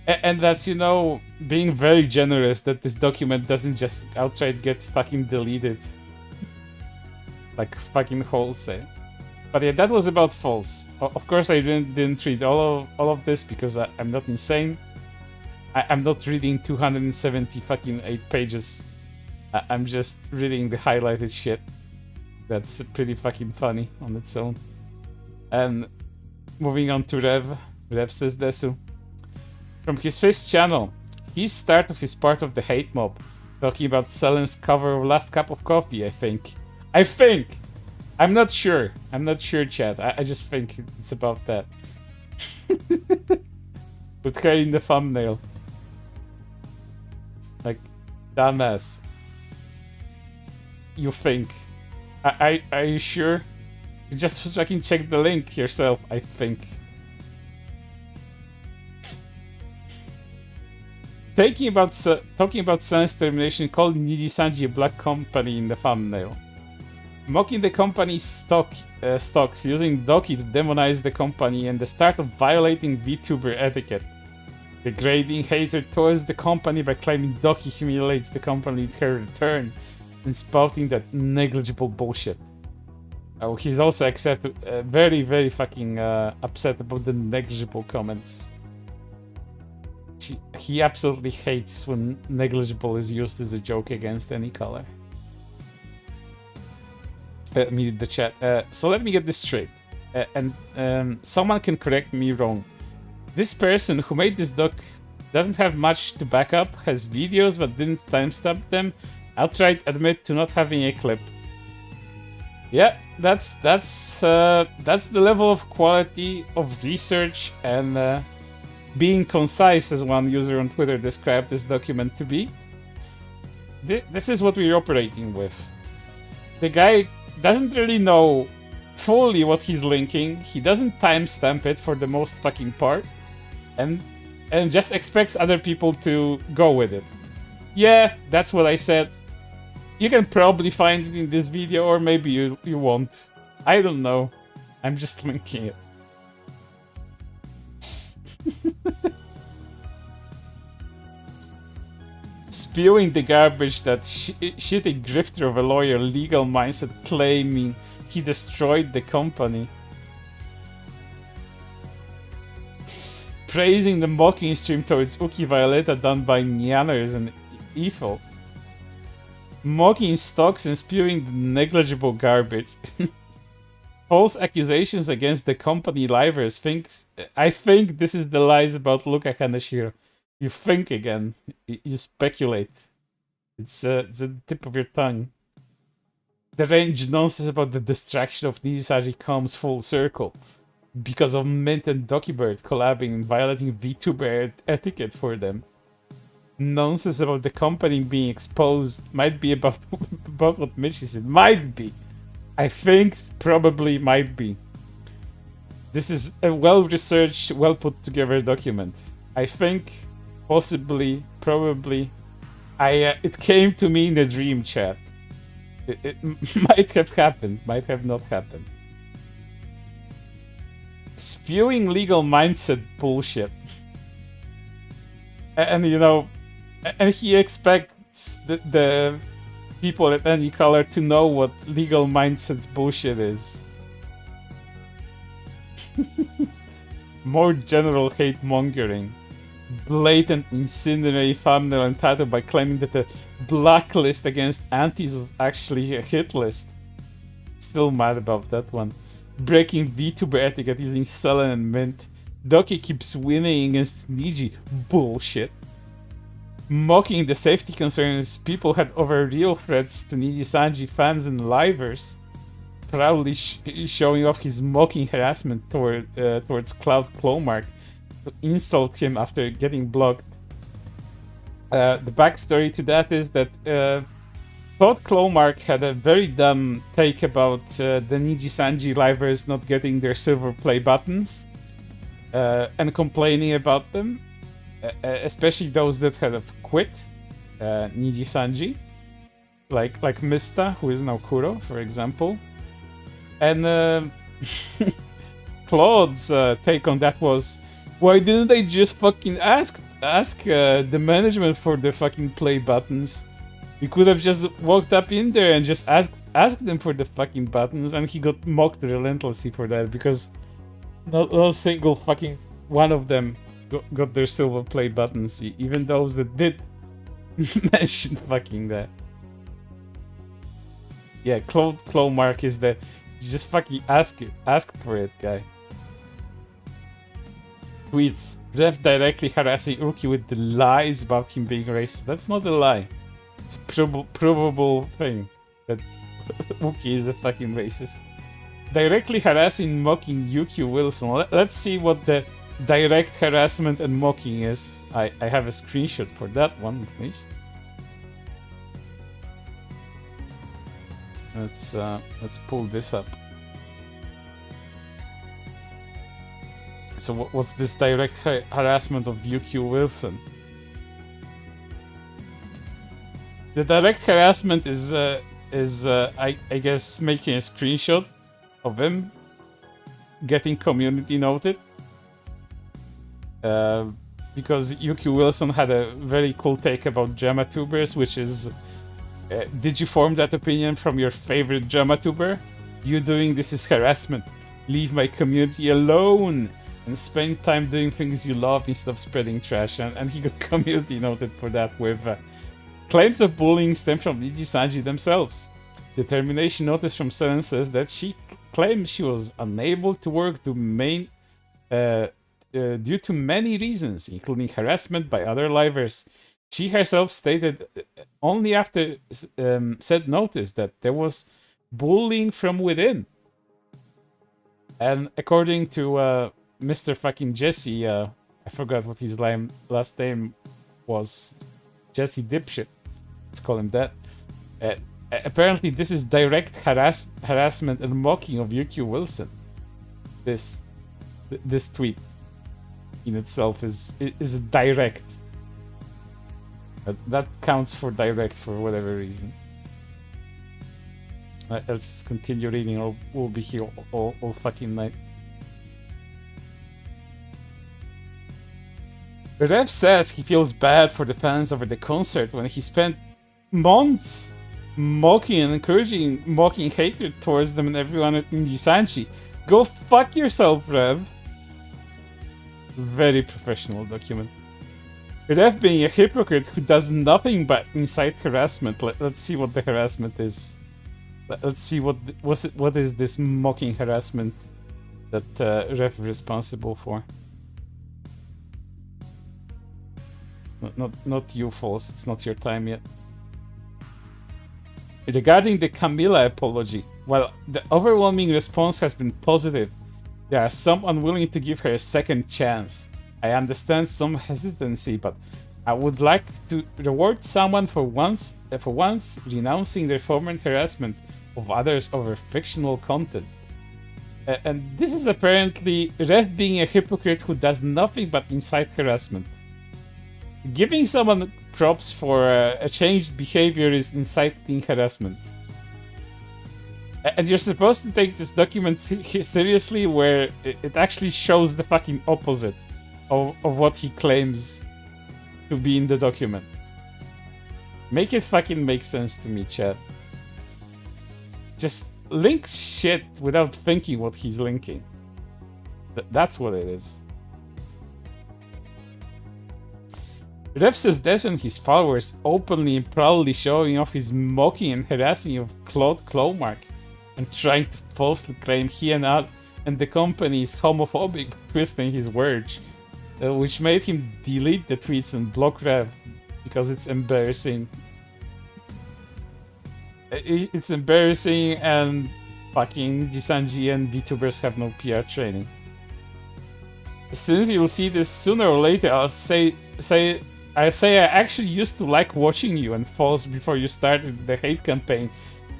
And that's, being very generous that this document doesn't just outright get fucking deleted. Like fucking wholesale. But yeah, that was about False. Of course, I didn't read all of this because I'm not insane. I'm not reading 270 fucking 8 pages. I'm just reading the highlighted shit. That's pretty fucking funny on its own. And moving on to Rev says Desu. From his first channel, his start of his part of the hate mob, talking about Selen's cover of Last Cup of Coffee, I think. I'm not sure, chat. I just think it's about that. Put her in the thumbnail. Like, dumbass. You think. Are you sure? You just fucking check the link yourself, I think. talking about Sun's termination, calling Nijisanji a black company in the thumbnail. Mocking the company's stocks, using Doki to demonize the company, and the start of violating VTuber etiquette. Degrading hatred towards the company by claiming Doki humiliates the company in her return, and spouting that negligible bullshit. Oh, he's also very, very fucking upset about the negligible comments. He absolutely hates when negligible is used as a joke against any color. Let me read the chat. So let me get this straight. Someone can correct me wrong. This person who made this doc doesn't have much to back up, has videos but didn't timestamp them, outright admit to not having a clip. Yeah, that's the level of quality of research and being concise, as one user on Twitter described this document to be. This is what we're operating with. The guy doesn't really know fully what he's linking. He doesn't timestamp it for the most fucking part, and just expects other people to go with it. Yeah, that's what I said. You can probably find it in this video, or maybe you won't. I don't know. I'm just linking it. Spewing the garbage that shitty grifter of a lawyer legal mindset claiming he destroyed the company. Praising the mocking stream towards Uki Violeta done by Nyanners and Evil. Mocking stocks and spewing the negligible garbage. False accusations against the company livers. I think this is the lies about Luka Kaneshiro. You think again. You speculate. It's the tip of your tongue. The range nonsense about the distraction of Nijisanji comes full circle. Because of Mint and Dokibird collabing and violating VTuber etiquette for them. Nonsense about the company being exposed might be about what Michi said. Might be. I think probably might be. This is a well-researched, well-put-together document. I think, possibly, probably, it came to me in a dream chat. It might have happened, might have not happened. Spewing legal mindset bullshit. And you know, and he expects the people at any color to know what legal mindset's bullshit is. More general hate mongering. Blatant incendiary thumbnail and title by claiming that the blacklist against antis was actually a hit list. Still mad about that one. Breaking VTuber etiquette using Sullen and Mint. Doki keeps winning against Niji. Bullshit. Mocking the safety concerns people had over real threats to Nijisanji fans and livers. Proudly showing off his mocking harassment towards Cloud Clomark to insult him after getting blocked. The backstory to that is that Cloud Clomark had a very dumb take about the Nijisanji livers not getting their silver play buttons and complaining about them, especially those that have quit Nijisanji, like Mista, who is now Kuro, for example. And Claude's take on that was, why didn't they just fucking ask the management for the fucking play buttons? You could have just walked up in there and just asked them for the fucking buttons, and he got mocked relentlessly for that because not a single fucking one of them got their silver play buttons, even those that did mention fucking that. Yeah, Clomark is the you just fucking ask for it guy. Tweets, Ref directly harassing Uki with the lies about him being racist. That's not a lie. It's a provable thing that Uki is the fucking racist. Directly harassing, mocking Yuki Wilson. Let's see what the direct harassment and mocking is. I have a screenshot for that one at least. Let's pull this up. So what's this direct harassment of UQ Wilson? The direct harassment is I guess making a screenshot of him getting community noted. Because Yuki Wilson had a very cool take about drama tubers, which is, did you form that opinion from your favorite drama tuber? You doing this is harassment. Leave my community alone and spend time doing things you love instead of spreading trash. And he got community noted for that with claims of bullying stem from Nijisanji themselves. The termination notice from Seren says that she claims she was unable to work due to many reasons, including harassment by other livers. She herself stated only after said notice that there was bullying from within. And according to Mr. fucking Jesse, I forgot what his last name was. Jesse Dipshit. Let's call him that. Apparently this is direct harassment and mocking of Yuki Wilson. This tweet in itself is direct. That counts for direct for whatever reason. Let's continue reading or we'll be here all fucking night. Rev says he feels bad for the fans over the concert when he spent months mocking and encouraging mocking hatred towards them and everyone at Nijisanji. Go fuck yourself, Rev. Very professional document. Rev being a hypocrite who does nothing but incite harassment. Let's see what the harassment is. Let's see what is this mocking harassment that Rev is responsible for. Not you, False. It's not your time yet. Regarding the Camilla apology, while the overwhelming response has been positive, there are some unwilling to give her a second chance. I understand some hesitancy, but I would like to reward someone for once renouncing their former harassment of others over fictional content. And this is apparently Rev being a hypocrite who does nothing but incite harassment. Giving someone props for a changed behavior is inciting harassment. And you're supposed to take this document seriously, where it actually shows the fucking opposite of what he claims to be in the document. Make it fucking make sense to me, chat. Just link shit without thinking what he's linking. That's what it is. Rev says this and his followers openly and proudly showing off his mocking and harassing of Claude Clomark and trying to falsely claim he and the company is homophobic, twisting his words, which made him delete the tweets and block Rev because it's embarrassing. It's embarrassing and fucking Nijisanji and VTubers have no PR training. Since you'll see this sooner or later, I say I actually used to like watching you and False before you started the hate campaign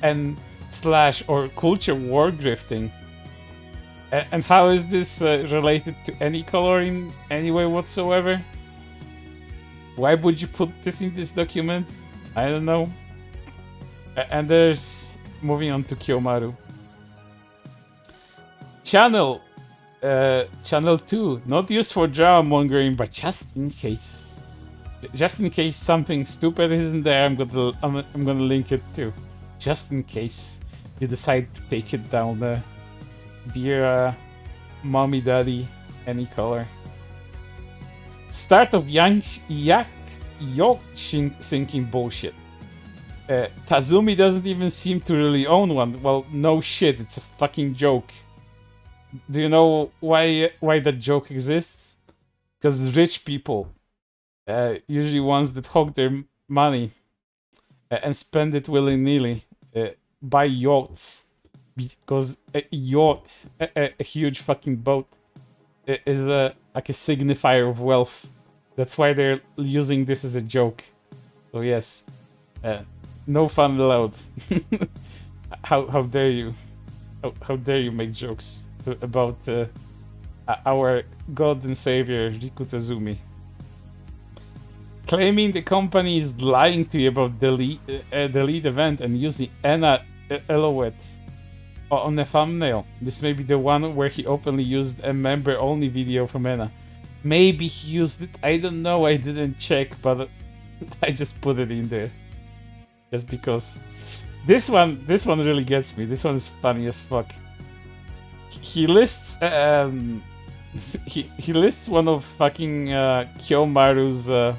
and / or culture war grifting. And how is this related to any color in any way whatsoever? Why would you put this in this document? I don't know. And there's... moving on to Kiyomaru. Channel 2, not used for drama mongering, but just in case. Just in case something stupid isn't there, I'm gonna link it too. Just in case you decide to take it down, dear mommy, daddy, any color. Start of yoke sinking bullshit. Tazumi doesn't even seem to really own one. Well, no shit, it's a fucking joke. Do you know why that joke exists? Because rich people, usually ones that hog their money and spend it willy-nilly, buy yachts. Because a yacht, a huge fucking boat, is like a signifier of wealth. That's why they're using this as a joke. So yes, no fun allowed. How dare you? How dare you make jokes about our God and Savior Riku Tazumi? claiming the company is lying to you about the lead event and using Anna Elouet on the thumbnail. This may be the one where he openly used a member-only video from Anna. Maybe he used it. I don't know. I didn't check, but I just put it in there just because. This one really gets me. This one is funny as fuck. He lists he lists one of fucking Kyomaru's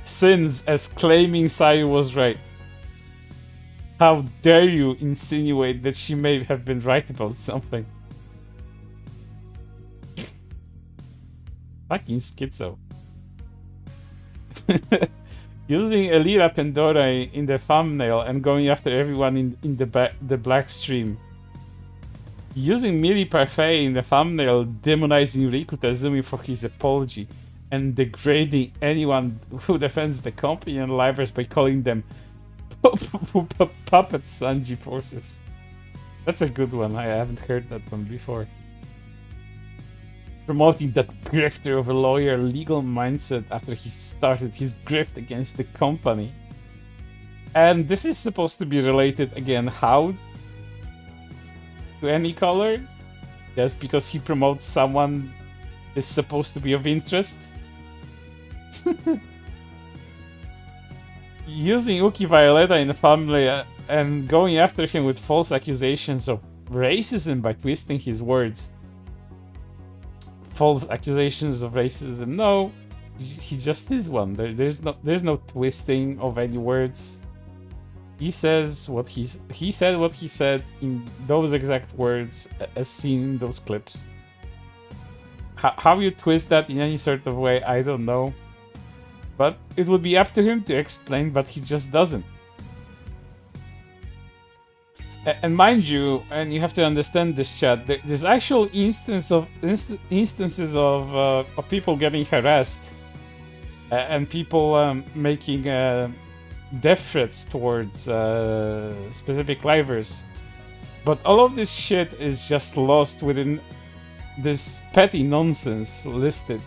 sins as claiming Sayu was right. How dare you insinuate that she may have been right about something? Fucking schizo. Using Elira Pandora in the thumbnail and going after everyone in the black stream. Using Miri Parfait in the thumbnail, demonizing Riku Tazumi for his apology, and degrading anyone who defends the company and livers by calling them puppet Sanji forces. That's a good one. I haven't heard that one before. Promoting that grifter of a lawyer legal mindset after he started his grift against the company. And this is supposed to be related again, how? To any color? Just because he promotes someone is supposed to be of interest? Using Uki Violeta in the family and going after him with false accusations of racism by twisting his words. False accusations of racism. No, he just is one. There's no twisting of any words. He says what he said what he said in those exact words as seen in those clips. How you twist that in any sort of way, I don't know. But it would be up to him to explain, but he just doesn't. And mind you, and you have to understand this, chat, there's actual instances of people getting harassed and people making death threats towards specific livers. But all of this shit is just lost within this petty nonsense listed.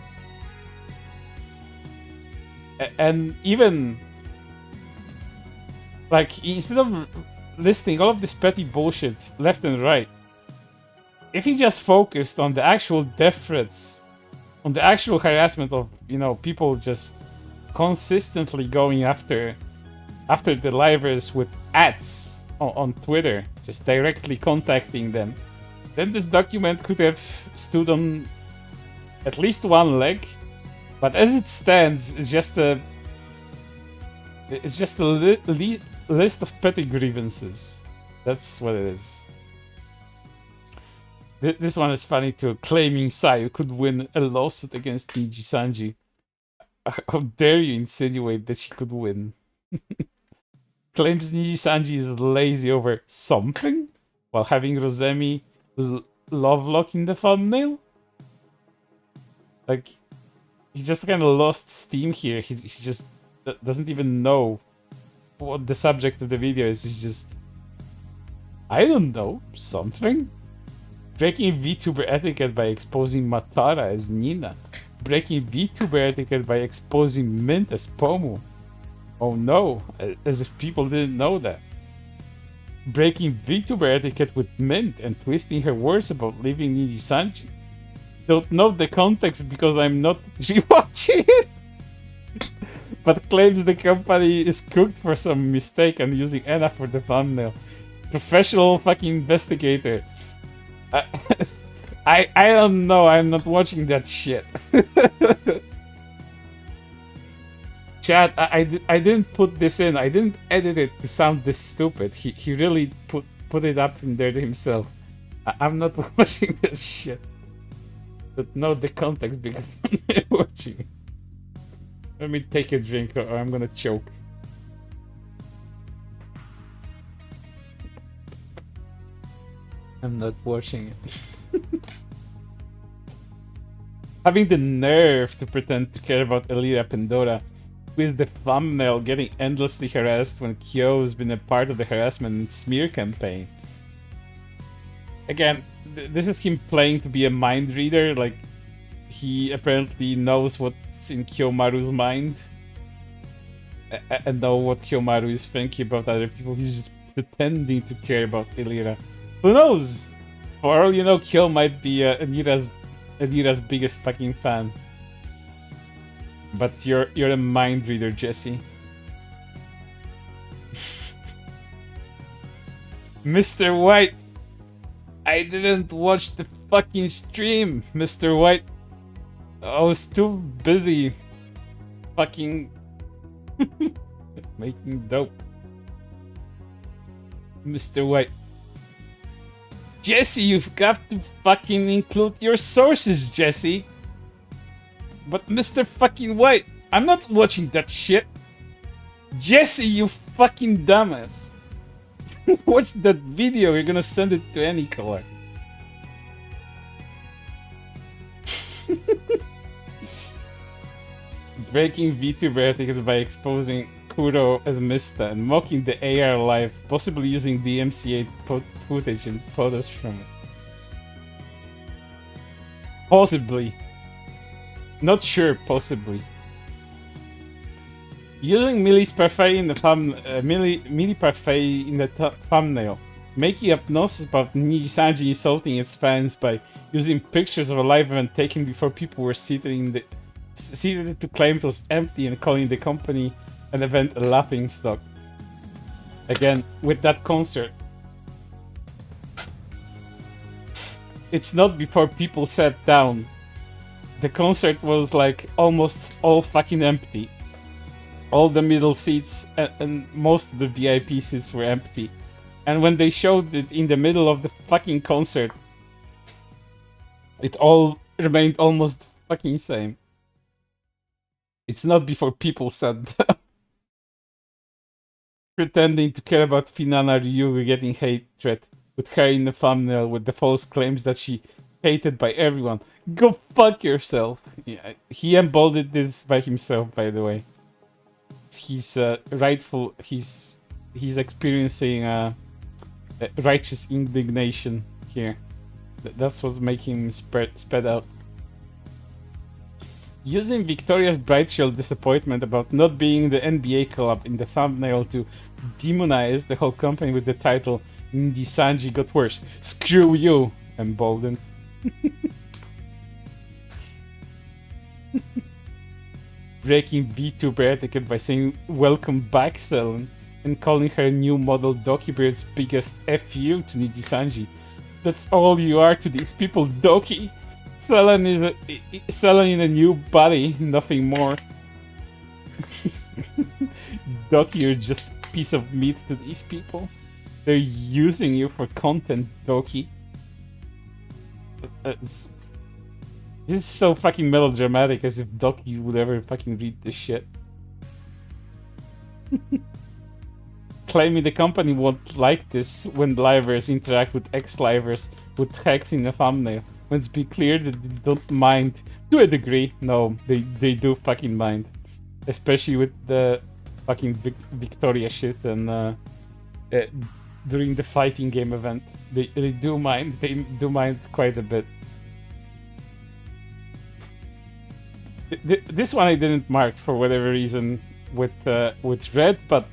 And even, like, instead of listing all of this petty bullshit left and right, if he just focused on the actual death threats, on the actual harassment of, you know, people just consistently going after the livers with ads on Twitter, just directly contacting them, then this document could have stood on at least one leg. But as it stands, it's just a list of petty grievances. That's what it is. This one is funny too. Claiming Sayu could win a lawsuit against Nijisanji. How dare you insinuate that she could win? Claims Nijisanji is lazy over something while having Rosemi lovelock in the thumbnail. Like, he just kind of lost steam here. He just doesn't even know what the subject of the video is. He's just, I don't know, something. Breaking VTuber etiquette by exposing Matara as Nina. Breaking VTuber etiquette by exposing Mint as Pomu. Oh no, as if people didn't know that. Breaking VTuber etiquette with Mint and twisting her words about leaving Nijisanji. Don't know the context because I'm not rewatching it. But claims the company is cooked for some mistake and using Anna for the thumbnail. Professional fucking investigator. I don't know, I'm not watching that shit. Chat, I didn't put this in. I didn't edit it to sound this stupid. He really put it up in there himself. I'm not watching this shit. But know the context because I'm not watching. Let me take a drink or I'm gonna choke. I'm not watching it. Having the nerve to pretend to care about Elira Pandora, who is the thumbnail getting endlessly harassed when Kyo's been a part of the harassment and smear campaign. Again, this is him playing to be a mind reader, like he apparently knows what's in Kyomaru's mind and know what Kyomaru is thinking about other people. He's just pretending to care about Elira. Who knows? For all you know, Kyo might be Elira's biggest fucking fan. But you're a mind reader, Jesse. Mr. White, I didn't watch the fucking stream, Mr. White. I was too busy fucking making dope. Mr. White. Jesse, you've got to fucking include your sources, Jesse. But Mr. fucking White, I'm not watching that shit. Jesse, you fucking dumbass. Watch that video, you're gonna send it to any color. Breaking VTuber etiquette by exposing Kuro as Mista and mocking the AR live, possibly using DMCA footage and photos from it. Possibly. Not sure, possibly. Using Millie's parfait in the Millie parfait in the thumbnail. Making hypnosis about Nijisanji insulting its fans by using pictures of a live event taken before people were seated to claim it was empty and calling the company and event a laughing stock. Again, with that concert. It's not before people sat down. The concert was like almost all fucking empty. All the middle seats and most of the VIP seats were empty. And when they showed it in the middle of the fucking concert, it all remained almost fucking same. It's not before people sat down. Pretending to care about Finana Ryugu getting hatred with her in the thumbnail with the false claims that she hated by everyone. Go fuck yourself. Yeah, he embodied this by himself, by the way. He's rightful. He's experiencing righteous indignation here. That's what's making him sped out. Using Victoria's bright shield disappointment about not being the NBA collab in the thumbnail to demonize the whole company with the title Nijisanji got worse. Screw you, emboldened. Breaking VTuber etiquette by saying welcome back, Selen, and calling her new model Dokibeard's biggest FU to Nijisanji. That's all you are to these people, Doki. Selen in a new body, nothing more. Doki, you're just a piece of meat to these people. They're using you for content, Doki. This is so fucking melodramatic, as if Doki would ever fucking read this shit. Claiming the company won't like this when livers interact with ex-livers with text in the thumbnail. Let's be clear that they don't mind to a degree. No, they do fucking mind. Especially with the fucking Victoria shit and during the fighting game event. They do mind. They do mind quite a bit. This one I didn't mark for whatever reason with red, but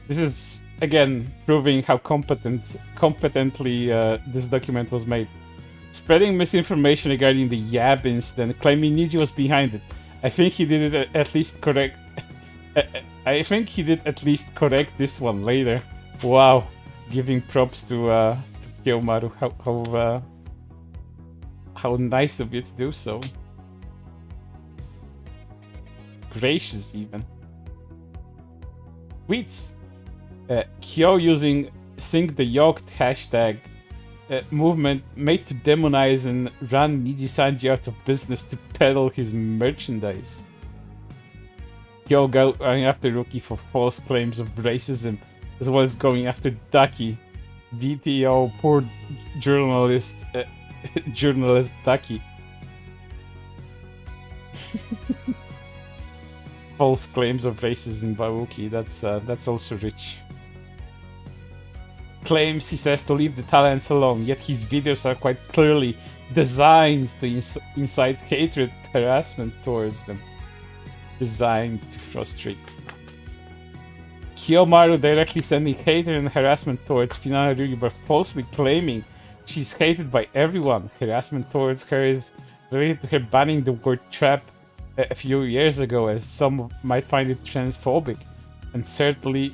this is again proving how competently this document was made. Spreading misinformation regarding the Yab incident, claiming Niji was behind it. I think he did it at least correct. I think he did at least correct this one later. Wow, giving props to Kyomaru. How nice of you to do so. Gracious, even. Tweets. Kyo using Sink the Yoked hashtag movement made to demonize and run Nijisanji out of business to peddle his merchandise. Kyo going after Rookie for false claims of racism, as well as going after Ducky. VTO, poor journalist Ducky. False claims of racism by Wookie, that's also rich. Claims, he says, to leave the talents alone, yet his videos are quite clearly designed to incite hatred, harassment towards them. Designed to frustrate. Kiyomaru directly sending hatred and harassment towards Finale Ryugi by falsely claiming she's hated by everyone. Harassment towards her is related to her banning the word trap a few years ago, as some might find it transphobic, and certainly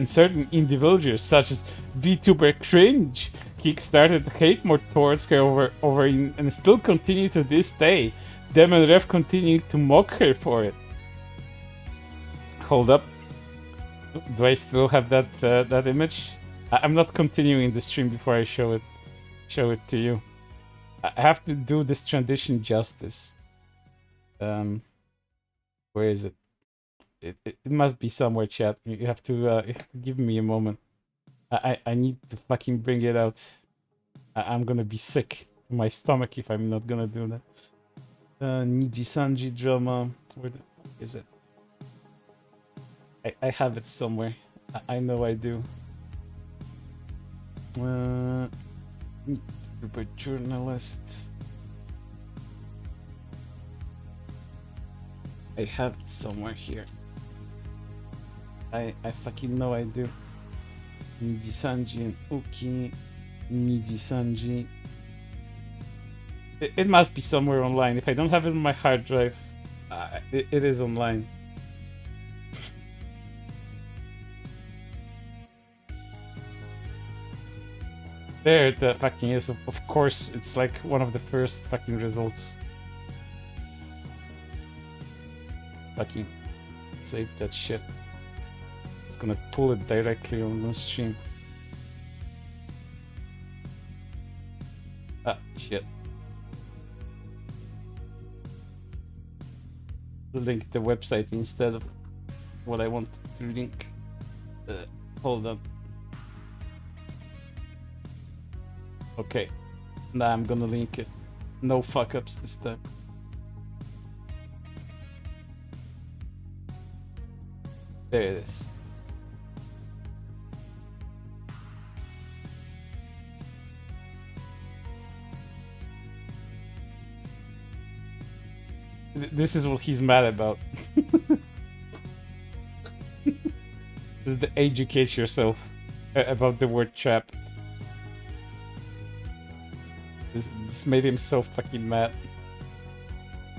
certain individuals such as VTUBER CRINGE kickstarted hate more towards her over and still continue to this day. Them and Ref continue to mock her for it. Hold up. Do I still have that image? I'm not continuing the stream before I show it to you. I have to do this transition justice. Where is it? It must be somewhere, chat. You have to give me a moment. I need to fucking bring it out. I'm gonna be sick to my stomach if I'm not gonna do that. Nijisanji drama. Where the fuck is it? I have it somewhere. I know I do. Super journalist. I have it somewhere here. I fucking know I do. Nijisanji and Uki. Nijisanji. It must be somewhere online. If I don't have it on my hard drive, it is online. There the fucking is. Of course, it's like one of the first fucking results. Fucking save that shit. It's gonna pull it directly on the stream. Ah, shit. Link the website instead of what I wanted to link. Hold on. Okay. Now I'm gonna link it. No fuck ups this time. There it is. This is what he's mad about. This is the educate yourself about the word trap. This made him so fucking mad.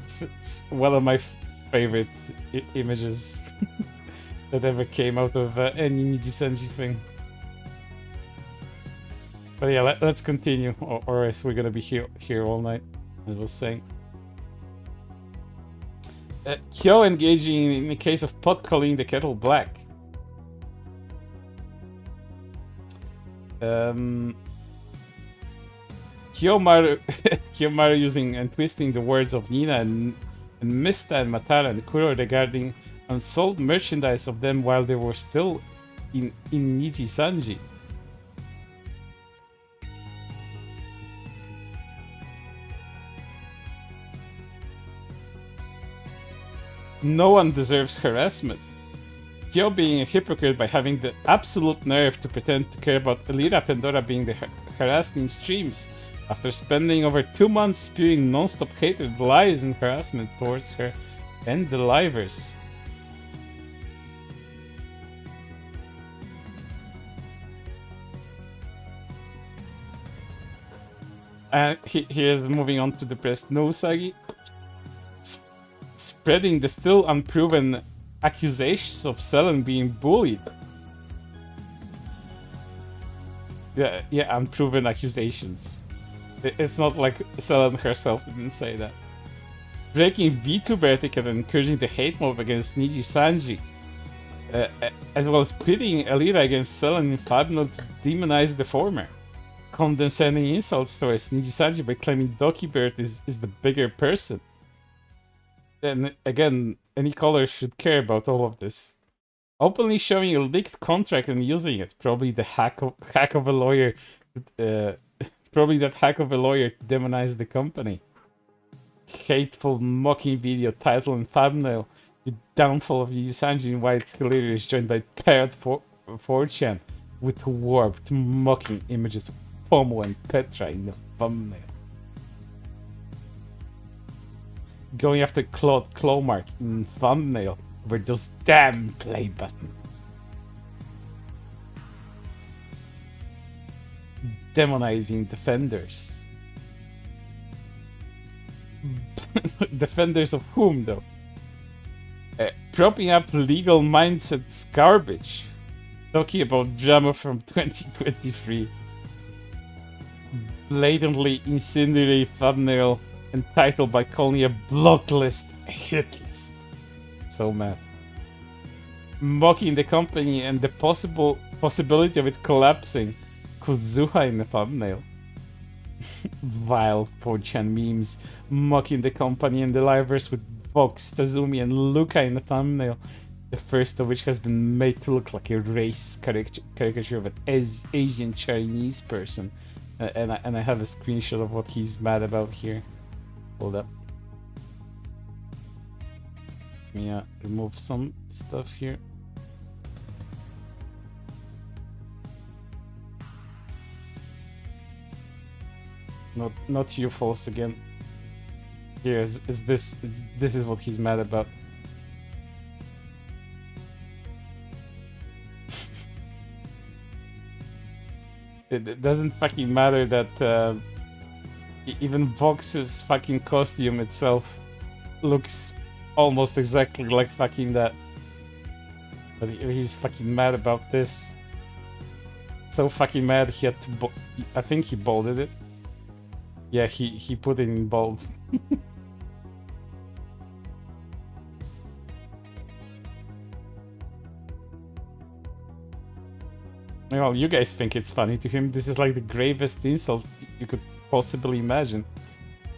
It's one of my favorite images that ever came out of any Nijisanji thing. But yeah, let's continue, or else we're gonna be here all night, as I was saying. Kyo engaging in a case of pot calling the kettle black. Kiyomaru using and twisting the words of Nina and Mista and Matara and Kuro regarding unsold merchandise of them while they were still in Nijisanji. No one deserves harassment. Kyo being a hypocrite by having the absolute nerve to pretend to care about Elira Pandora being the harassed in streams after spending over 2 months spewing non-stop hatred, lies and harassment towards her and the livers. And here's moving on to the press. No Usagi spreading the still unproven accusations of Selen being bullied. Yeah, unproven accusations. It's not like Selen herself didn't say that. Breaking VTuber etiquette and encouraging the hate mob against Nijisanji. As well as pitting Elira against Selen in Fabno to demonize the former. Condescending insults towards Nijisanji by claiming Doki Bird is the bigger person. And again, any caller should care about all of this. Openly showing a leaked contract and using it. Probably the hack of a lawyer. Probably that hack of a lawyer to demonize the company. Hateful mocking video title and thumbnail. The downfall of Nijisanji and why it's hilarious, joined by Parrot 4chan with warped mocking images of Pomo and Petra in the thumbnail. Going after Claude Clomark in thumbnail over those damn play buttons. demonizing defenders. Defenders of whom, though? Propping up legal mindsets garbage. Talking about drama from 2023. Blatantly incendiary thumbnail entitled by calling a block list a hit list. So mad. Mocking the company and the possibility of it collapsing. Kuzuha in the thumbnail. Vile 4chan memes mocking the company and the livers with Vox, Tazumi, and Luca in the thumbnail. The first of which has been made to look like a race caricature of an Asian Chinese person. And I have a screenshot of what he's mad about here. Hold up. Let me remove some stuff here. Not you, false again. Here is this is what he's mad about. It doesn't fucking matter that even Vox's fucking costume itself looks almost exactly like fucking that. But he's fucking mad about this. So fucking mad he had to I think he bolded it. Yeah, he put it in bold. Well, you guys think it's funny. To him, this is like the gravest insult you could possibly imagine.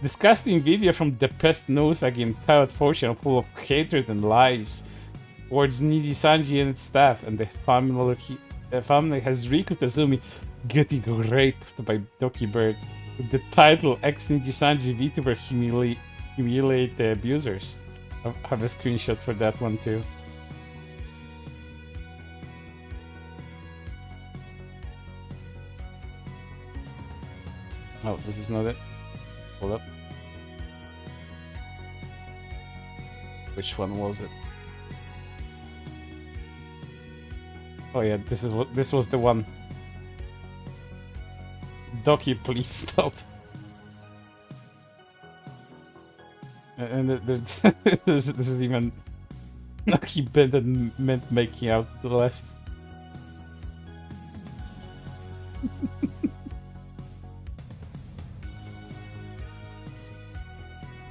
Disgusting video from depressed Nosagi and tired fortune full of hatred and lies towards Nijisanji and its staff, and the family has Riku Tazumi getting raped by Doki Bird. With the title ex-Nijisanji VTuber humiliate the abusers. I have a screenshot for that one too. Oh, this is not it. Hold up. Which one was it? Oh yeah, this was the one. Doki, please stop. And this is even Doki bent and meant making out to the left.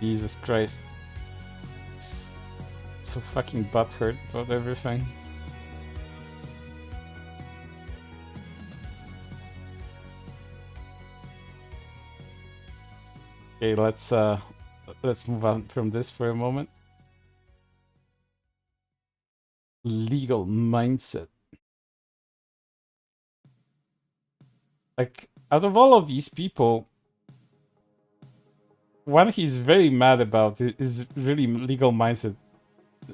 Jesus Christ. It's so fucking butthurt about everything. Okay, let's move on from this for a moment. Legal mindset. Like, out of all of these people, one he's very mad about is really legal mindset.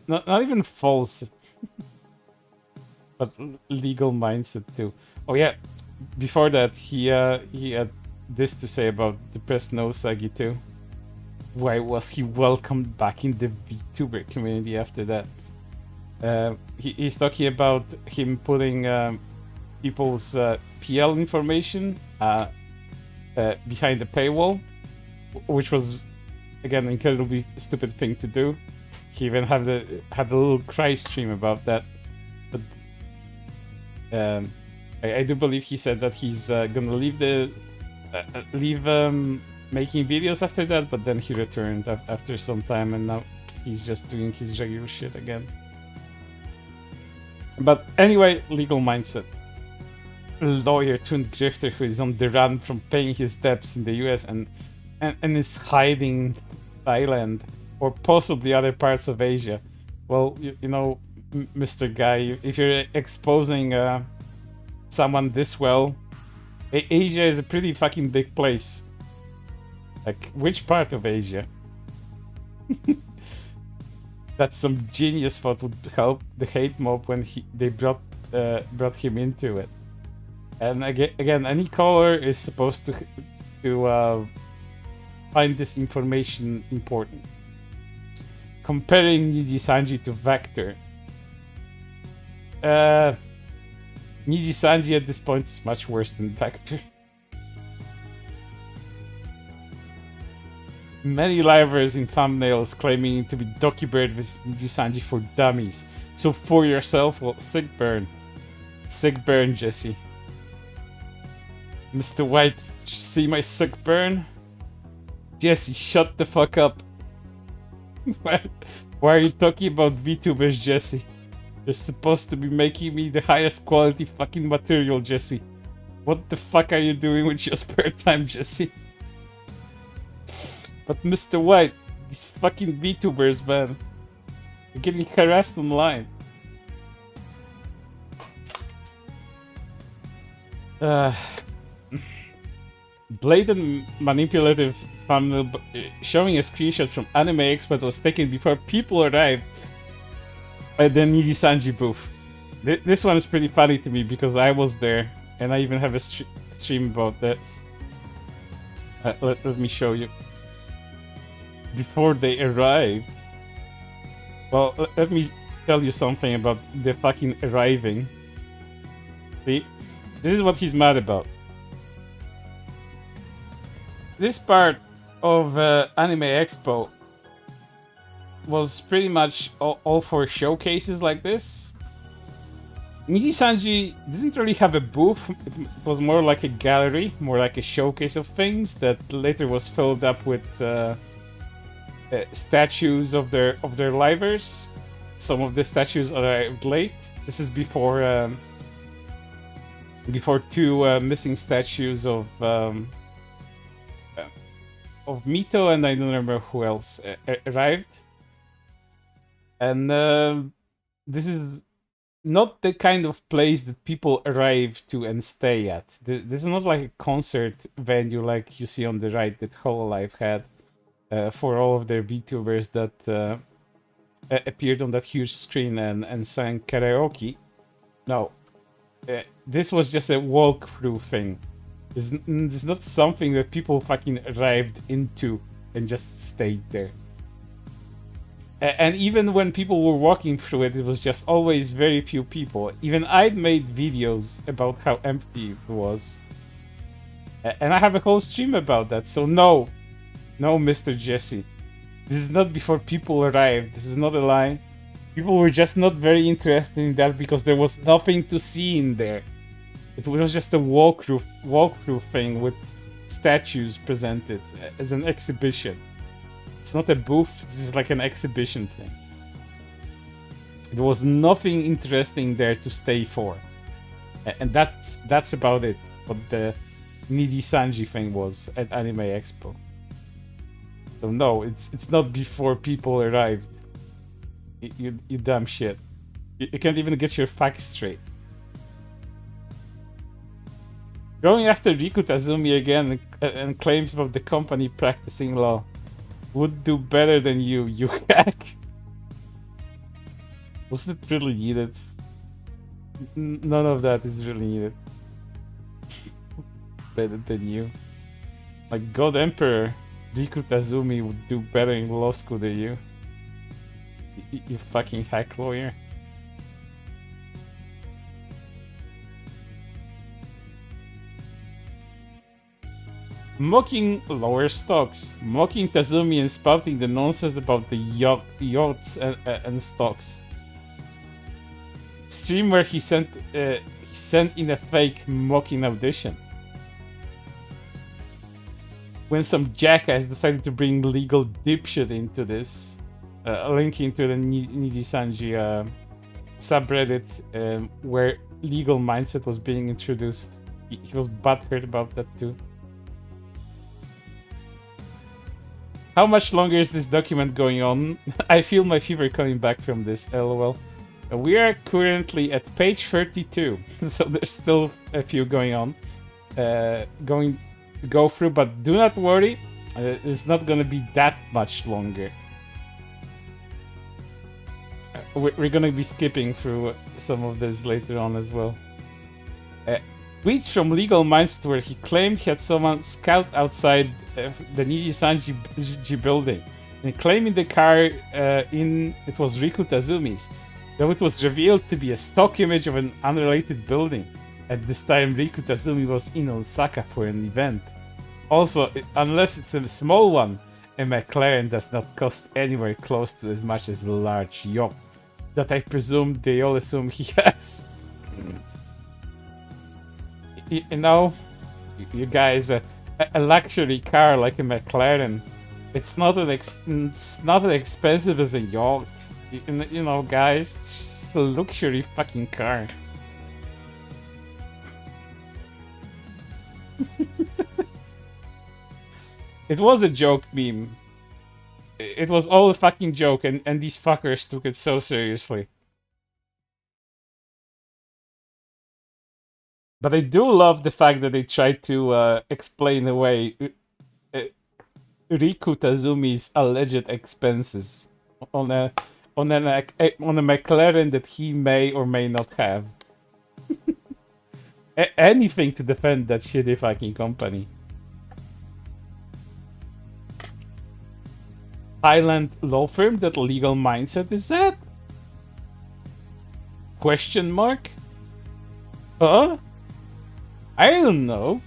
Not even false, but legal mindset too. Oh yeah, before that he had this to say about depressed Nosagi too. Why was he welcomed back in the VTuber community after that? He's talking about him putting people's PL information behind the paywall, which was again an incredibly stupid thing to do. He even had a little cry stream about that. But I do believe he said that he's gonna leave making videos after that, but then he returned after some time, and now he's just doing his regular shit again. But anyway, legal mindset. Lawyer turned grifter who is on the run from paying his debts in the US and is hiding Thailand or possibly other parts of Asia. Well, you know, Mr. Guy, if you're exposing someone this well, Asia is a pretty fucking big place. Like, which part of Asia? That's some genius thought would help the hate mob when they brought him into it. And again, any caller is supposed to find this information important. Comparing Nijisanji to Vector. Nijisanji at this point is much worse than Vector. Many livers in thumbnails claiming to be DocuBird with Nijisanji for dummies. So for yourself, well, sick burn. Sick burn, Jesse. Mr. White, did you see my sick burn? Jesse, shut the fuck up. Why are you talking about VTubers, Jesse? You're supposed to be making me the highest quality fucking material, Jesse. What the fuck are you doing with your spare time, Jesse? But Mr. White, these fucking VTubers, man. You're getting harassed online. Blatant manipulative thumbnail showing a screenshot from Anime Expert was taken before people arrived at the Nijisanji booth. This one is pretty funny to me because I was there and I even have a stream about this. Let me show you. Before they arrived, well, let me tell you something about the fucking arriving. See, this is what he's mad about. This part of Anime Expo was pretty much all for showcases like this. Nijisanji didn't really have a booth. It was more like a gallery, more like a showcase of things that later was filled up with statues of their livers. Some of the statues arrived late. This is before two missing statues of Mito, and I don't remember who else arrived. And this is not the kind of place that people arrive to and stay at. This is not like a concert venue like you see on the right that Hololive had for all of their VTubers that appeared on that huge screen and sang karaoke. No, this was just a walkthrough thing. This is not something that people fucking arrived into and just stayed there. And even when people were walking through it, it was just always very few people. Even I'd made videos about how empty it was. And I have a whole stream about that, so no, Mr. Jesse. This is not before people arrived, this is not a lie. People were just not very interested in that because there was nothing to see in there. It was just a walkthrough thing with statues presented as an exhibition. It's not a booth, this is like an exhibition thing. There was nothing interesting there to stay for. And that's about it, what the Nijisanji thing was at Anime Expo. So no, it's not before people arrived. You dumb shit. You can't even get your facts straight. Going after Riku Tazumi again and claims about the company practicing law. Would do better than you hack. Was it really needed? None of that is really needed. Better than you. Like God Emperor, Riku Tazumi would do better in law school than you. You fucking hack lawyer. Mocking lower stocks, mocking Tazumi and spouting the nonsense about the yachts and stocks. Stream where he sent in a fake mocking audition. When some jackass decided to bring legal dipshit into this, linking to the Nijisanji subreddit where legal mindset was being introduced. He was butthurt about that too. How much longer is this document going on? I feel my fever coming back from this, lol. We are currently at page 32, so there's still a few going on. Going to go through, but do not worry, it's not gonna be that much longer. We're gonna be skipping through some of this later on as well. Tweets from Legal Mindset where he claimed he had someone scout outside the Nijisanji building and claiming the car it was Riku Tazumi's, though it was revealed to be a stock image of an unrelated building. At this time, Riku Tazumi was in Osaka for an event. Also, unless it's a small one, a McLaren does not cost anywhere close to as much as a large yacht that I presume they all assume he has. You know, you guys, a luxury car like a McLaren, it's not as expensive as a yacht. You know, guys, it's just a luxury fucking car. It was a joke meme. It was all a fucking joke, and these fuckers took it so seriously. But I do love the fact that they tried to explain away Riku Tazumi's alleged expenses on a McLaren that he may or may not have. Anything to defend that shitty fucking company. Thailand law firm that legal mindset is that? Question mark? Huh? I don't know.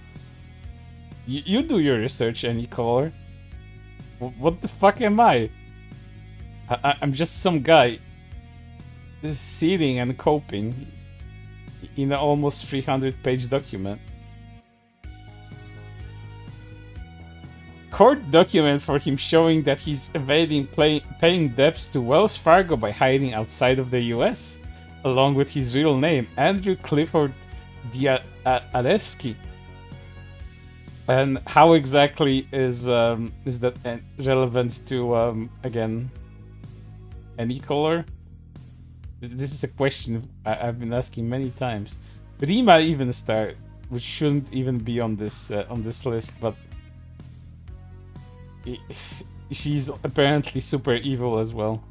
You do your research, any caller. What the fuck am I? I'm just some guy sitting and coping in an almost 300-page document. Court document for him showing that he's evading paying debts to Wells Fargo by hiding outside of the US, along with his real name, Andrew Clifford Dialeski. And how exactly is that relevant to again any caller? This is a question I've been asking many times. Rima even star, which shouldn't even be on this list, but she's apparently super evil as well.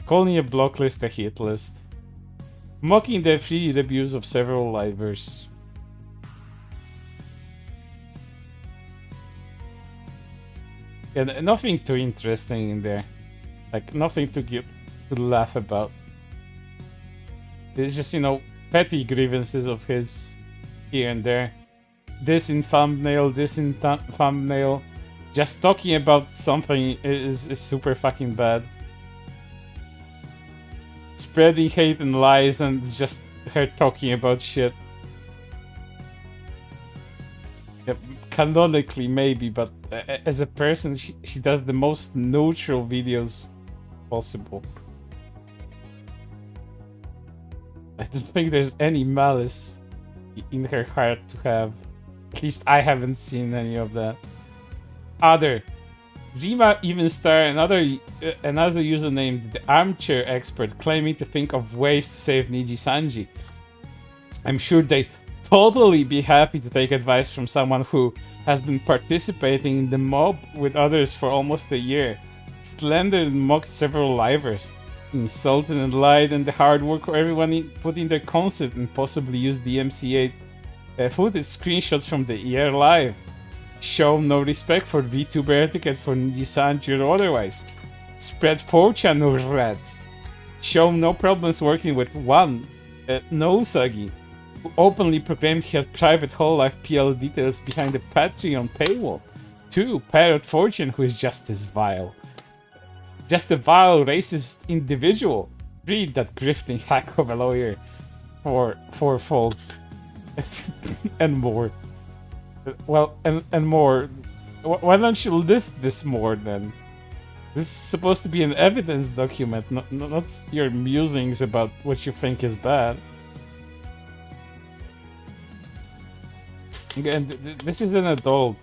Calling a block list a hit list. Mocking the free reviews of several livers. And nothing too interesting in there. Like, nothing to laugh about. It's just, you know, petty grievances of his here and there. This in thumbnail, this in thumbnail. Just talking about something is super fucking bad. Spreading hate and lies, and it's just her talking about shit. Yeah, canonically maybe, but as a person she does the most neutral videos possible. I don't think there's any malice in her heart to have. At least I haven't seen any of that. Other Rima even star another username, the armchair expert, claiming to think of ways to save Nijisanji. I'm sure they'd totally be happy to take advice from someone who has been participating in the mob with others for almost a year. Slandered and mocked several livers, insulted and lied on the hard work everyone put in their concert, and possibly used the MC8 footage screenshots from the ER live. Show no respect for VTuber etiquette for Nijisanji or otherwise. Spread 4chan or rats. Show no problems working with one, Nosagi, who openly proclaimed he had private whole life PL details behind the Patreon paywall. 2. Parrot Fortune, who is just as vile. Just a vile racist individual. 3. That grifting hack of a lawyer. 4 faults. And more. Well, and more. Why don't you list this more then? This is supposed to be an evidence document, not your musings about what you think is bad. Again, this is an adult.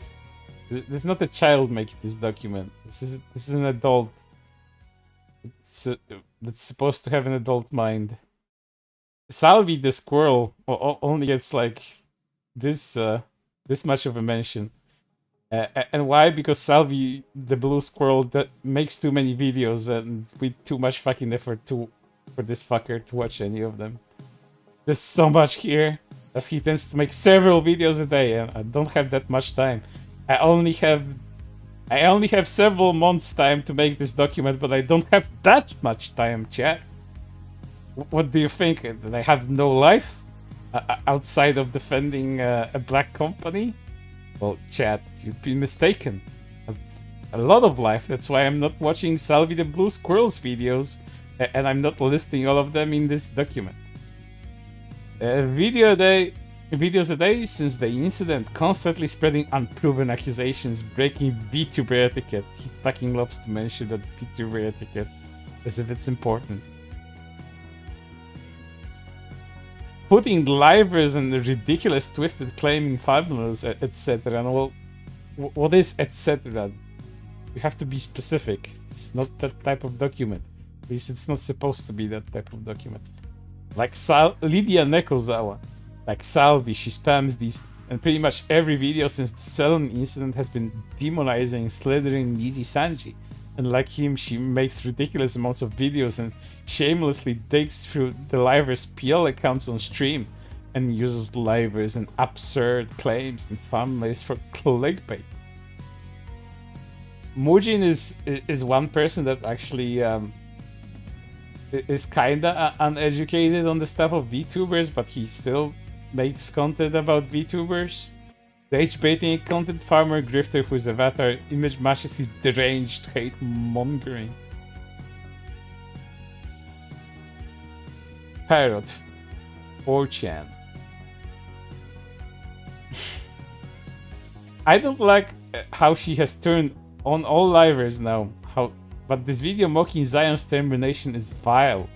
This is not a child making this document. This is an adult. That's supposed to have an adult mind. Salvi the squirrel only gets like this much of a mention. And why? Because Salvi the blue squirrel that makes too many videos and with too much fucking effort for this fucker to watch any of them. There's so much here, as he tends to make several videos a day, and I don't have that much time. I only have several months time to make this document, but I don't have that much time, chat. What do you think? That I have no life outside of defending a black company? Well, chat, you'd be mistaken. A lot of life, that's why I'm not watching Salvi the Blue Squirrel's videos, and I'm not listing all of them in this document. Videos a day since the incident, constantly spreading unproven accusations, breaking VTuber etiquette. He fucking loves to mention that VTuber etiquette as if it's important. Putting livers and ridiculous twisted claiming formulas, etc. And well, what is etc.? You have to be specific. It's not that type of document. At least it's not supposed to be that type of document. Like Lydia Nekozawa. Like Salvi, she spams these, and pretty much every video since the Salon incident has been demonizing, slithering Nijisanji. And like him, she makes ridiculous amounts of videos and shamelessly digs through the livers' PL accounts on stream and uses livers and absurd claims and thumbnails for clickbait. Mujin is one person that actually is kinda uneducated on the stuff of VTubers, but he still makes content about VTubers. Rage baiting content farmer grifter whose avatar image matches his deranged hate mongering. Parrot 4chan. I don't like how she has turned on all livers now. But this video mocking Zion's termination is vile.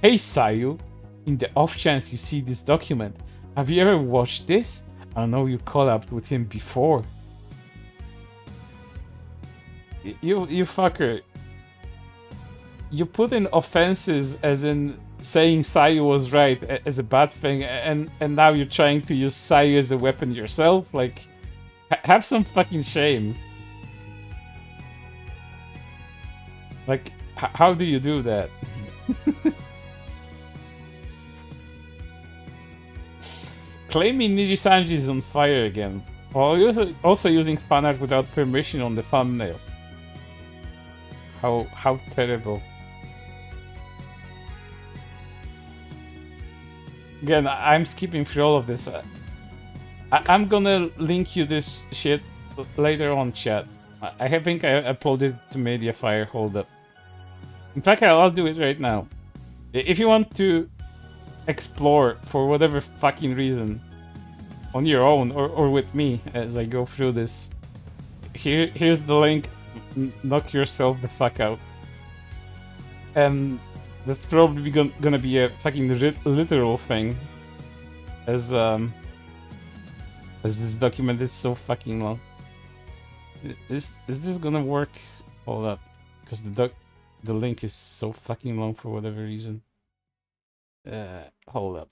Hey Sayu, in the off chance you see this document, have you ever watched this? I know you collabed with him before. You fucker. You put in offenses as in saying Sayu was right as a bad thing, and now you're trying to use Sayu as a weapon yourself? Like, have some fucking shame. Like, how do you do that? Claiming Nijisanji is on fire again, while also using fan art without permission on the thumbnail. How terrible. Again, I'm skipping through all of this. I'm gonna link you this shit later on, chat. I think I uploaded to Mediafire. Hold up. In fact, I'll do it right now. If you want to explore for whatever fucking reason on your own or with me as I go through this, here's the link. Knock yourself the fuck out. And that's probably gonna be a fucking literal thing, as this document is so fucking long. Is this gonna work? Hold up, because the link is so fucking long for whatever reason. Hold up.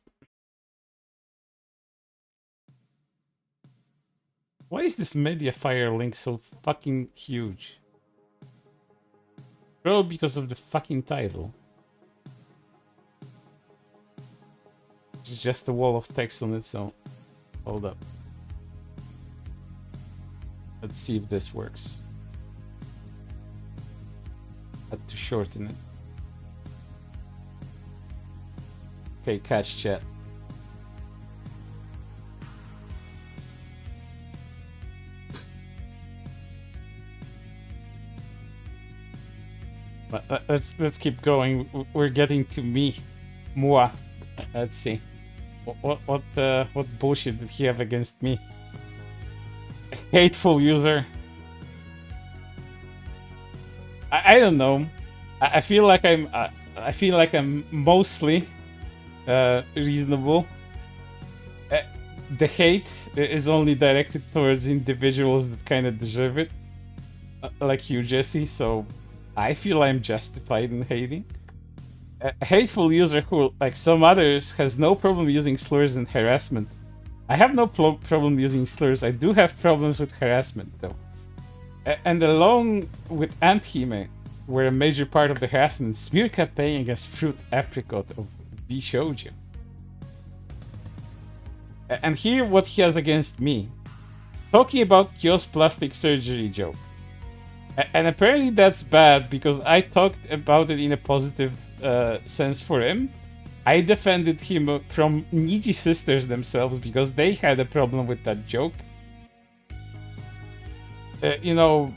Why is this Mediafire link so fucking huge? Probably because of the fucking title. It's just a wall of text on its own. Hold up. Let's see if this works. Had to shorten it. Okay, catch chat. Let's keep going. We're getting to me, moi. Let's see. What bullshit did he have against me? A hateful user. I don't know. I feel like I'm mostly reasonable. The hate is only directed towards individuals that kind of deserve it, like you, Jesse. So I feel I'm justified in hating. A hateful user who, like some others, has no problem using slurs and harassment. I have no problem using slurs. I do have problems with harassment, though. And along with Anthime, where a major part of the harassment is smear campaigning against Fruit Apricot of V Shoujo. And here what he has against me. Talking about Kyo's plastic surgery joke. And apparently that's bad because I talked about it in a positive sense for him. I defended him from Nijisisters themselves because they had a problem with that joke. you know,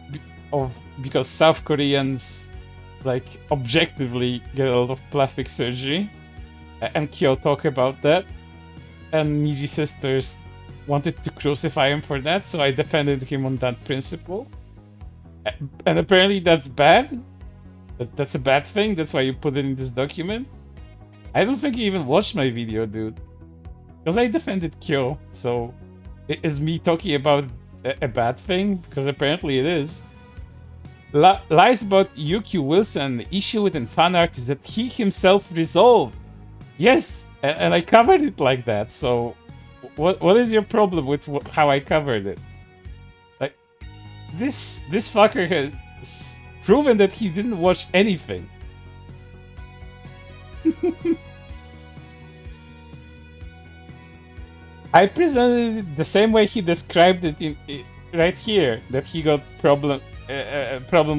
because South Koreans like objectively get a lot of plastic surgery, and Kyo talk about that, and Nijisisters wanted to crucify him for that, so I defended him on that principle. And apparently that's bad. That's a bad thing. That's why you put it in this document. I don't think you even watched my video, dude. Because I defended Kyo, so is me talking about a bad thing? Because apparently it is. Lies about UQ Wilson, the issue with an fan art is that he himself resolved. Yes, and I covered it like that, so what is your problem with how I covered it? Like, this fucker has proven that he didn't watch anything. I presented it the same way he described it right here, that he got problem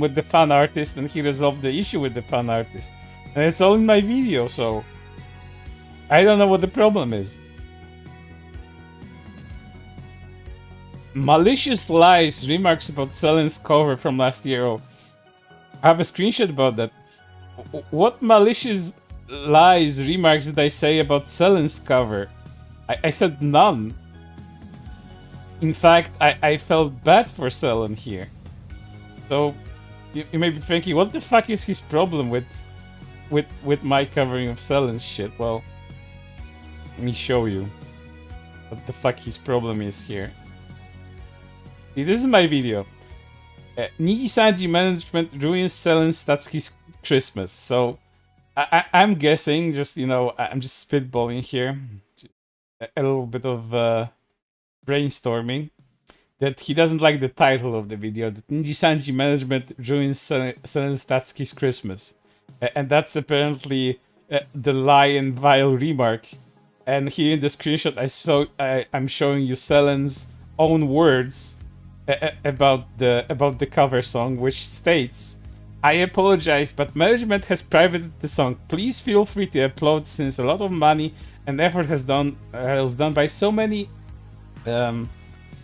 with the fan artist and he resolved the issue with the fan artist. And it's all in my video, so I don't know what the problem is. Malicious lies, remarks about Selen's cover from last year. Oh, I have a screenshot about that. What malicious lies, remarks did I say about Selen's cover? I said none. In fact, I felt bad for Selen here. So, you may be thinking, what the fuck is his problem with my covering of Selen's shit? Well, let me show you what the fuck his problem is here. See, this is my video. Nijisanji management ruins Selen's Tatsuki's Christmas. So, I'm guessing, just, you know, I'm just spitballing here. A little bit of brainstorming. That he doesn't like the title of the video. That Nijisanji management ruins Selen's Tatsuki's Christmas. And that's apparently the lie and vile remark. And here in the screenshot I'm showing you Selen's own words about the cover song, which states, "I apologize, but management has privated the song. Please feel free to upload, since a lot of money and effort was done by so many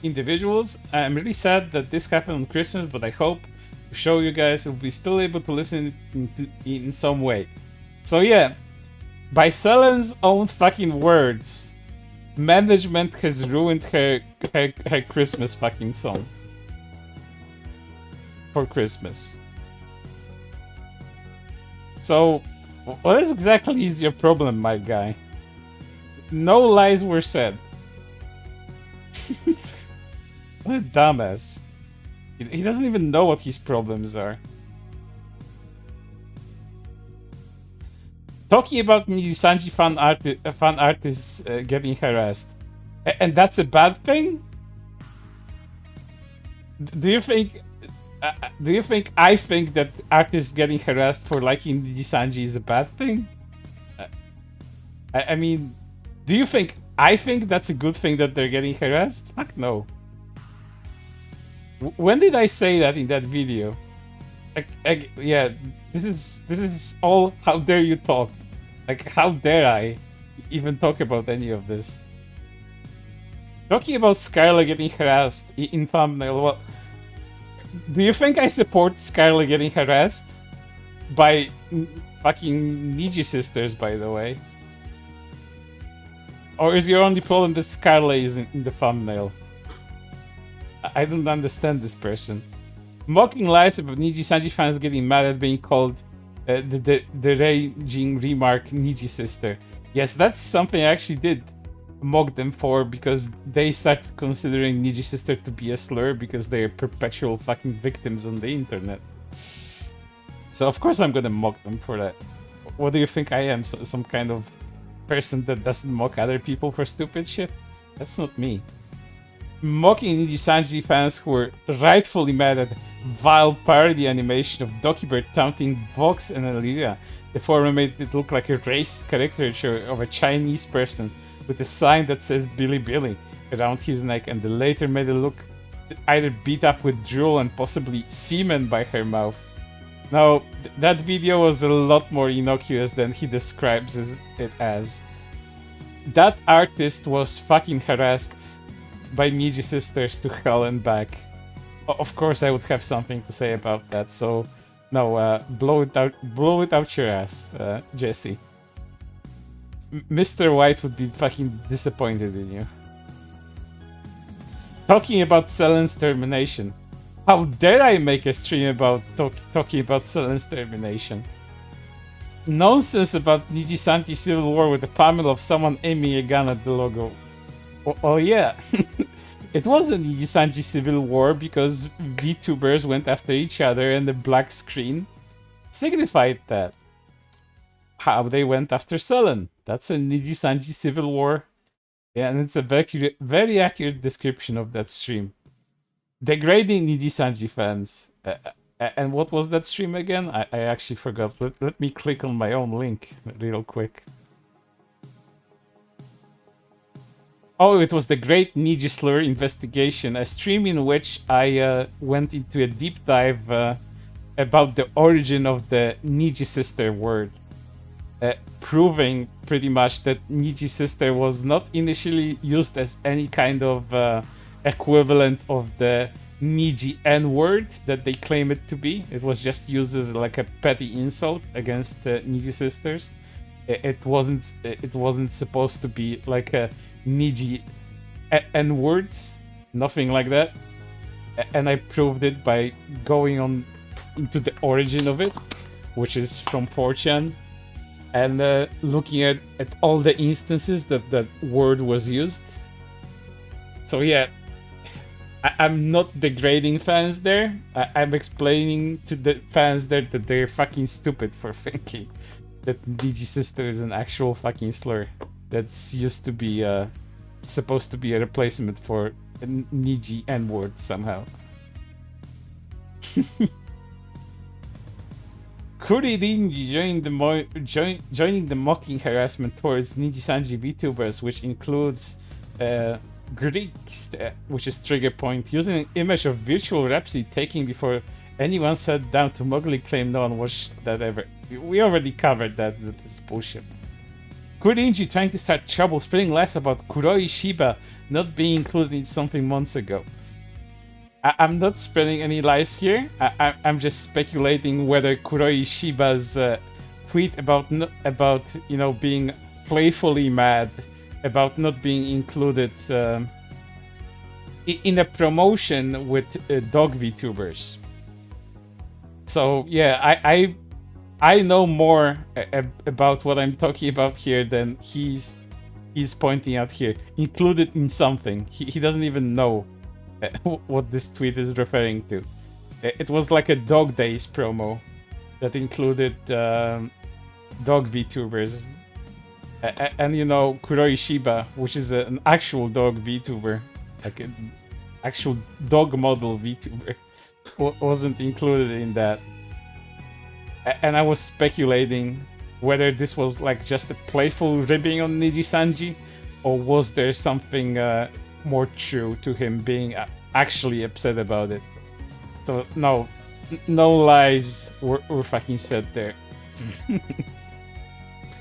individuals. I'm really sad that this happened on Christmas, but I hope to show you guys will be still able to listen in some way." So yeah, by Selen's own fucking words, management has ruined her Christmas fucking song for Christmas. So, what exactly is your problem, my guy? No lies were said. What a dumbass. He doesn't even know what his problems are. Talking about Nijisanji fan artists getting harassed. And that's a bad thing? Do you think I think that artists getting harassed for liking Nijisanji is a bad thing? I mean, do you think I think that's a good thing that they're getting harassed? Fuck no. When did I say that in that video? Yeah, this is all. How dare you talk? Like, how dare I even talk about any of this? Talking about Skylar getting harassed in thumbnail. Well, do you think I support Skylar getting harassed by fucking Nijisisters, by the way? Or is your only problem that Skylar is in the thumbnail? I don't understand this person. Mocking lies about Nijisanji fans getting mad at being called the raging remark Nijisister. Yes, that's something I actually did mock them for, because they started considering Nijisister to be a slur because they're perpetual fucking victims on the internet. So of course I'm gonna mock them for that. What do you think I am? Some kind of person that doesn't mock other people for stupid shit? That's not me. Mocking Nijisanji fans who were rightfully mad at vile parody animation of Dokibird taunting Vox and Alira. The former made it look like a racist caricature of a Chinese person with a sign that says Billy Billy around his neck, and the later made it look either beat up with drool and possibly semen by her mouth. Now, that video was a lot more innocuous than he describes it as. That artist was fucking harassed by Nijisisters to hell and back Of course, I would have something to say about that. So, no, blow it out your ass, Jesse. Mr. White would be fucking disappointed in you. Talking about Selen's termination. How dare I make a stream about talking about Selen's termination? Nonsense about Nijisanji civil war with the family of someone aiming a gun at the logo. Oh yeah. It was a Nijisanji civil war because VTubers went after each other and the black screen signified that. How they went after Selen. That's a Nijisanji civil war. Yeah, and it's a very accurate description of that stream. Degrading Nijisanji fans. And what was that stream again? I actually forgot. Let me click on my own link real quick. Oh, it was the Great Nijisister investigation, a stream in which I went into a deep dive about the origin of the Nijisister word. Proving pretty much that Nijisister was not initially used as any kind of equivalent of the Niji N-word that they claim it to be. It was just used as like a petty insult against the Nijisisters. It wasn't supposed to be like a Niji N-words, nothing like that. And I proved it by going on into the origin of it, which is from 4chan, and looking at all the instances that that word was used. So yeah, I'm not degrading fans there. I'm explaining to the fans there that they're fucking stupid for thinking that Nijisister is an actual fucking slur that's used to be supposed to be a replacement for a Niji N-word somehow. Kuri Rinji joining the mocking harassment towards Nijisanji VTubers, which includes Greeks, which is trigger point, using an image of virtual Rhapsody taken before anyone sat down to Mowgli claim no one watched that ever. We already covered that is bullshit. Rinji trying to start trouble, spreading lies about Kuroi Shiba not being included in something months ago. I'm not spreading any lies here. I'm just speculating whether Kuroi Shiba's tweet about you know being playfully mad about not being included in a promotion with dog VTubers. So yeah, I know more about what I'm talking about here than he's pointing out here. Included in something. He doesn't even know what this tweet is referring to. It was like a Dog Days promo that included dog VTubers. And you know, Kuroi Shiba, which is an actual dog VTuber, like an actual dog model VTuber, wasn't included in that. And I was speculating whether this was like just a playful ribbing on Nijisanji, or was there something more true to him being actually upset about it. So no lies were fucking said there.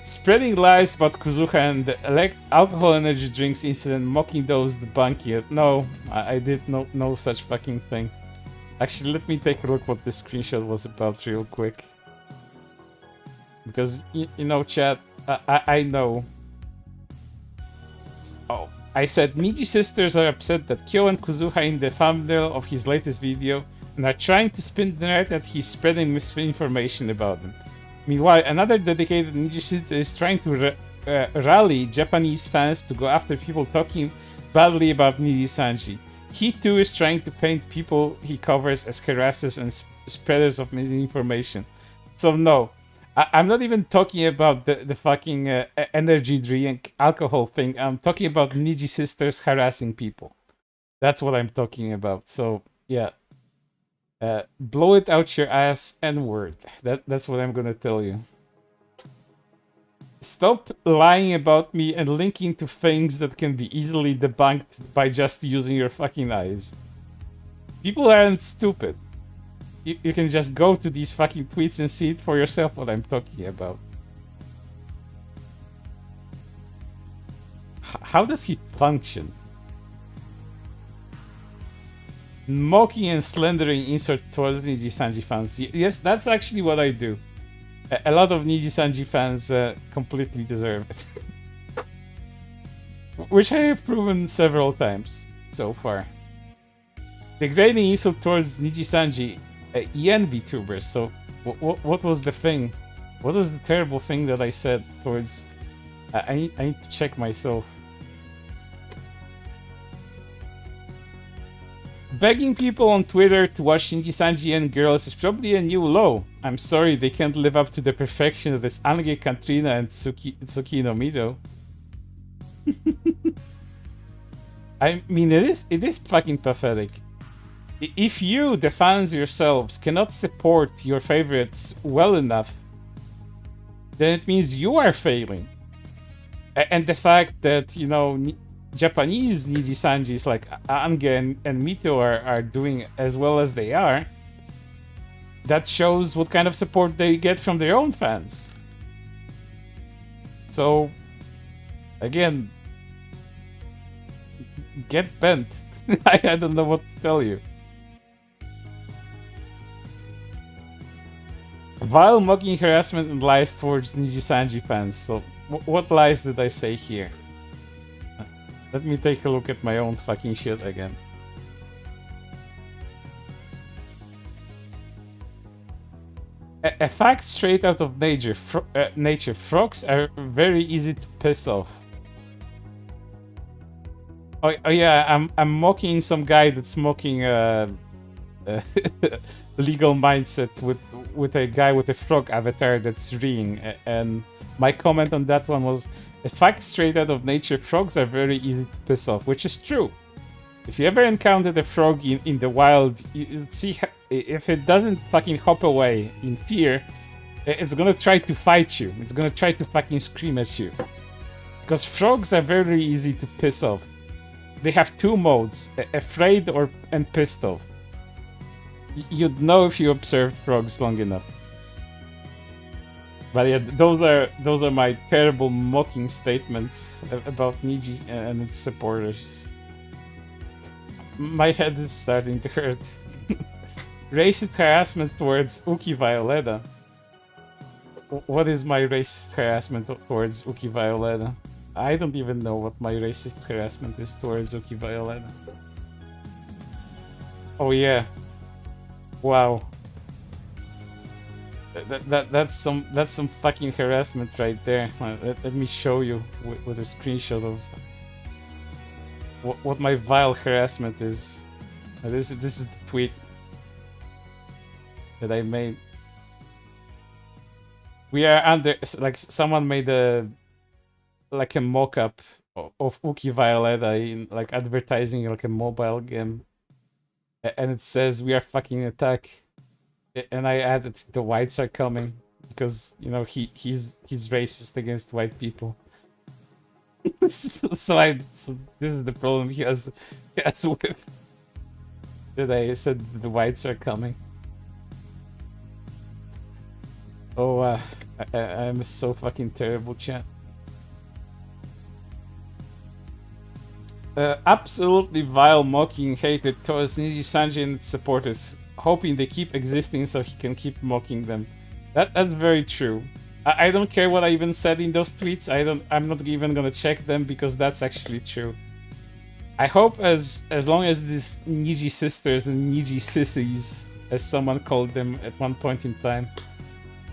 Spreading lies about Kuzuha and the alcohol energy drinks incident, mocking those debunking it. No, I did no such fucking thing. Actually, let me take a look what this screenshot was about real quick. Because, you know, chat, I know. Oh, I said Nijisisters are upset that Kyo and Kuzuha in the thumbnail of his latest video and are trying to spin the narrative that he's spreading misinformation about them. Meanwhile, another dedicated Nijisister is trying to rally Japanese fans to go after people talking badly about Nijisanji. He too is trying to paint people he covers as harassers and spreaders of misinformation. So no, I'm not even talking about the fucking energy drink alcohol thing. I'm talking about Nijisisters harassing people. That's what I'm talking about. So yeah, blow it out your ass N-word. That's what I'm gonna tell you. Stop lying about me and linking to things that can be easily debunked by just using your fucking eyes. People aren't stupid. You can just go to these fucking tweets and see it for yourself what I'm talking about. How does he function? Mocking and slandering insert towards Nijisanji fans. Yes, that's actually what I do. A lot of Nijisanji fans completely deserve it. Which I have proven several times so far. Degrading insult towards Nijisanji and VTubers. So, what was the thing? What was the terrible thing that I said towards... I need to check myself. Begging people on Twitter to watch Nijisanji and girls is probably a new low. I'm sorry they can't live up to the perfection of this Ange, Katrina, and Tsuki no Mido. I mean, it is fucking pathetic. If you, the fans yourselves, cannot support your favorites well enough, then it means you are failing. And the fact that, you know, Japanese Nijisanjis like Ange and Mito are doing as well as they are, that shows what kind of support they get from their own fans. So, again, get bent. I don't know what to tell you. Vile mocking, harassment, and lies towards Nijisanji fans. So, what lies did I say here? Let me take a look at my own fucking shit again. A fact straight out of nature. Frogs are very easy to piss off. Oh yeah, I'm mocking some guy that's mocking legal mindset with a guy with a frog avatar that's reeing, and my comment on that one was, a fact straight out of nature, frogs are very easy to piss off, which is true. If you ever encountered a frog in the wild, you see if it doesn't fucking hop away in fear, it's gonna try to fight you. It's gonna try to fucking scream at you. Because frogs are very easy to piss off. They have two modes, afraid and pissed off. You'd know if you observed frogs long enough. But yeah, those are my terrible mocking statements about Niji and its supporters. My head is starting to hurt. Racist harassment towards Uki Violeta. What is my racist harassment towards Uki Violeta? I don't even know what my racist harassment is towards Uki Violeta. Oh yeah. Wow. That's some fucking harassment right there. Let me show you with a screenshot of what my vile harassment is. This is the tweet that I made. We are under, like, someone made a mock-up of Uki Violeta in like advertising like a mobile game, and it says we are fucking attack. And I added the whites are coming because, you know, he's racist against white people. so this is the problem he has with that I said the whites are coming. Oh, I'm so fucking terrible, chat. Absolutely vile mocking hated towards Nijisanji and its supporters, hoping they keep existing so he can keep mocking them. That's very true. I don't care what I even said in those tweets. I'm not even gonna check them because that's actually true. I hope as long as these Nijisisters and Nijisissies, as someone called them at one point in time,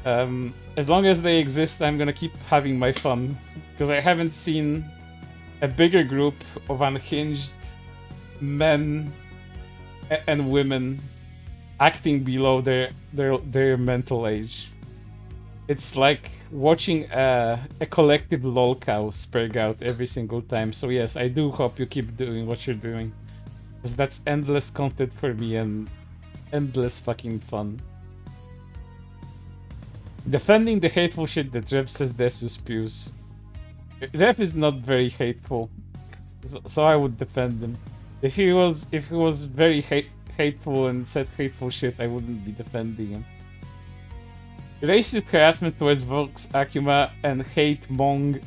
as long as they exist, I'm gonna keep having my fun, because I haven't seen a bigger group of unhinged men and women acting below their mental age. It's like watching a collective lolcow spurg out every single time. So yes, I do hope you keep doing what you're doing, because that's endless content for me and endless fucking fun. Defending the hateful shit that Rev says Desu spews. Rev is not very hateful, so I would defend him. If he was very hateful and said hateful shit, I wouldn't be defending him. Racist harassment towards Vox Akuma and hate mongering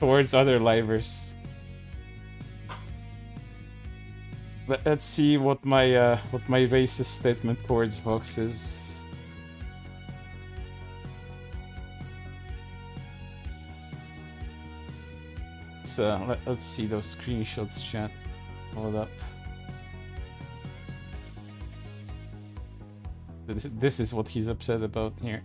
towards other livers. Let's see what my racist statement towards Vox is. Let's see those screenshots, chat. Hold up. This is what he's upset about here.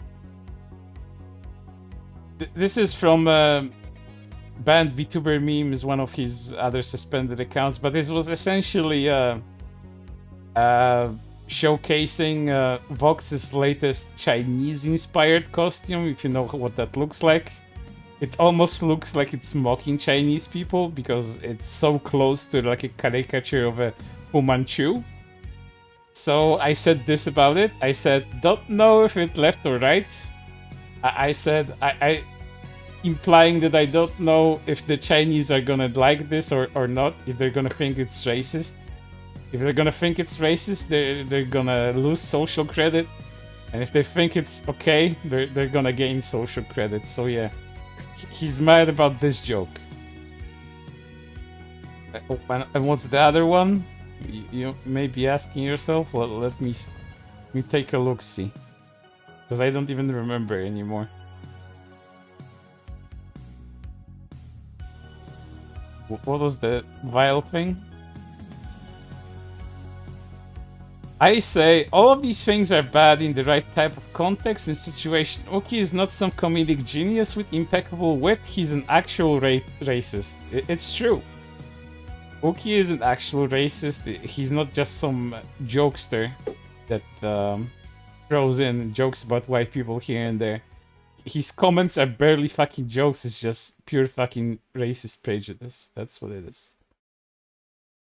This is from banned VTuber memes, one of his other suspended accounts, but this was essentially showcasing Vox's latest Chinese-inspired costume, if you know what that looks like. It almost looks like it's mocking Chinese people because it's so close to like a caricature of a Fu Manchu. So I said this about it. I said, don't know if it left or right. I said, I implying that I don't know if the Chinese are gonna like this or not, if they're gonna think it's racist. If they're gonna think it's racist, they're gonna lose social credit. And if they think it's okay, they're gonna gain social credit. So yeah, he's mad about this joke. And what's the other one? You may be asking yourself. Well, let me take a look, see, because I don't even remember anymore. What was the vile thing? I say all of these things are bad in the right type of context and situation. Oki is not some comedic genius with impeccable wit. He's an actual racist. It's true. Oki is an actual racist. He's not just some jokester that throws in jokes about white people here and there. His comments are barely fucking jokes. It's just pure fucking racist prejudice. That's what it is.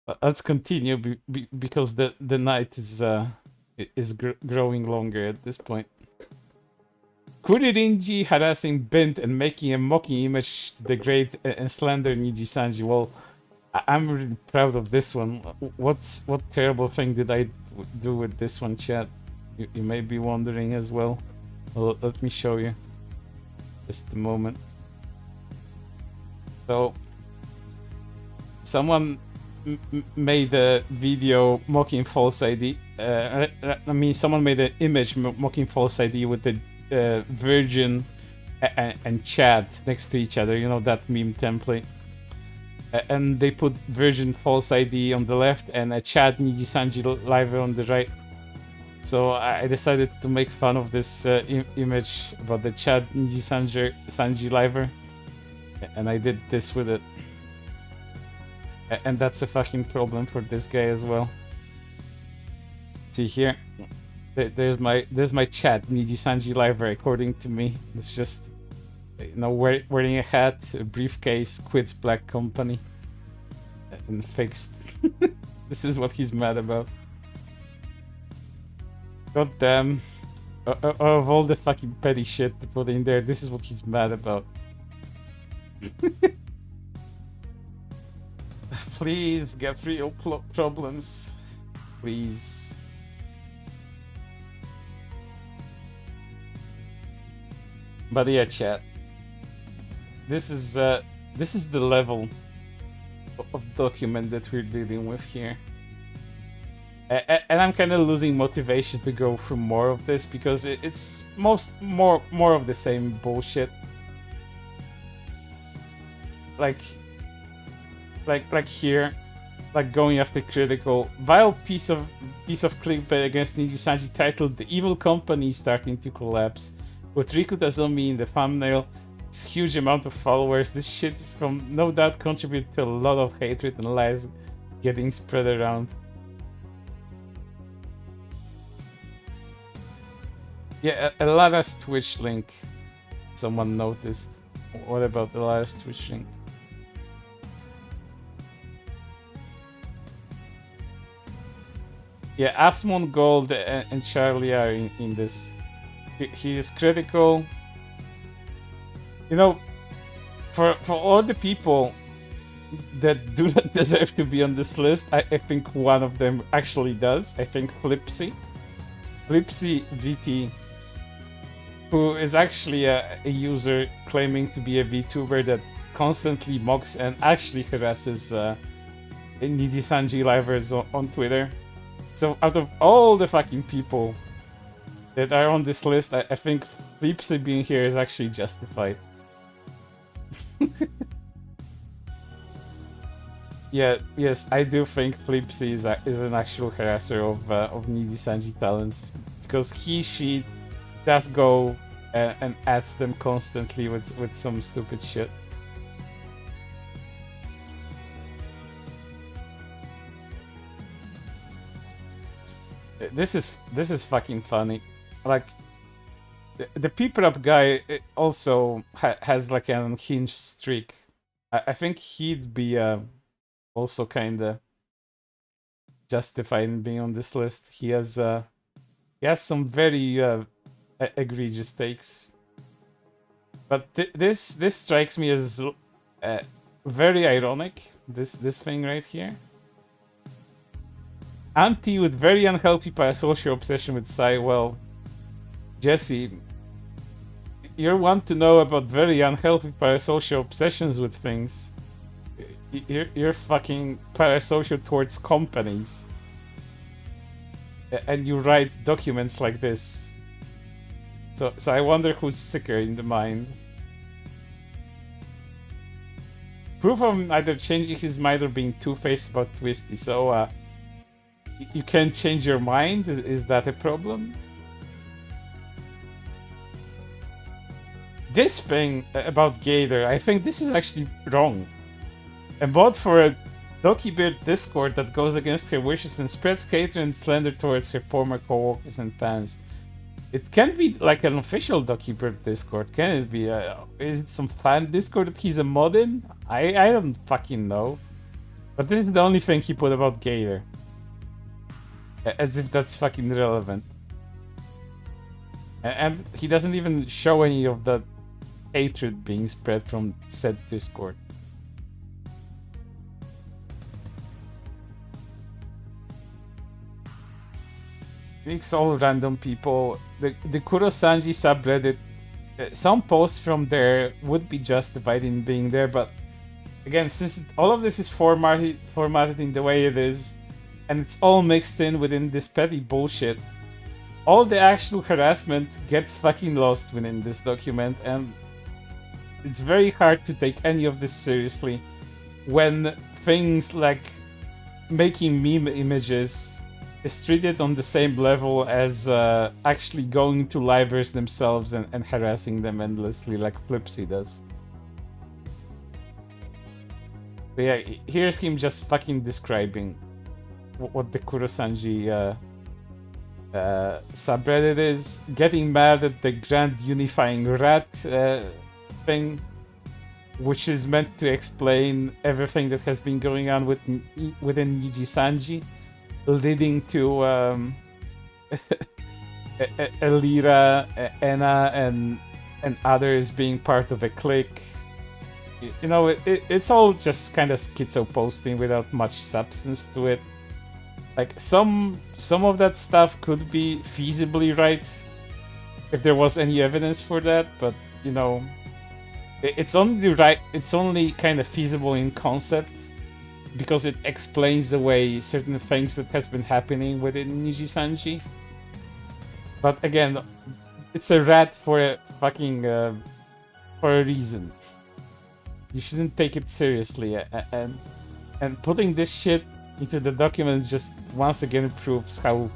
But let's continue because the night is growing longer at this point. Kuri Rinji harassing Bint and making a mocking image to the great and slender Nijisanji. Well, I'm really proud of this one. What terrible thing did I do with this one, chat? You may be wondering as well. Well, let me show you. Just a moment. So, someone made a video mocking false ID. I mean, someone made an image mocking false ID with the Virgin and Chad next to each other. You know, that meme template. And they put Virgin false ID on the left and a Chad Nijisanji live on the right. So I decided to make fun of this image about the Chad Nijisanji liver, and I did this with it. And that's a fucking problem for this guy as well. See here, there's my Chad Nijisanji liver according to me. It's just, you know, wearing a hat, a briefcase, quits Black Company, and fixed. This is what he's mad about. God damn. Of all the fucking petty shit to put in there, this is what he's mad about. Please, get real problems. Please. But yeah, chat. This is the level of document that we're dealing with here. And I'm kind of losing motivation to go through more of this because it's more of the same bullshit. Like here, like going after critical vile piece of clickbait against Nijisanji titled "The Evil Company is Starting to Collapse," with Riku Tazumi in the thumbnail. This huge amount of followers. This shit from no doubt contribute to a lot of hatred and lies getting spread around. Yeah, Elara's Twitch link. Someone noticed. What about Elara's Twitch link? Yeah, Asmon Gold and Charlie are in this. He is critical. You know, for all the people that do not deserve to be on this list, I think one of them actually does. I think Flipsy VT, who is actually a user claiming to be a VTuber that constantly mocks and actually harasses Nijisanji livers on Twitter. So out of all the fucking people that are on this list, I think Flipsy being here is actually justified. Yeah, yes, I do think Flipsy is an actual harasser of Nijisanji talents, because she does go and adds them constantly with some stupid shit. This is fucking funny. Like the peep up guy also has like an unhinged streak. I think he'd be also kinda justified in being on this list. He has some very egregious takes, but this strikes me as very ironic. This thing right here. Auntie with very unhealthy parasocial obsession with Sai. Well, Jesse, you're one to know about very unhealthy parasocial obsessions with things. You're fucking parasocial towards companies. And you write documents like this. So I wonder who's sicker in the mind. Proof of him either changing his mind or being two-faced about Twisty. So, you can't change your mind? Is that a problem? This thing about Gator, I think this is actually wrong. And both for a DokiBeard Discord that goes against her wishes and spreads Gator and slander towards her former co-workers and fans. It can't be like an official DokiBeard Discord, can it be? Is it some fan Discord that he's a mod in? I don't fucking know. But this is the only thing he put about Gator. As if that's fucking relevant. And he doesn't even show any of the hatred being spread from said Discord. It's all random people. The Kurosanji subreddit, some posts from there would be justified in being there, but again, since all of this is formatted in the way it is, and it's all mixed in within this petty bullshit, all the actual harassment gets fucking lost within this document, and it's very hard to take any of this seriously when things like making meme images is treated on the same level as actually going to livers themselves and harassing them endlessly like Flipsy does. So yeah, here's him just fucking describing what the Kurosanji subreddit is, getting mad at the grand unifying rat thing, which is meant to explain everything that has been going on within Nijisanji, leading to Elira, Enna, and others being part of a clique. You know, it's all just kind of schizo posting without much substance to it. Like some of that stuff could be feasibly right if there was any evidence for that, but you know, it's only kind of feasible in concept because it explains away certain things that has been happening within Nijisanji. But again, it's a rat for a fucking for a reason. You shouldn't take it seriously, and putting this shit into the documents just once again proves how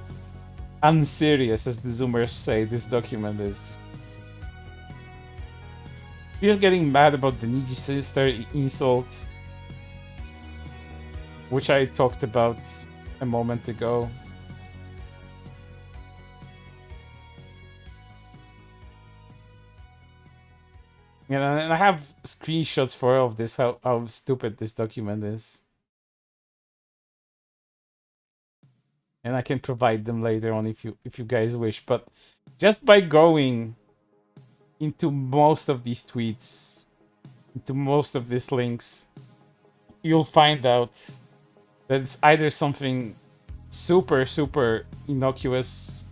unserious, as the Zoomers say, this document is. He's getting mad about the Nijisister insult, which I talked about a moment ago. You know, and I have screenshots for all of this, how stupid this document is. And I can provide them later on if you guys wish. But just by going into most of these tweets, into most of these links, you'll find out that it's either something super, super innocuous,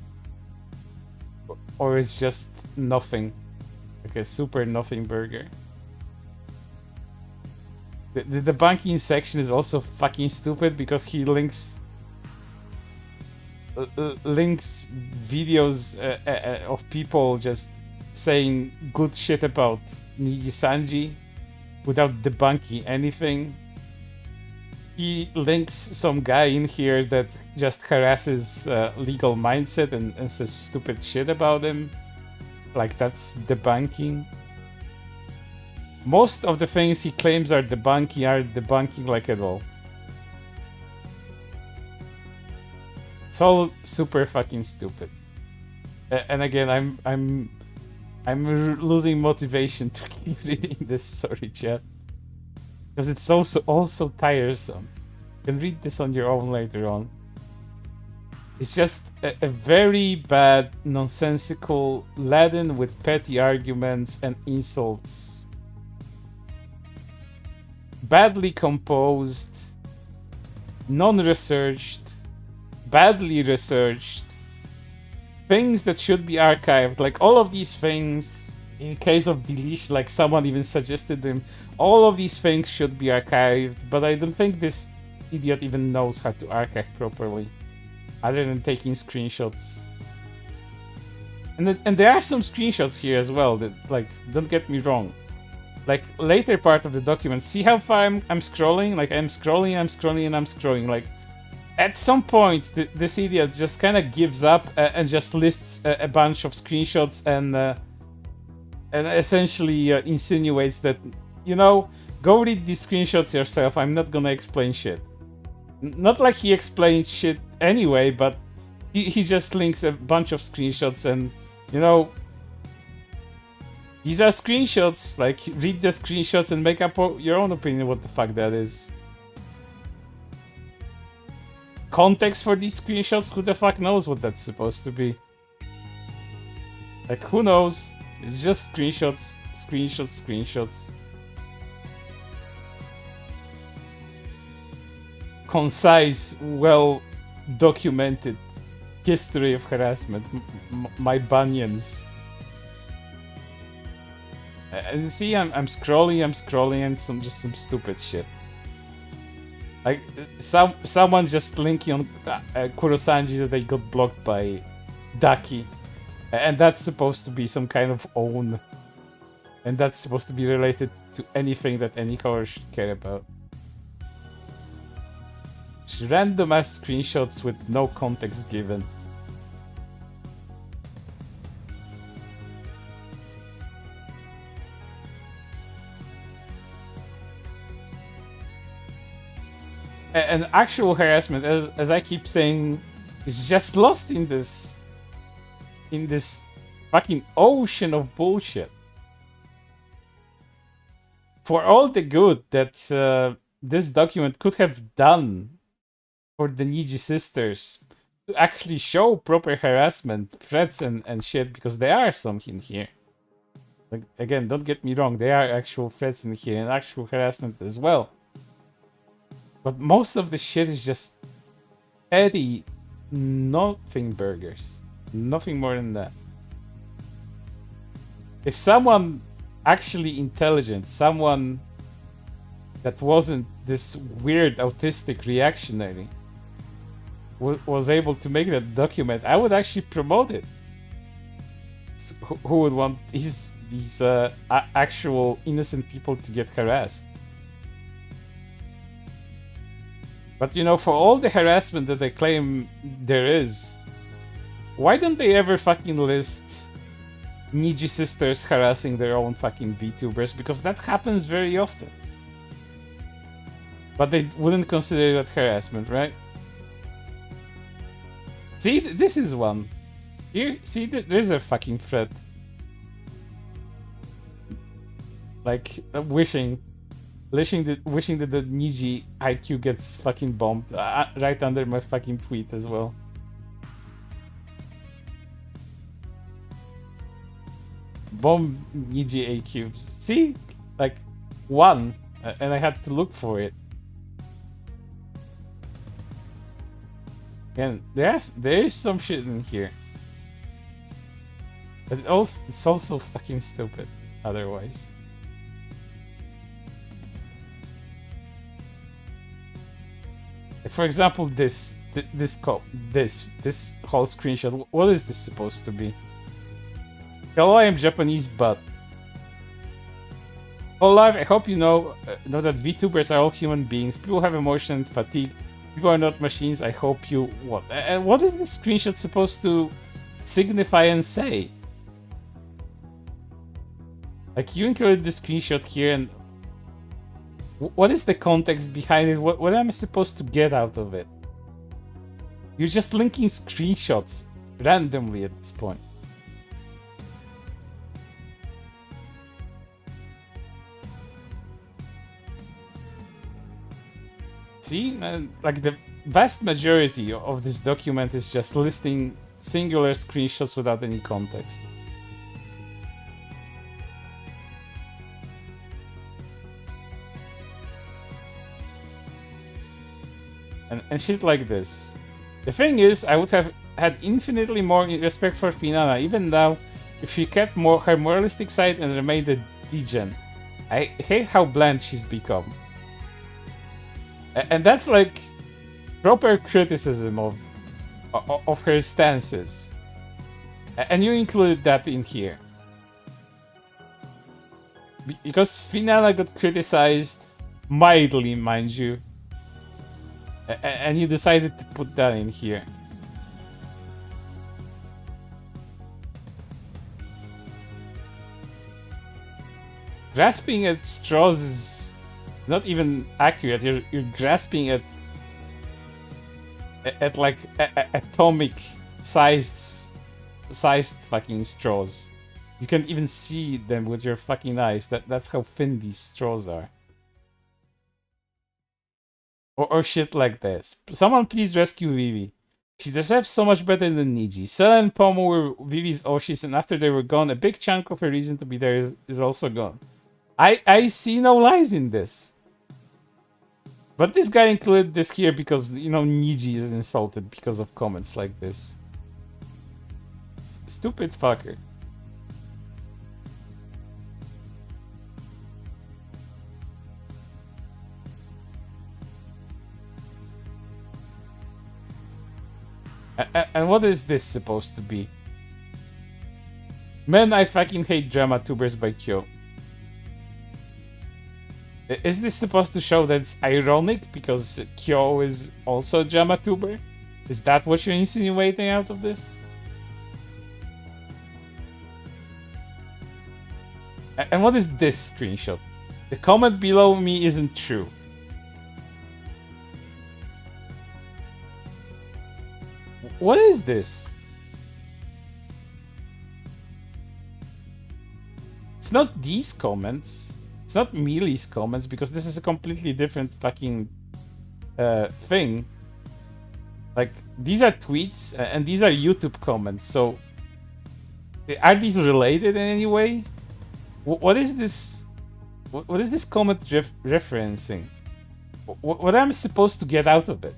or it's just nothing. Like a super nothing burger. The debunking section is also fucking stupid because he links videos of people just saying good shit about Nijisanji without debunking anything. He links some guy in here that just harasses legal mindset and says stupid shit about him. Like that's debunking. Most of the things he claims are debunking like at all. It's all super fucking stupid. And again, I'm losing motivation to keep reading this. Sorry, chat, because it's also tiresome. You can read this on your own later on. It's just a very bad, nonsensical, laden with petty arguments and insults. Badly composed, non-researched, badly researched, things that should be archived. Like all of these things, in case of deletion, like someone even suggested them, all of these things should be archived, but I don't think this idiot even knows how to archive properly, other than taking screenshots. And there are some screenshots here as well that, like, don't get me wrong. Like, later part of the document, see how far I'm scrolling? Like, I'm scrolling. Like, at some point, this idiot just kind of gives up and just lists a bunch of screenshots and essentially insinuates that, you know, go read these screenshots yourself. I'm not gonna explain shit. Not like he explains shit anyway, but he just links a bunch of screenshots and, you know, these are screenshots. Like, read the screenshots and make up your own opinion what the fuck that is. Context for these screenshots? Who the fuck knows what that's supposed to be? Like, who knows? It's just screenshots. Concise, well documented history of harassment. My bunions. As you see, I'm scrolling and some stupid shit. Like someone just linking on Kurosanji that they got blocked by Daki, and that's supposed to be some kind of own, and that's supposed to be related to anything that any color should care about. It's random ass screenshots with no context given. And actual harassment, as I keep saying, is just lost in this fucking ocean of bullshit. For all the good that this document could have done for the Nijisisters to actually show proper harassment, threats and shit, because there are some in here. Like, again, don't get me wrong, there are actual threats in here and actual harassment as well. But most of the shit is just petty nothing burgers. Nothing more than that. If someone actually intelligent, someone that wasn't this weird autistic reactionary was able to make that document, I would actually promote it. So who would want these actual innocent people to get harassed? But you know, for all the harassment that they claim there is, why don't they ever fucking list Nijisisters harassing their own fucking VTubers? Because that happens very often. But they wouldn't consider that harassment, right? See, this is one. Here, see, there's a fucking thread. Like, wishing that the Niji IQ gets fucking bombed right under my fucking tweet as well. Bomb Niji IQ. See? Like, one. And I had to look for it. And there is some shit in here. But it's also fucking stupid otherwise. For example, this whole screenshot. What is this supposed to be? Hello, I am Japanese, but alive. I hope you know that VTubers are all human beings. People have emotion and fatigue. People are not machines. I hope you what? And what is this screenshot supposed to signify and say? Like, you included the screenshot here, and what is the context behind it? What am I supposed to get out of it? You're just linking screenshots randomly at this point. See, like the vast majority of this document is just listing singular screenshots without any context. And shit like this. The thing is, I would have had infinitely more respect for Finana, even now, if she kept her moralistic side and remained a degen. I hate how bland she's become. And that's like proper criticism of her stances. And you included that in here. Because Finana got criticized mildly, mind you. And you decided to put that in here. Grasping at straws is not even accurate. You're grasping at like atomic sized fucking straws. You can't even see them with your fucking eyes. That's how thin these straws are. Or shit like this. Someone please rescue Vivi. She deserves so much better than Niji. Sela and Pomo were Vivi's Oshis, and after they were gone, a big chunk of her reason to be there is also gone. I see no lies in this. But this guy included this here because, you know, Niji is insulted because of comments like this. Stupid fucker. And what is this supposed to be? Man, I fucking hate drama tubers by Kyo. Is this supposed to show that it's ironic because Kyo is also a drama tuber? Is that what you're insinuating out of this? And what is this screenshot? The comment below me isn't true. What is this? It's not these comments. It's not Mealy's comments because this is a completely different fucking thing. Like, these are tweets and these are YouTube comments. So, are these related in any way? What is this? What is this comment referencing? What am I supposed to get out of it?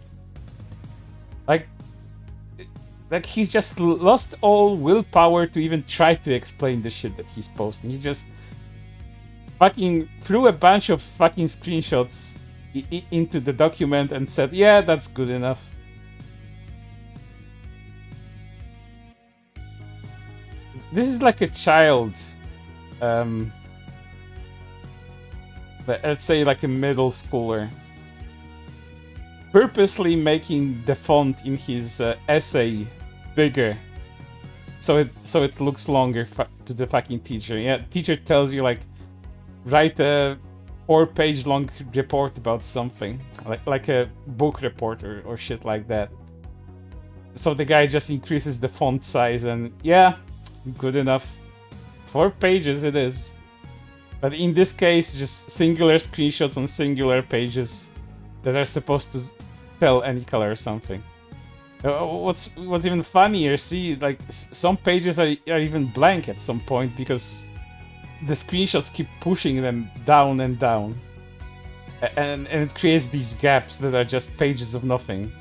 Like he's just lost all willpower to even try to explain the shit that he's posting. He just fucking threw a bunch of fucking screenshots into the document and said, yeah, that's good enough. This is like a child, let's say like a middle schooler, purposely making the font in his essay bigger, so it looks longer to the fucking teacher. Yeah, teacher tells you like, write a 4-page long report about something, like a book report or shit like that. So the guy just increases the font size and yeah, good enough. 4 pages it is. But in this case, just singular screenshots on singular pages that are supposed to tell any color or something. What's even funnier, see, like some pages are even blank at some point because the screenshots keep pushing them down and down. And it creates these gaps that are just pages of nothing.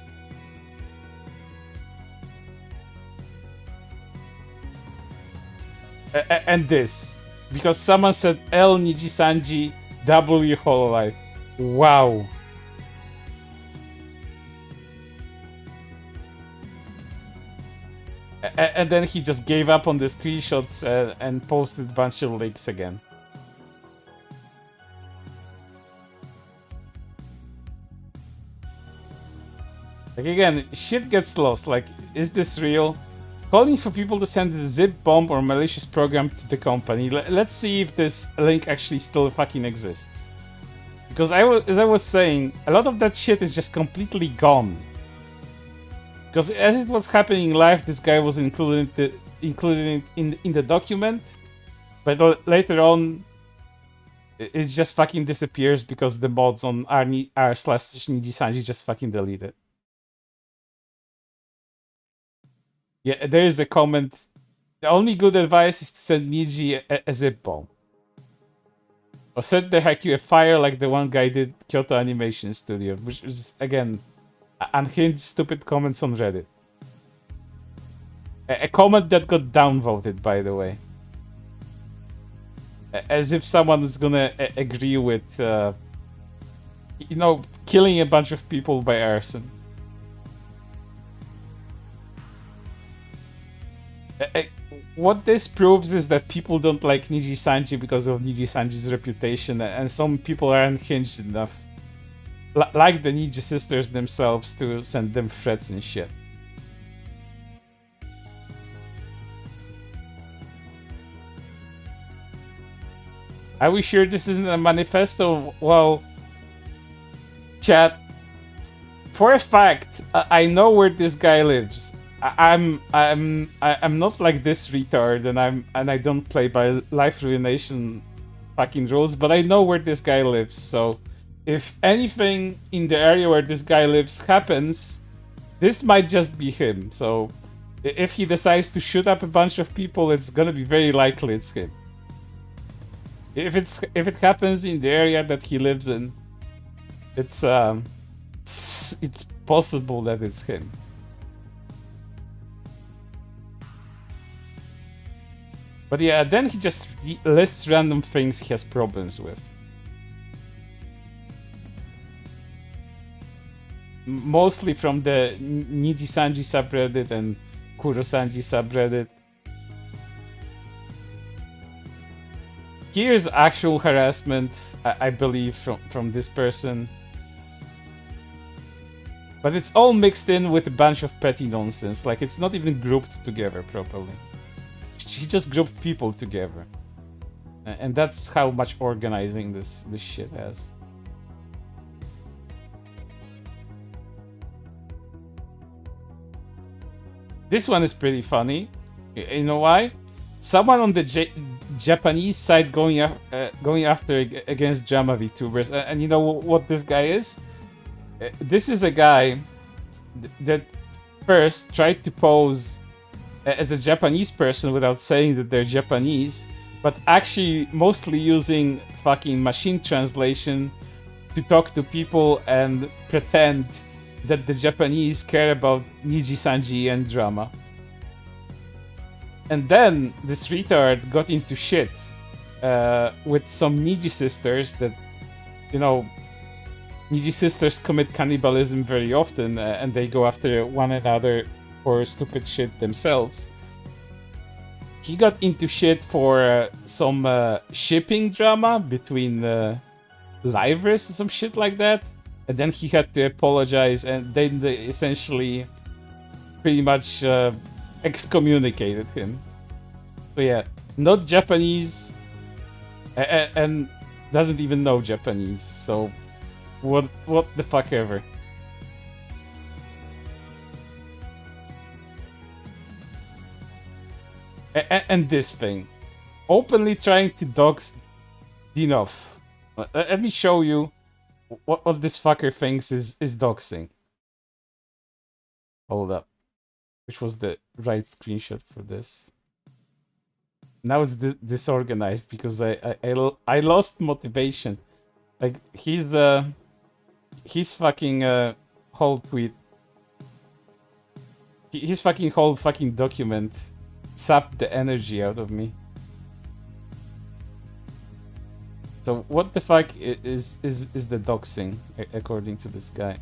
And this, because someone said L Nijisanji W Hololive. Wow. And then he just gave up on the screenshots and posted a bunch of links again. Like again, shit gets lost. Like, is this real? Calling for people to send a zip bomb or malicious program to the company. Let's see if this link actually still fucking exists. Because as I was saying, a lot of that shit is just completely gone. Because as it was happening live, this guy was included in the document, but later on, it just fucking disappears because the mods on r/Nijisanji just fucking delete it. Yeah, there is a comment. The only good advice is to send Niji a zip bomb. Or set the Haikyuu afire like the one guy did Kyoto Animation Studio, which is, again, unhinged stupid comments on Reddit. A comment that got downvoted, by the way. As if someone is gonna agree with, you know, killing a bunch of people by arson. What this proves is that people don't like Nijisanji because of Nijisanji's reputation, and some people are unhinged enough, like the Nijisisters themselves, to send them threats and shit. Are we sure this isn't a manifesto? Well, chat, for a fact, I know where this guy lives. I'm not like this retard, and I don't play by life ruination fucking rules, but I know where this guy lives. So if anything in the area where this guy lives happens, this might just be him. So if he decides to shoot up a bunch of people, it's gonna be very likely it's him. If it happens in the area that he lives in, it's possible that it's him. But yeah, then he just lists random things he has problems with. Mostly from the Nijisanji subreddit and Kurosanji subreddit. Here's actual harassment, I believe, from this person. But it's all mixed in with a bunch of petty nonsense. Like, it's not even grouped together properly. He just grouped people together. And that's how much organizing this shit has. This one is pretty funny. You know why? Someone on the Japanese side going after against drama VTubers. And you know what this guy is? This is a guy that first tried to pose as a Japanese person without saying that they're Japanese, but actually mostly using fucking machine translation to talk to people and pretend that the Japanese care about Nijisanji and drama. And then this retard got into shit with some Nijisisters that, you know, Nijisisters commit cannibalism very often, and they go after one another for stupid shit themselves. He got into shit for some shipping drama between livers or some shit like that, and then he had to apologize, and then they essentially pretty much excommunicated him. So yeah, not Japanese, and doesn't even know Japanese, so what the fuck ever. And this thing, openly trying to dox Dinov. Let me show you what this fucker thinks is doxing. Hold up, which was the right screenshot for this? Now it's disorganized because I lost motivation. Like his fucking whole tweet, his fucking whole fucking document sapped the energy out of me. So what the fuck is the doxing according to this guy?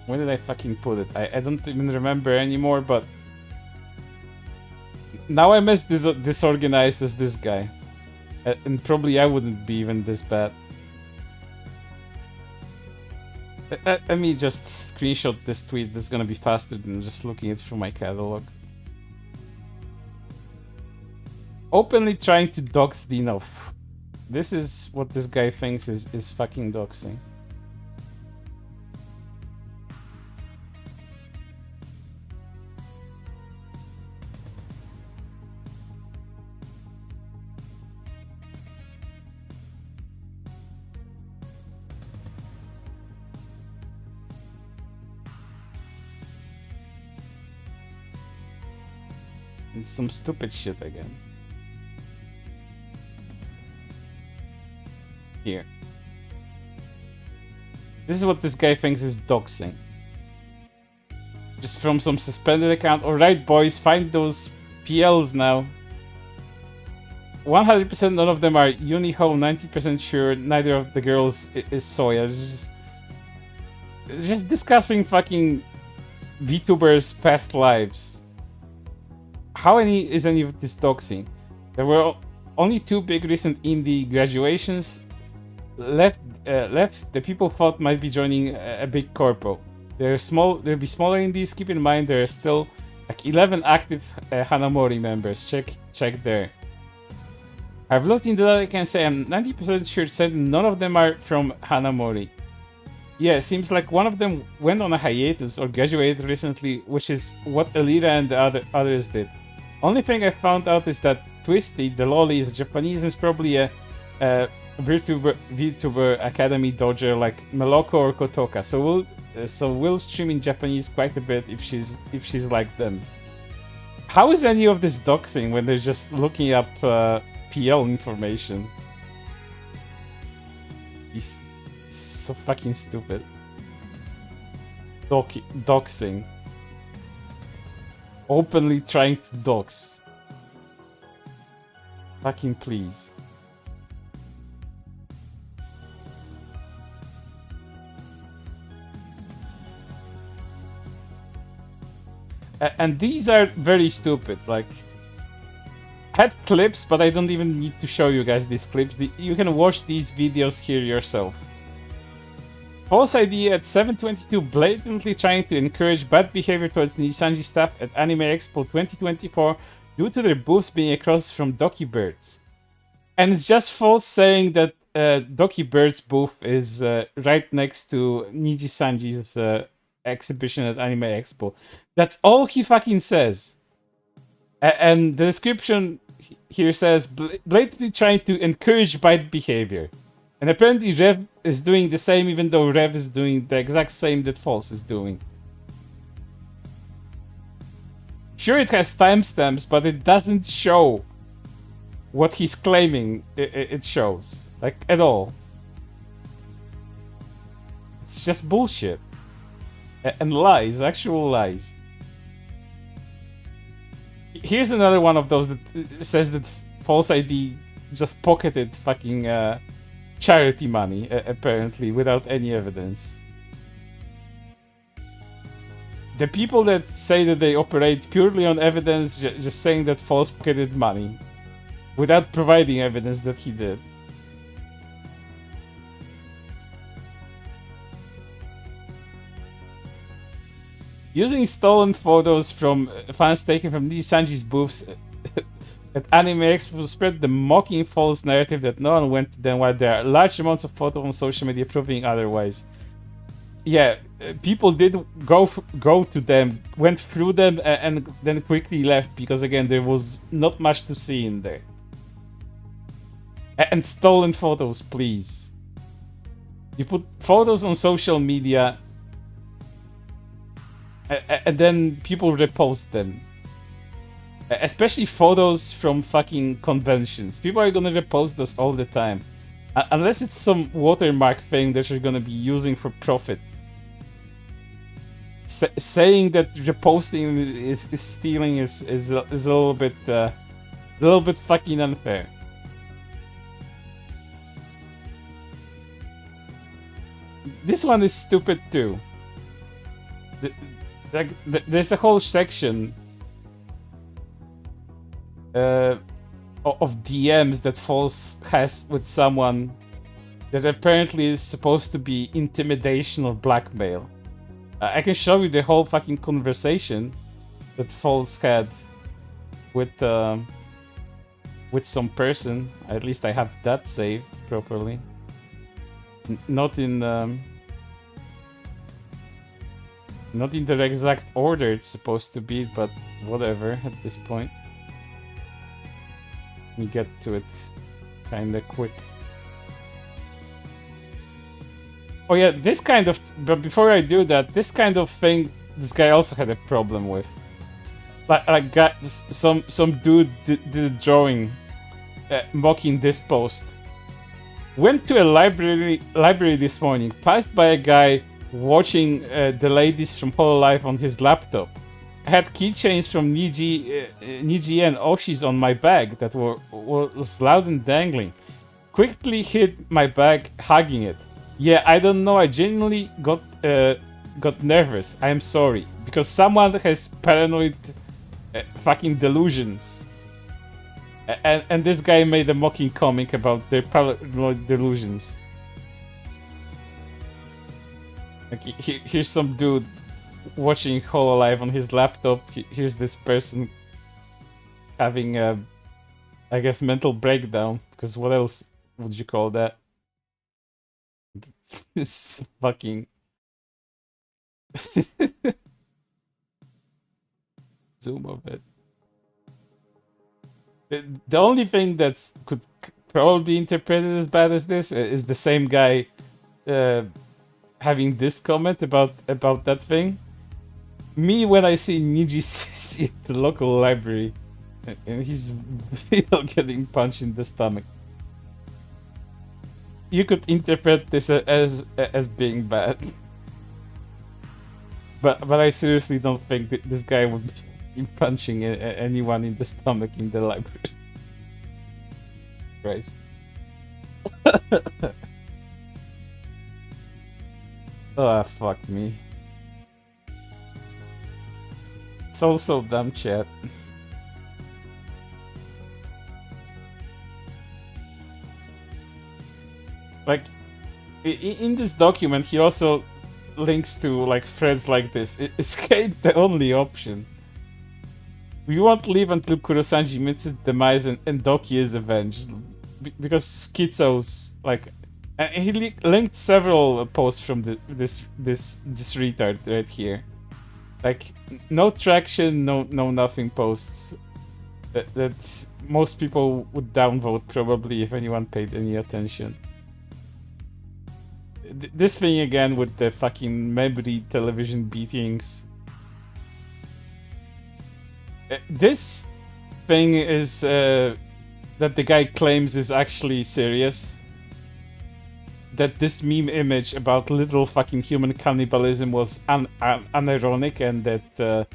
Where did I fucking put it? I don't even remember anymore, but now I'm as disorganized as this guy. And probably I wouldn't be even this bad. Let me just screenshot this tweet. This is gonna be faster than just looking it through my catalog. Openly trying to dox Dinov. This is what this guy thinks is fucking doxing. And some stupid shit again. Here. This is what this guy thinks is doxing. Just from some suspended account. Alright boys, find those PLs now. 100% none of them are Uniho, 90% sure neither of the girls is Soya. It's just discussing fucking VTubers' past lives. How is any of this doxing? There were only 2 big recent indie graduations. Left the people thought might be joining a big corpo. There'll be smaller indies. Keep in mind there are still like 11 active Hanamori members. Check there. I've looked into that. I can say I'm 90% sure certain none of them are from Hanamori. Yeah, seems like one of them went on a hiatus or graduated recently, which is what Elira and the others did. Only thing I found out is that Twisty, the loli, is Japanese and is probably a VTuber Academy dojo like Meloko or Kotoka. So we'll stream in Japanese quite a bit if she's like them. How is any of this doxing when they're just looking up PL information? It's so fucking stupid. Doxing. Openly trying to dox. Fucking please. And these are very stupid. Like, I had clips, but I don't even need to show you guys these clips. You can watch these videos here yourself. False ID at 722 blatantly trying to encourage bad behavior towards Nijisanji staff at Anime Expo 2024 due to their booths being across from Doki Bird's. And it's just false saying that Doki Bird's booth is right next to Nijisanji's exhibition at Anime Expo. That's all he fucking says. And the description here says blatantly trying to encourage bad behavior. And apparently Rev is doing the same, even though Rev is doing the exact same that False is doing. Sure, it has timestamps, but it doesn't show what he's claiming it shows. Like, at all. It's just bullshit. And lies, actual lies. Here's another one of those that says that False ID just pocketed fucking charity money, apparently, without any evidence. The people that say that they operate purely on evidence, just saying that False pocketed money, without providing evidence that he did. Using stolen photos from fans taken from Nijisanji's booths at Anime Expo to spread the mocking false narrative that no one went to them, while there are large amounts of photos on social media proving otherwise. Yeah, people did go to them, went through them, and then quickly left because, again, there was not much to see in there. And stolen photos, please. You put photos on social media, and then people repost them. Especially photos from fucking conventions. People are gonna repost those all the time. Unless it's some watermark thing that you're gonna be using for profit. Saying that reposting is stealing is a little bit fucking unfair. This one is stupid too. There's a whole section of DMs that False has with someone that apparently is supposed to be intimidation or blackmail. I can show you the whole fucking conversation that False had with some person. At least I have that saved properly. Not in the exact order it's supposed to be, but whatever at this point. Let me get to it kinda quick. Oh yeah, this kind of... But before I do that, this kind of thing, this guy also had a problem with. Like some dude did a drawing mocking this post. Went to a library this morning, passed by a guy watching the ladies from Hololive on his laptop. I had keychains from Niji and Oshi's on my bag that was loud and dangling. Quickly hid my bag, hugging it. Yeah, I don't know. I genuinely got nervous. I am sorry because someone has paranoid fucking delusions. And this guy made a mocking comic about their paranoid delusions. Like, here's some dude watching Hololive on his laptop. Here's this person having a, I guess, mental breakdown. Because what else would you call that? This fucking... Zoom of it. The only thing that could probably be interpreted as bad as this is the same guy having this comment about that thing. Me, when I see Nijisister at the local library, and he's getting punched in the stomach, you could interpret this as being bad. But I seriously don't think that this guy would be punching anyone in the stomach in the library. Christ. Oh, fuck me. So dumb, chat. Like, in this document, he also links to like threads like this. Escape the only option. We won't leave until Kurosanji meets his demise and Doki is avenged. Because Schizo's like, and he linked several posts from this retard right here. Like, no traction, no nothing posts that most people would downvote probably if anyone paid any attention. This thing again with the fucking memory television beatings. This thing is that the guy claims is actually serious. That this meme image about literal fucking human cannibalism was unironic, and that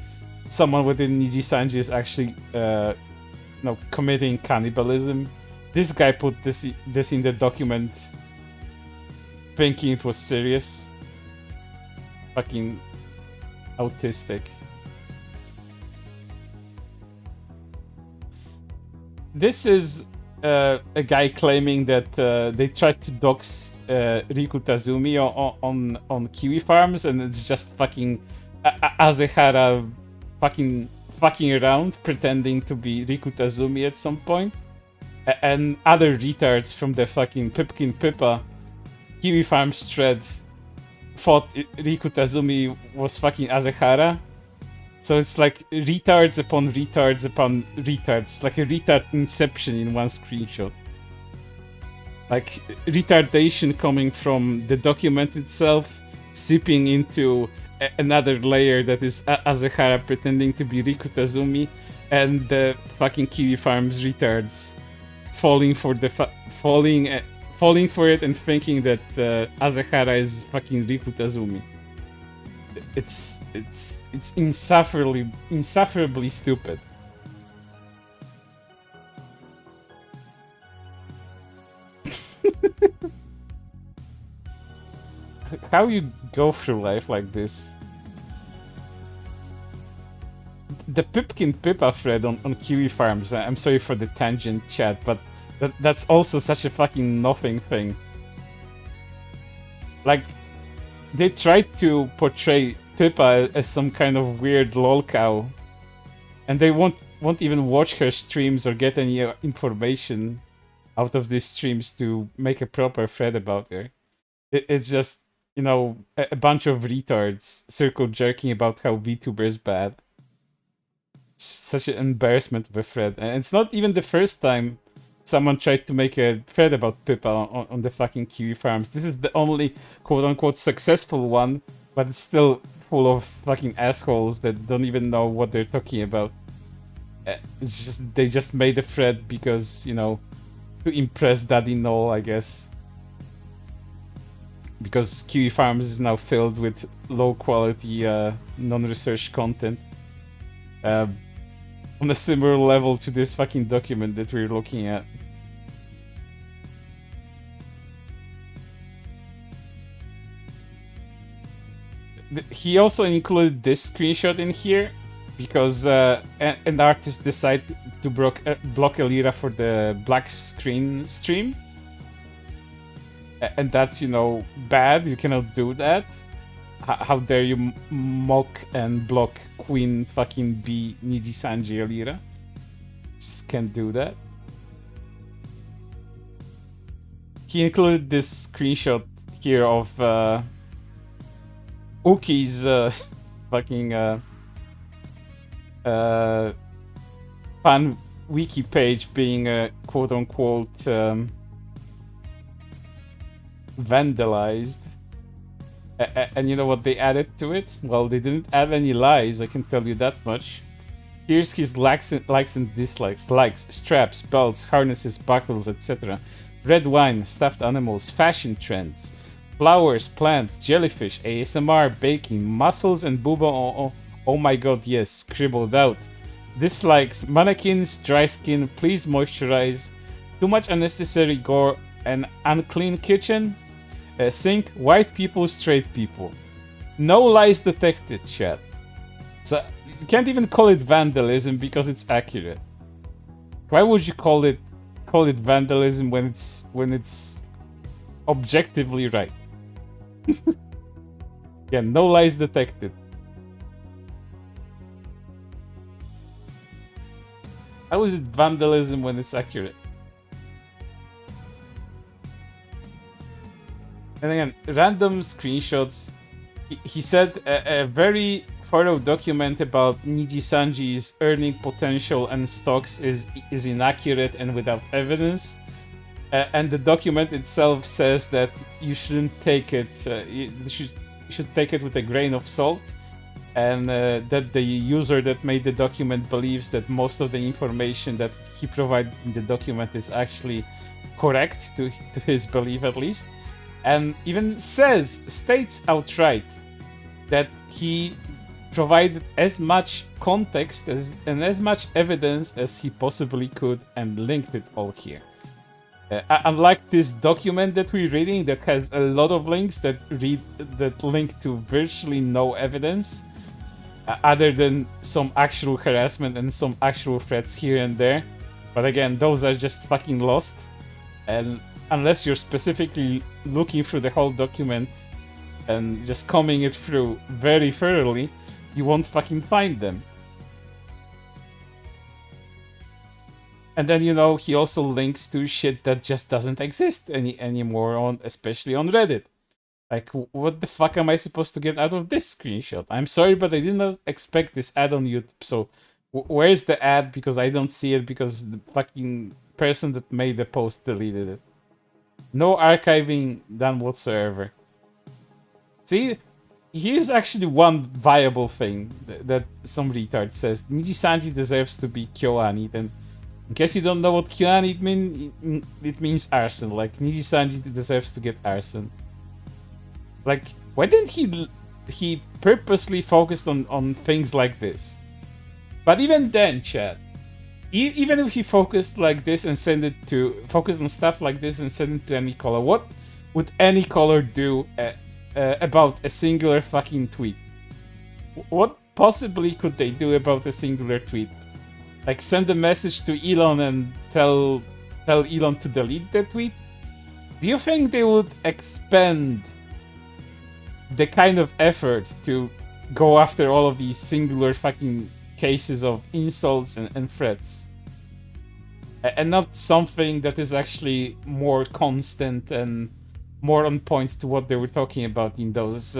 someone within Nijisanji is actually committing cannibalism. This guy put this in the document thinking it was serious. Fucking autistic. This is a guy claiming that they tried to dox Riku Tazumi on kiwi farms, and it's just fucking Azehara fucking around, pretending to be Riku Tazumi at some point. And other retards from the fucking Pipkin Pippa Kiwi Farms thread thought Riku Tazumi was fucking Azehara. So it's like retards upon retards upon retards. Like a retard inception in one screenshot. Like retardation coming from the document itself, seeping into another layer that is Azehara pretending to be Riku Tazumi, and the fucking Kiwi Farms retards falling for it and thinking that Azehara is fucking Riku Tazumi. It's insufferably stupid. How you go through life like this? the Pipkin Pippa thread on Kiwi Farms. I'm sorry for the tangent, chat, but that's also such a fucking nothing thing. Like, they tried to portray Pippa as some kind of weird lol cow, and they won't even watch her streams or get any information out of these streams to make a proper thread about her. It's just, you know, a bunch of retards circle jerking about how VTuber is bad. It's such an embarrassment of a thread, and it's not even the first time someone tried to make a thread about Pippa on the fucking Kiwi Farms. This is the only quote-unquote successful one, but it's still full of fucking assholes that don't even know what they're talking about. It's just, they just made a thread because, you know, to impress Daddy Null, I guess. Because Kiwi Farms is now filled with low-quality, non-research content. On a similar level to this fucking document that we're looking at. He also included this screenshot in here because an artist decided to block Elira for the black screen stream. And that's, you know, bad. You cannot do that. How dare you mock and block Queen fucking B Nijisanji Elira? Just can't do that. He included this screenshot here of Uki's fucking fan wiki page being quote-unquote vandalized. And you know what they added to it? Well, they didn't add any lies, I can tell you that much. Here's his likes and dislikes. Likes, straps, belts, harnesses, buckles, etc. Red wine, stuffed animals, fashion trends, flowers, plants, jellyfish, ASMR, baking, muscles and booba. Oh my god, yes, scribbled out. Dislikes, mannequins, dry skin, please moisturize, too much unnecessary gore, an unclean kitchen, sink, white people, straight people. No lies detected, chat. So you can't even call it vandalism because it's accurate. Why would you call it vandalism when it's objectively right? Yeah, no lies detected. How is it vandalism when it's accurate? And again, random screenshots. He said a very thorough document about Nijisanji's earning potential and stocks is inaccurate and without evidence. And the document itself says that you shouldn't take it. You should take it with a grain of salt. And that the user that made the document believes that most of the information that he provided in the document is actually correct to his belief at least. And even states outright that he provided as much context and as much evidence as he possibly could and linked it all here. Unlike this document that we're reading that has a lot of links that link to virtually no evidence, other than some actual harassment and some actual threats here and there. But again, those are just fucking lost. And unless you're specifically looking through the whole document and just combing it through very thoroughly, you won't fucking find them. And then, you know, he also links to shit that just doesn't exist anymore, especially on Reddit. Like, what the fuck am I supposed to get out of this screenshot? I'm sorry, but I did not expect this ad on YouTube. So, where's the ad? Because I don't see it because the fucking person that made the post deleted it. No archiving done whatsoever. See, here's actually one viable thing that some retard says. Nijisanji deserves to be Kyoani. Then, in case you don't know what Kyoani means, it means arson. Like, Nijisanji deserves to get arson. Like, why didn't he purposely focused on things like this? But even then, chat, even if he focused like this and focused on stuff like this and send it to any caller, what would any caller do about a singular fucking tweet? What possibly could they do about a singular tweet? Like send a message to Elon and tell Elon to delete the tweet? Do you think they would expend the kind of effort to go after all of these singular fucking cases of insults and threats? And not something that is actually more constant and more on point to what they were talking about in those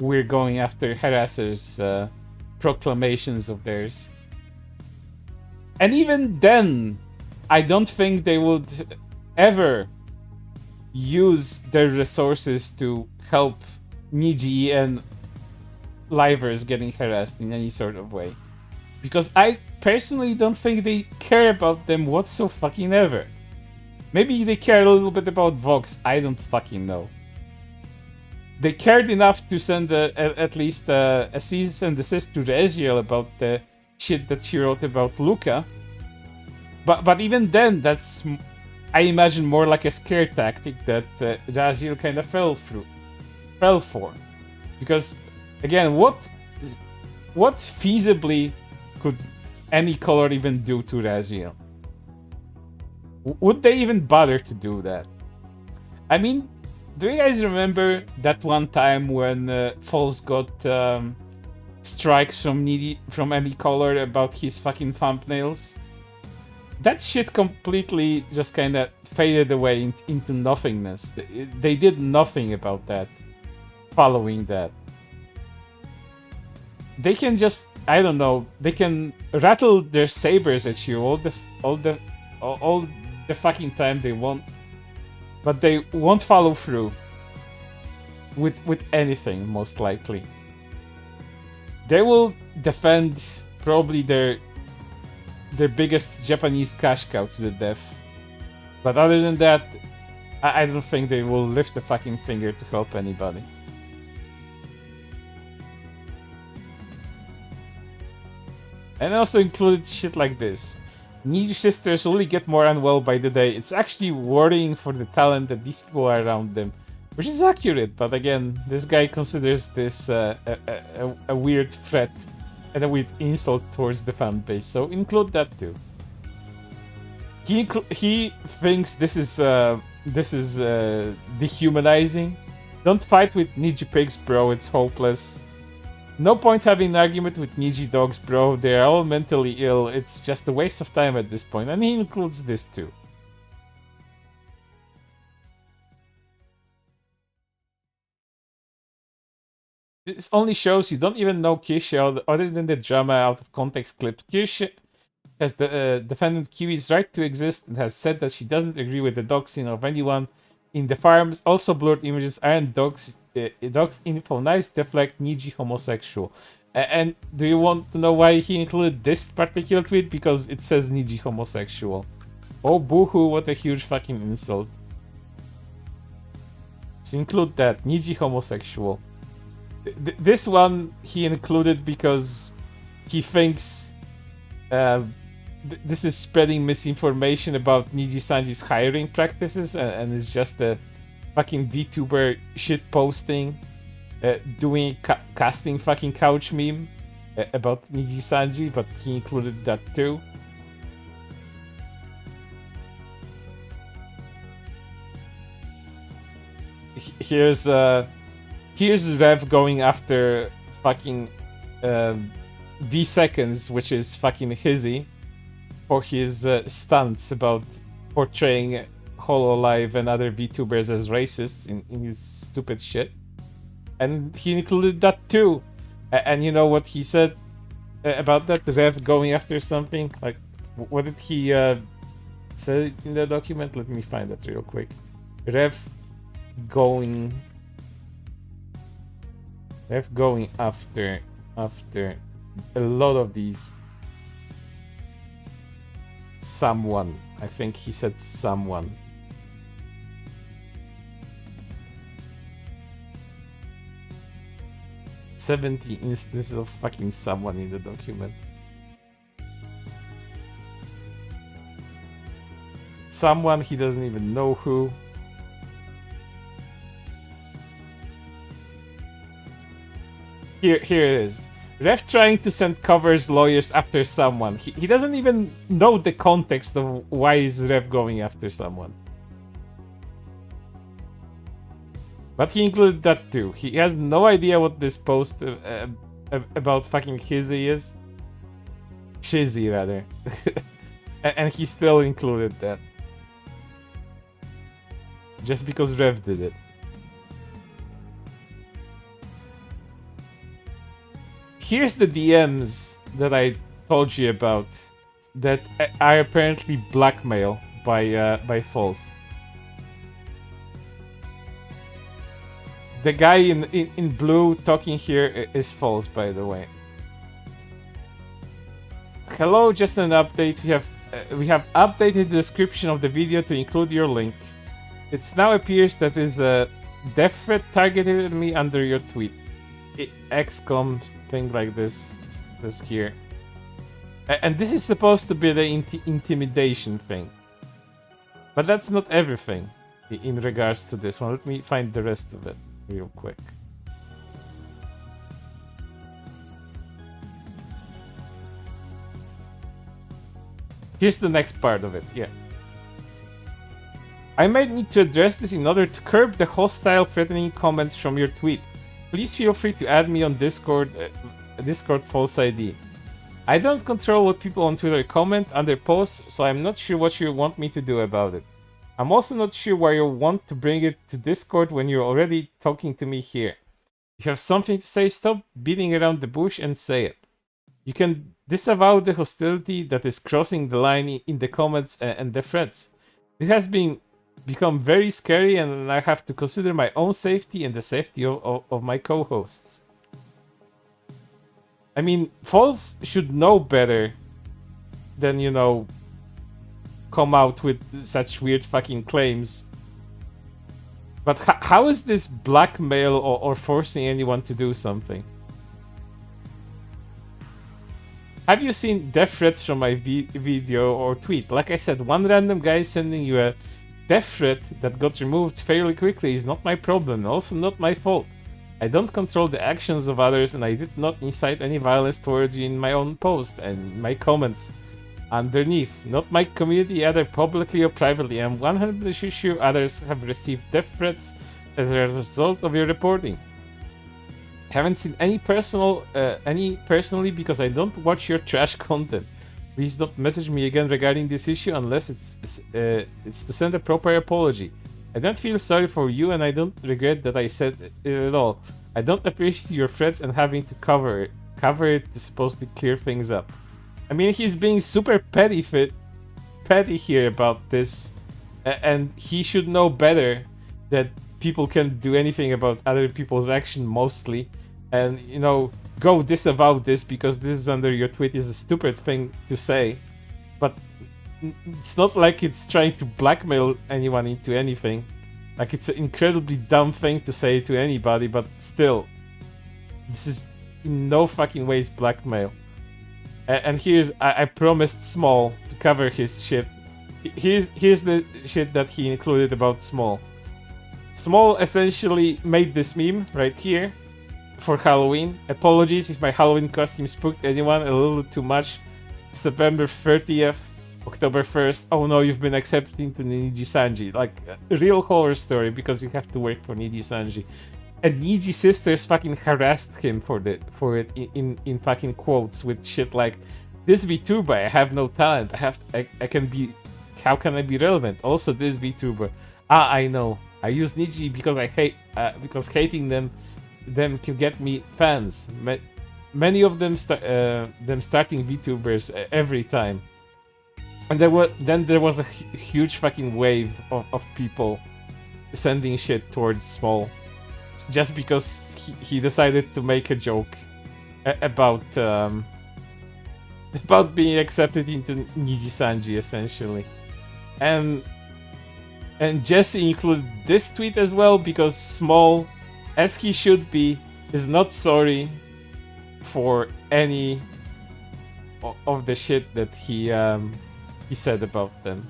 we're going after harassers proclamations of theirs. And even then, I don't think they would ever use their resources to help Niji and livers getting harassed in any sort of way. Because I personally don't think they care about them whatsoever. Maybe they care a little bit about Vox, I don't fucking know. They cared enough to send at least a cease and desist to Raziel about the shit that she wrote about Luca. But even then, that's, I imagine, more like a scare tactic that Raziel kind of fell for. Because, again, what feasibly could any color even do to Raziel? Would they even bother to do that? I mean, do you guys remember that one time when Falls got strikes from any color about his fucking thumbnails? That shit completely just kind of faded away into nothingness. They did nothing about that following that. They can just, I don't know, they can rattle their sabers at you all the fucking time they want, but they won't follow through with anything, most likely. They will defend probably their biggest Japanese cash cow to the death. But other than that, I don't think they will lift a fucking finger to help anybody. And also included shit like this. Nijisisters only get more unwell by the day. It's actually worrying for the talent that these people are around them. Which is accurate, but again, this guy considers this a weird threat and a weird insult towards the fan base, so include that too. He thinks this is dehumanizing. Don't fight with Niji pigs, bro, it's hopeless. No point having an argument with Niji dogs, bro, they're all mentally ill, it's just a waste of time at this point, and he includes this too. This only shows you don't even know Kirsche other than the drama out of context clip. Kirsche has the defendant Kiwi's right to exist and has said that she doesn't agree with the doxing of anyone in the farms. Also blurred images aren't dogs info nice deflect Niji homosexual. And do you want to know why he included this particular tweet? Because it says Niji homosexual. Oh boohoo, what a huge fucking insult. So include that, Niji homosexual. This one he included because he thinks this is spreading misinformation about Nijisanji's hiring practices and it's just a fucking VTuber shit posting, doing casting fucking couch meme about Nijisanji, but he included that too. Here's Rev going after fucking V Seconds, which is fucking Hizzy, for his stunts about portraying Hololive and other VTubers as racists in his stupid shit. And he included that too. And you know what he said about that? Rev going after something? Like, what did he say in the document? Let me find that real quick. Rev going after a lot of these someone. I think he said someone. "70 instances of fucking someone" in the document. Someone he doesn't even know who. Here it is. Rev trying to send Cover's lawyers after someone. He doesn't even know the context of why is Rev going after someone. But he included that too. He has no idea what this post about fucking Hizzy is. Shizzy, rather. And he still included that. Just because Rev did it. Here's the DMs that I told you about that are apparently blackmail by False. The guy in blue talking here is False, by the way. Hello, just an update. We have updated the description of the video to include your link. It now appears that is a death threat targeted at me under your tweet. XCOM thing like this here. And this is supposed to be the intimidation thing. But that's not everything in regards to this one. Let me find the rest of it real quick. Here's the next part of it, yeah. I might need to address this in order to curb the hostile, threatening comments from your tweet. Please feel free to add me on Discord, Discord False ID. I don't control what people on Twitter comment under posts, so I'm not sure what you want me to do about it. I'm also not sure why you want to bring it to Discord when you're already talking to me here. If you have something to say, stop beating around the bush and say it. You can disavow the hostility that is crossing the line in the comments and the threads. It has become very scary, and I have to consider my own safety and the safety of my co-hosts. I mean, False should know better than, you know, come out with such weird fucking claims. But how is this blackmail or forcing anyone to do something? Have you seen death threats from my video or tweet? Like I said, one random guy sending you a death threat that got removed fairly quickly is not my problem, also not my fault. I don't control the actions of others, and I did not incite any violence towards you in my own post and my comments underneath. Not my community, either publicly or privately. I'm 100% sure others have received death threats as a result of your reporting. Haven't seen any personally because I don't watch your trash content. Please don't message me again regarding this issue unless it's to send a proper apology. I don't feel sorry for you, and I don't regret that I said it at all. I don't appreciate your threats and having to cover it to supposedly clear things up. I mean, he's being super petty here about this, and he should know better that people can't do anything about other people's action mostly. And, you know, go disavow this because this is under your tweet is a stupid thing to say. But it's not like it's trying to blackmail anyone into anything. Like, it's an incredibly dumb thing to say to anybody, but still. This is in no fucking ways blackmail. And here's, I promised Small to cover his shit. Here's the shit that he included about Small. Small essentially made this meme right here. For Halloween. Apologies if my Halloween costume spooked anyone a little too much. September 30th, October 1st. Oh no, you've been accepted into Nijisanji. Like, a real horror story because you have to work for Nijisanji. And Nijisisters fucking harassed him for it in fucking quotes with shit like, this VTuber, I have no talent. I can be, how can I be relevant? Also this VTuber. I know. I use Niji because I hate, because hating them can get me fans. Many of them starting VTubers every time. And then there was a huge fucking wave of people sending shit towards Small just because he decided to make a joke about being accepted into Nijisanji essentially. And Jesse included this tweet as well because Small, as he should be, is not sorry for any of the shit that he said about them.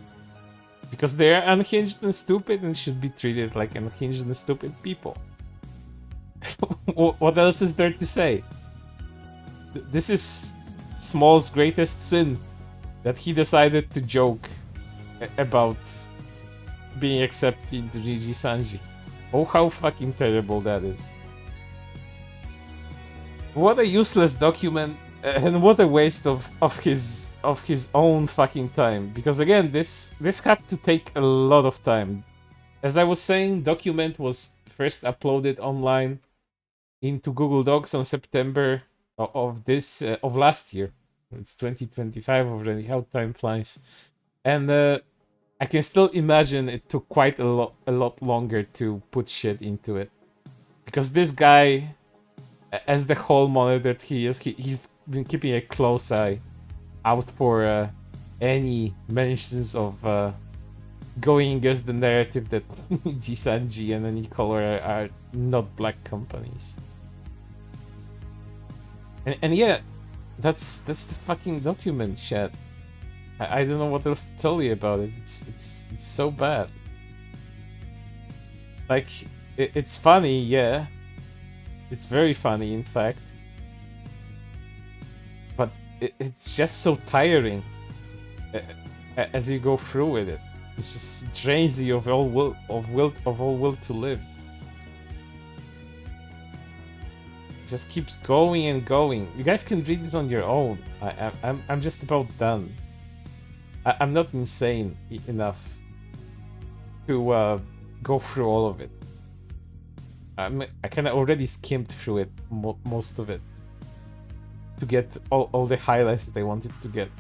Because they are unhinged and stupid and should be treated like unhinged and stupid people. What else is there to say? This is Small's greatest sin, that he decided to joke about being accepted into Nijisanji. Oh, how fucking terrible that is. What a useless document, and what a waste of his own fucking time. Because again, this had to take a lot of time. As I was saying, document was first uploaded online into Google Docs on September of last year. It's 2025 already. How time flies! And I can still imagine it took quite a lot longer to put shit into it, because this guy, as the whole monitored he is, he's been keeping a close eye out for any mentions of going against the narrative that Nijisanji and any color are not black companies. And yeah, that's the fucking document, chat. I don't know what else to tell you about it. It's so bad. Like, it's funny, yeah. It's very funny, in fact. But it's just so tiring as you go through with it. It just drains you of all will to live. It just keeps going and going. You guys can read it on your own. I'm just about done. I'm not insane enough to go through all of it. I kind of already skimmed through it, most of it, to get all the highlights that I wanted to get.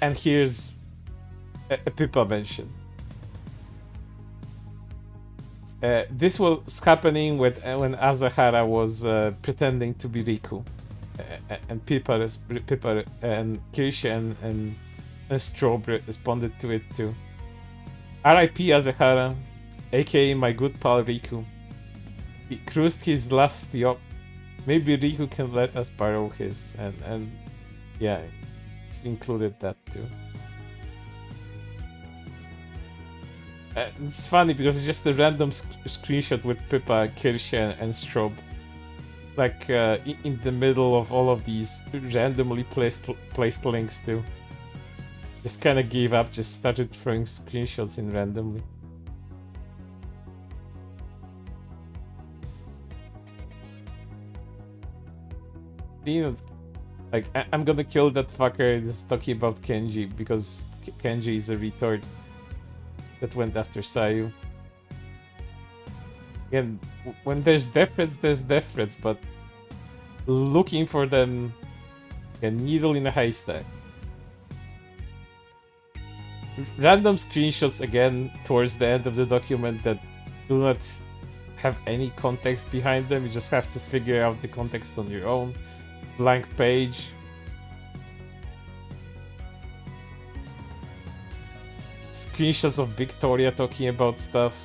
And here's a Pippa mention. This was happening when Asahara was pretending to be Riku, and Pippa and Kirsche and Strobe responded to it too. R.I.P. Asahara, aka my good pal Riku. He cruised his last yacht. Maybe Riku can let us borrow his, and yeah, it's included that too. It's funny because it's just a random screenshot with Pippa, Kirsche, and Strobe, like in the middle of all of these randomly placed links too. Just kind of gave up, just started throwing screenshots in randomly. You know, like, I'm gonna kill that fucker that's talking about Kenji, because Kenji is a retard that went after Sayu. Again, when there's death threats, but looking for them, a needle in a haystack. Random screenshots again towards the end of the document that do not have any context behind them. You just have to figure out the context on your own. Blank page. Screenshots of Victoria talking about stuff.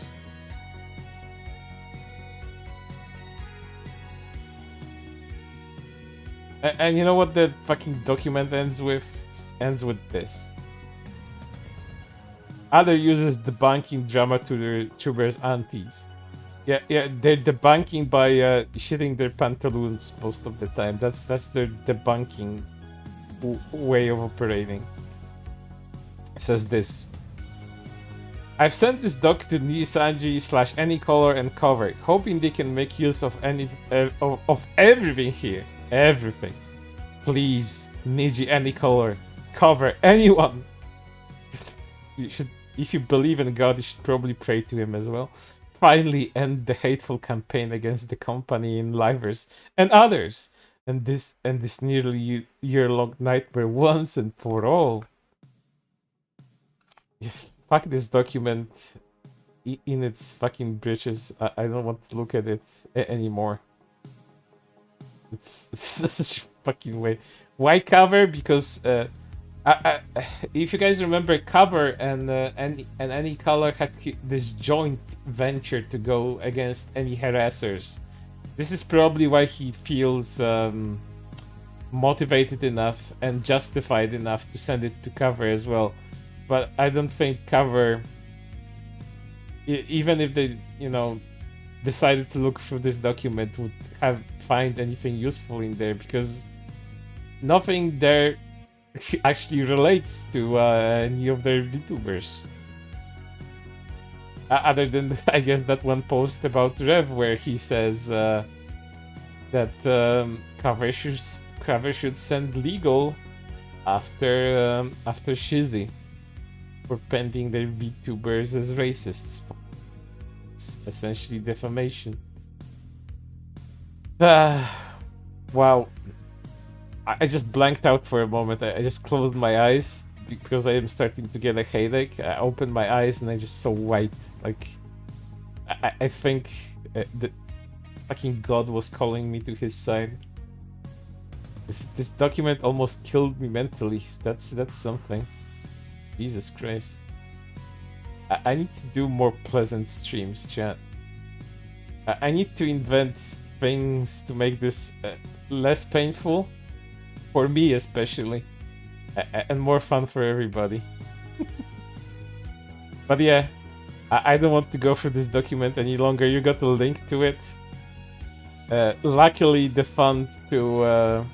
And you know what the fucking document ends with? It ends with this. Other users debunking drama to their tubers' aunties. Yeah, they're debunking by shitting their pantaloons most of the time. That's their debunking way of operating. It says this. I've sent this doc to Nijisanji / any color and cover, hoping they can make use of of everything here. Everything. Please, Niji, any color, cover, anyone. You should, if you believe in God, you should probably pray to him as well. Finally end the hateful campaign against the company in Livers and others, and this nearly year-long nightmare once and for all. Yes, fuck this document in its fucking britches. I don't want to look at it anymore. It's such a fucking way. Why cover? Because if you guys remember, Cover and any color had this joint venture to go against any harassers. This is probably why he feels motivated enough and justified enough to send it to Cover as well. But I don't think Cover, even if they, decided to look through this document, would find anything useful in there, because nothing there actually relates to any of their VTubers. Other than, I guess, that one post about Rev where he says that Cover should send legal after Shizzy for pending their VTubers as racists. It's essentially defamation. Wow. I just blanked out for a moment. I just closed my eyes because I am starting to get a headache. I opened my eyes and I just saw white. Like, I think the fucking God was calling me to his side. This document almost killed me mentally. That's something. Jesus Christ. I need to do more pleasant streams, chat. I need to invent things to make this less painful. For me especially. And more fun for everybody. But yeah, I don't want to go through this document any longer. You got the link to it. Luckily, the fund to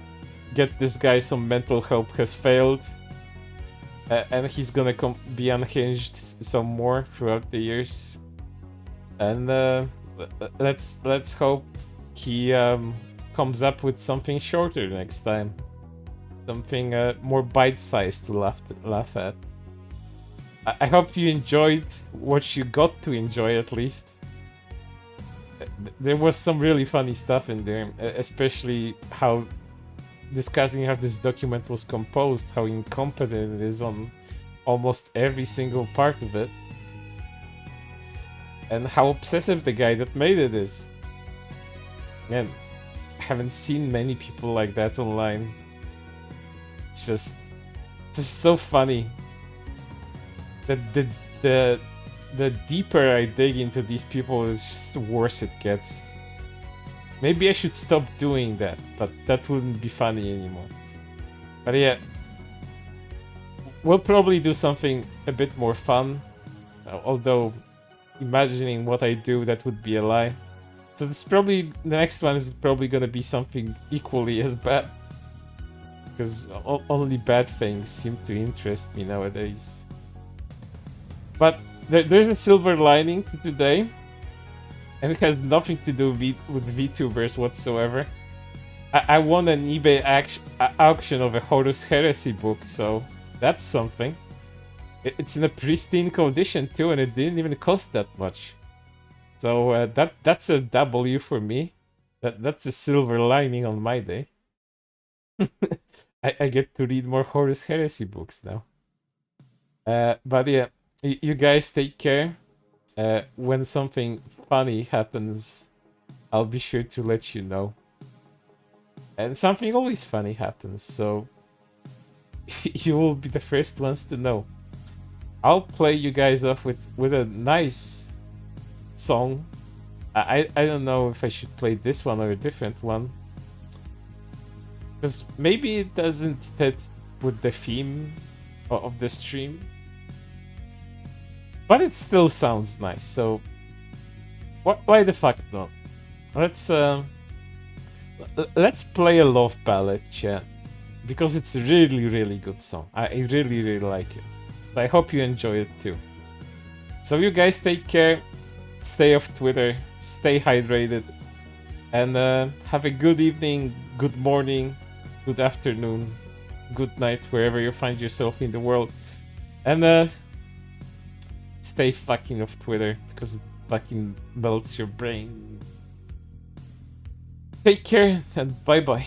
get this guy some mental help has failed. And he's gonna be unhinged some more throughout the years. And let's hope he comes up with something shorter next time. Something more bite-sized to laugh at. I hope you enjoyed what you got to enjoy, at least. There was some really funny stuff in there, especially how discussing how this document was composed, how incompetent it is on almost every single part of it, and how obsessive the guy that made it is. Man, I haven't seen many people like that online. It's just so funny. The deeper I dig into these people, it's just the worse it gets. Maybe I should stop doing that, but that wouldn't be funny anymore. But yeah, we'll probably do something a bit more fun. Although, imagining what I do, that would be a lie. So the next one is probably gonna be something equally as bad. Because only bad things seem to interest me nowadays. But there's a silver lining to today. And it has nothing to do with VTubers whatsoever. I won an eBay auction of a Horus Heresy book, so that's something. It's in a pristine condition too, and it didn't even cost that much. So that's a W for me. That's a silver lining on my day. I get to read more Horus Heresy books now. But yeah, you guys take care. When something funny happens, I'll be sure to let you know. And something always funny happens, so you will be the first ones to know. I'll play you guys off with a nice song. I don't know if I should play this one or a different one. Because maybe it doesn't fit with the theme of the stream. But it still sounds nice, so why the fuck not? Let's play a love ballad, chat, because it's a really good song. I really like it. I hope you enjoy it too. So you guys take care, stay off Twitter, stay hydrated, and have a good evening, good morning, good afternoon, good night, wherever you find yourself in the world. And stay fucking off Twitter, because it fucking melts your brain. Take care, and bye-bye.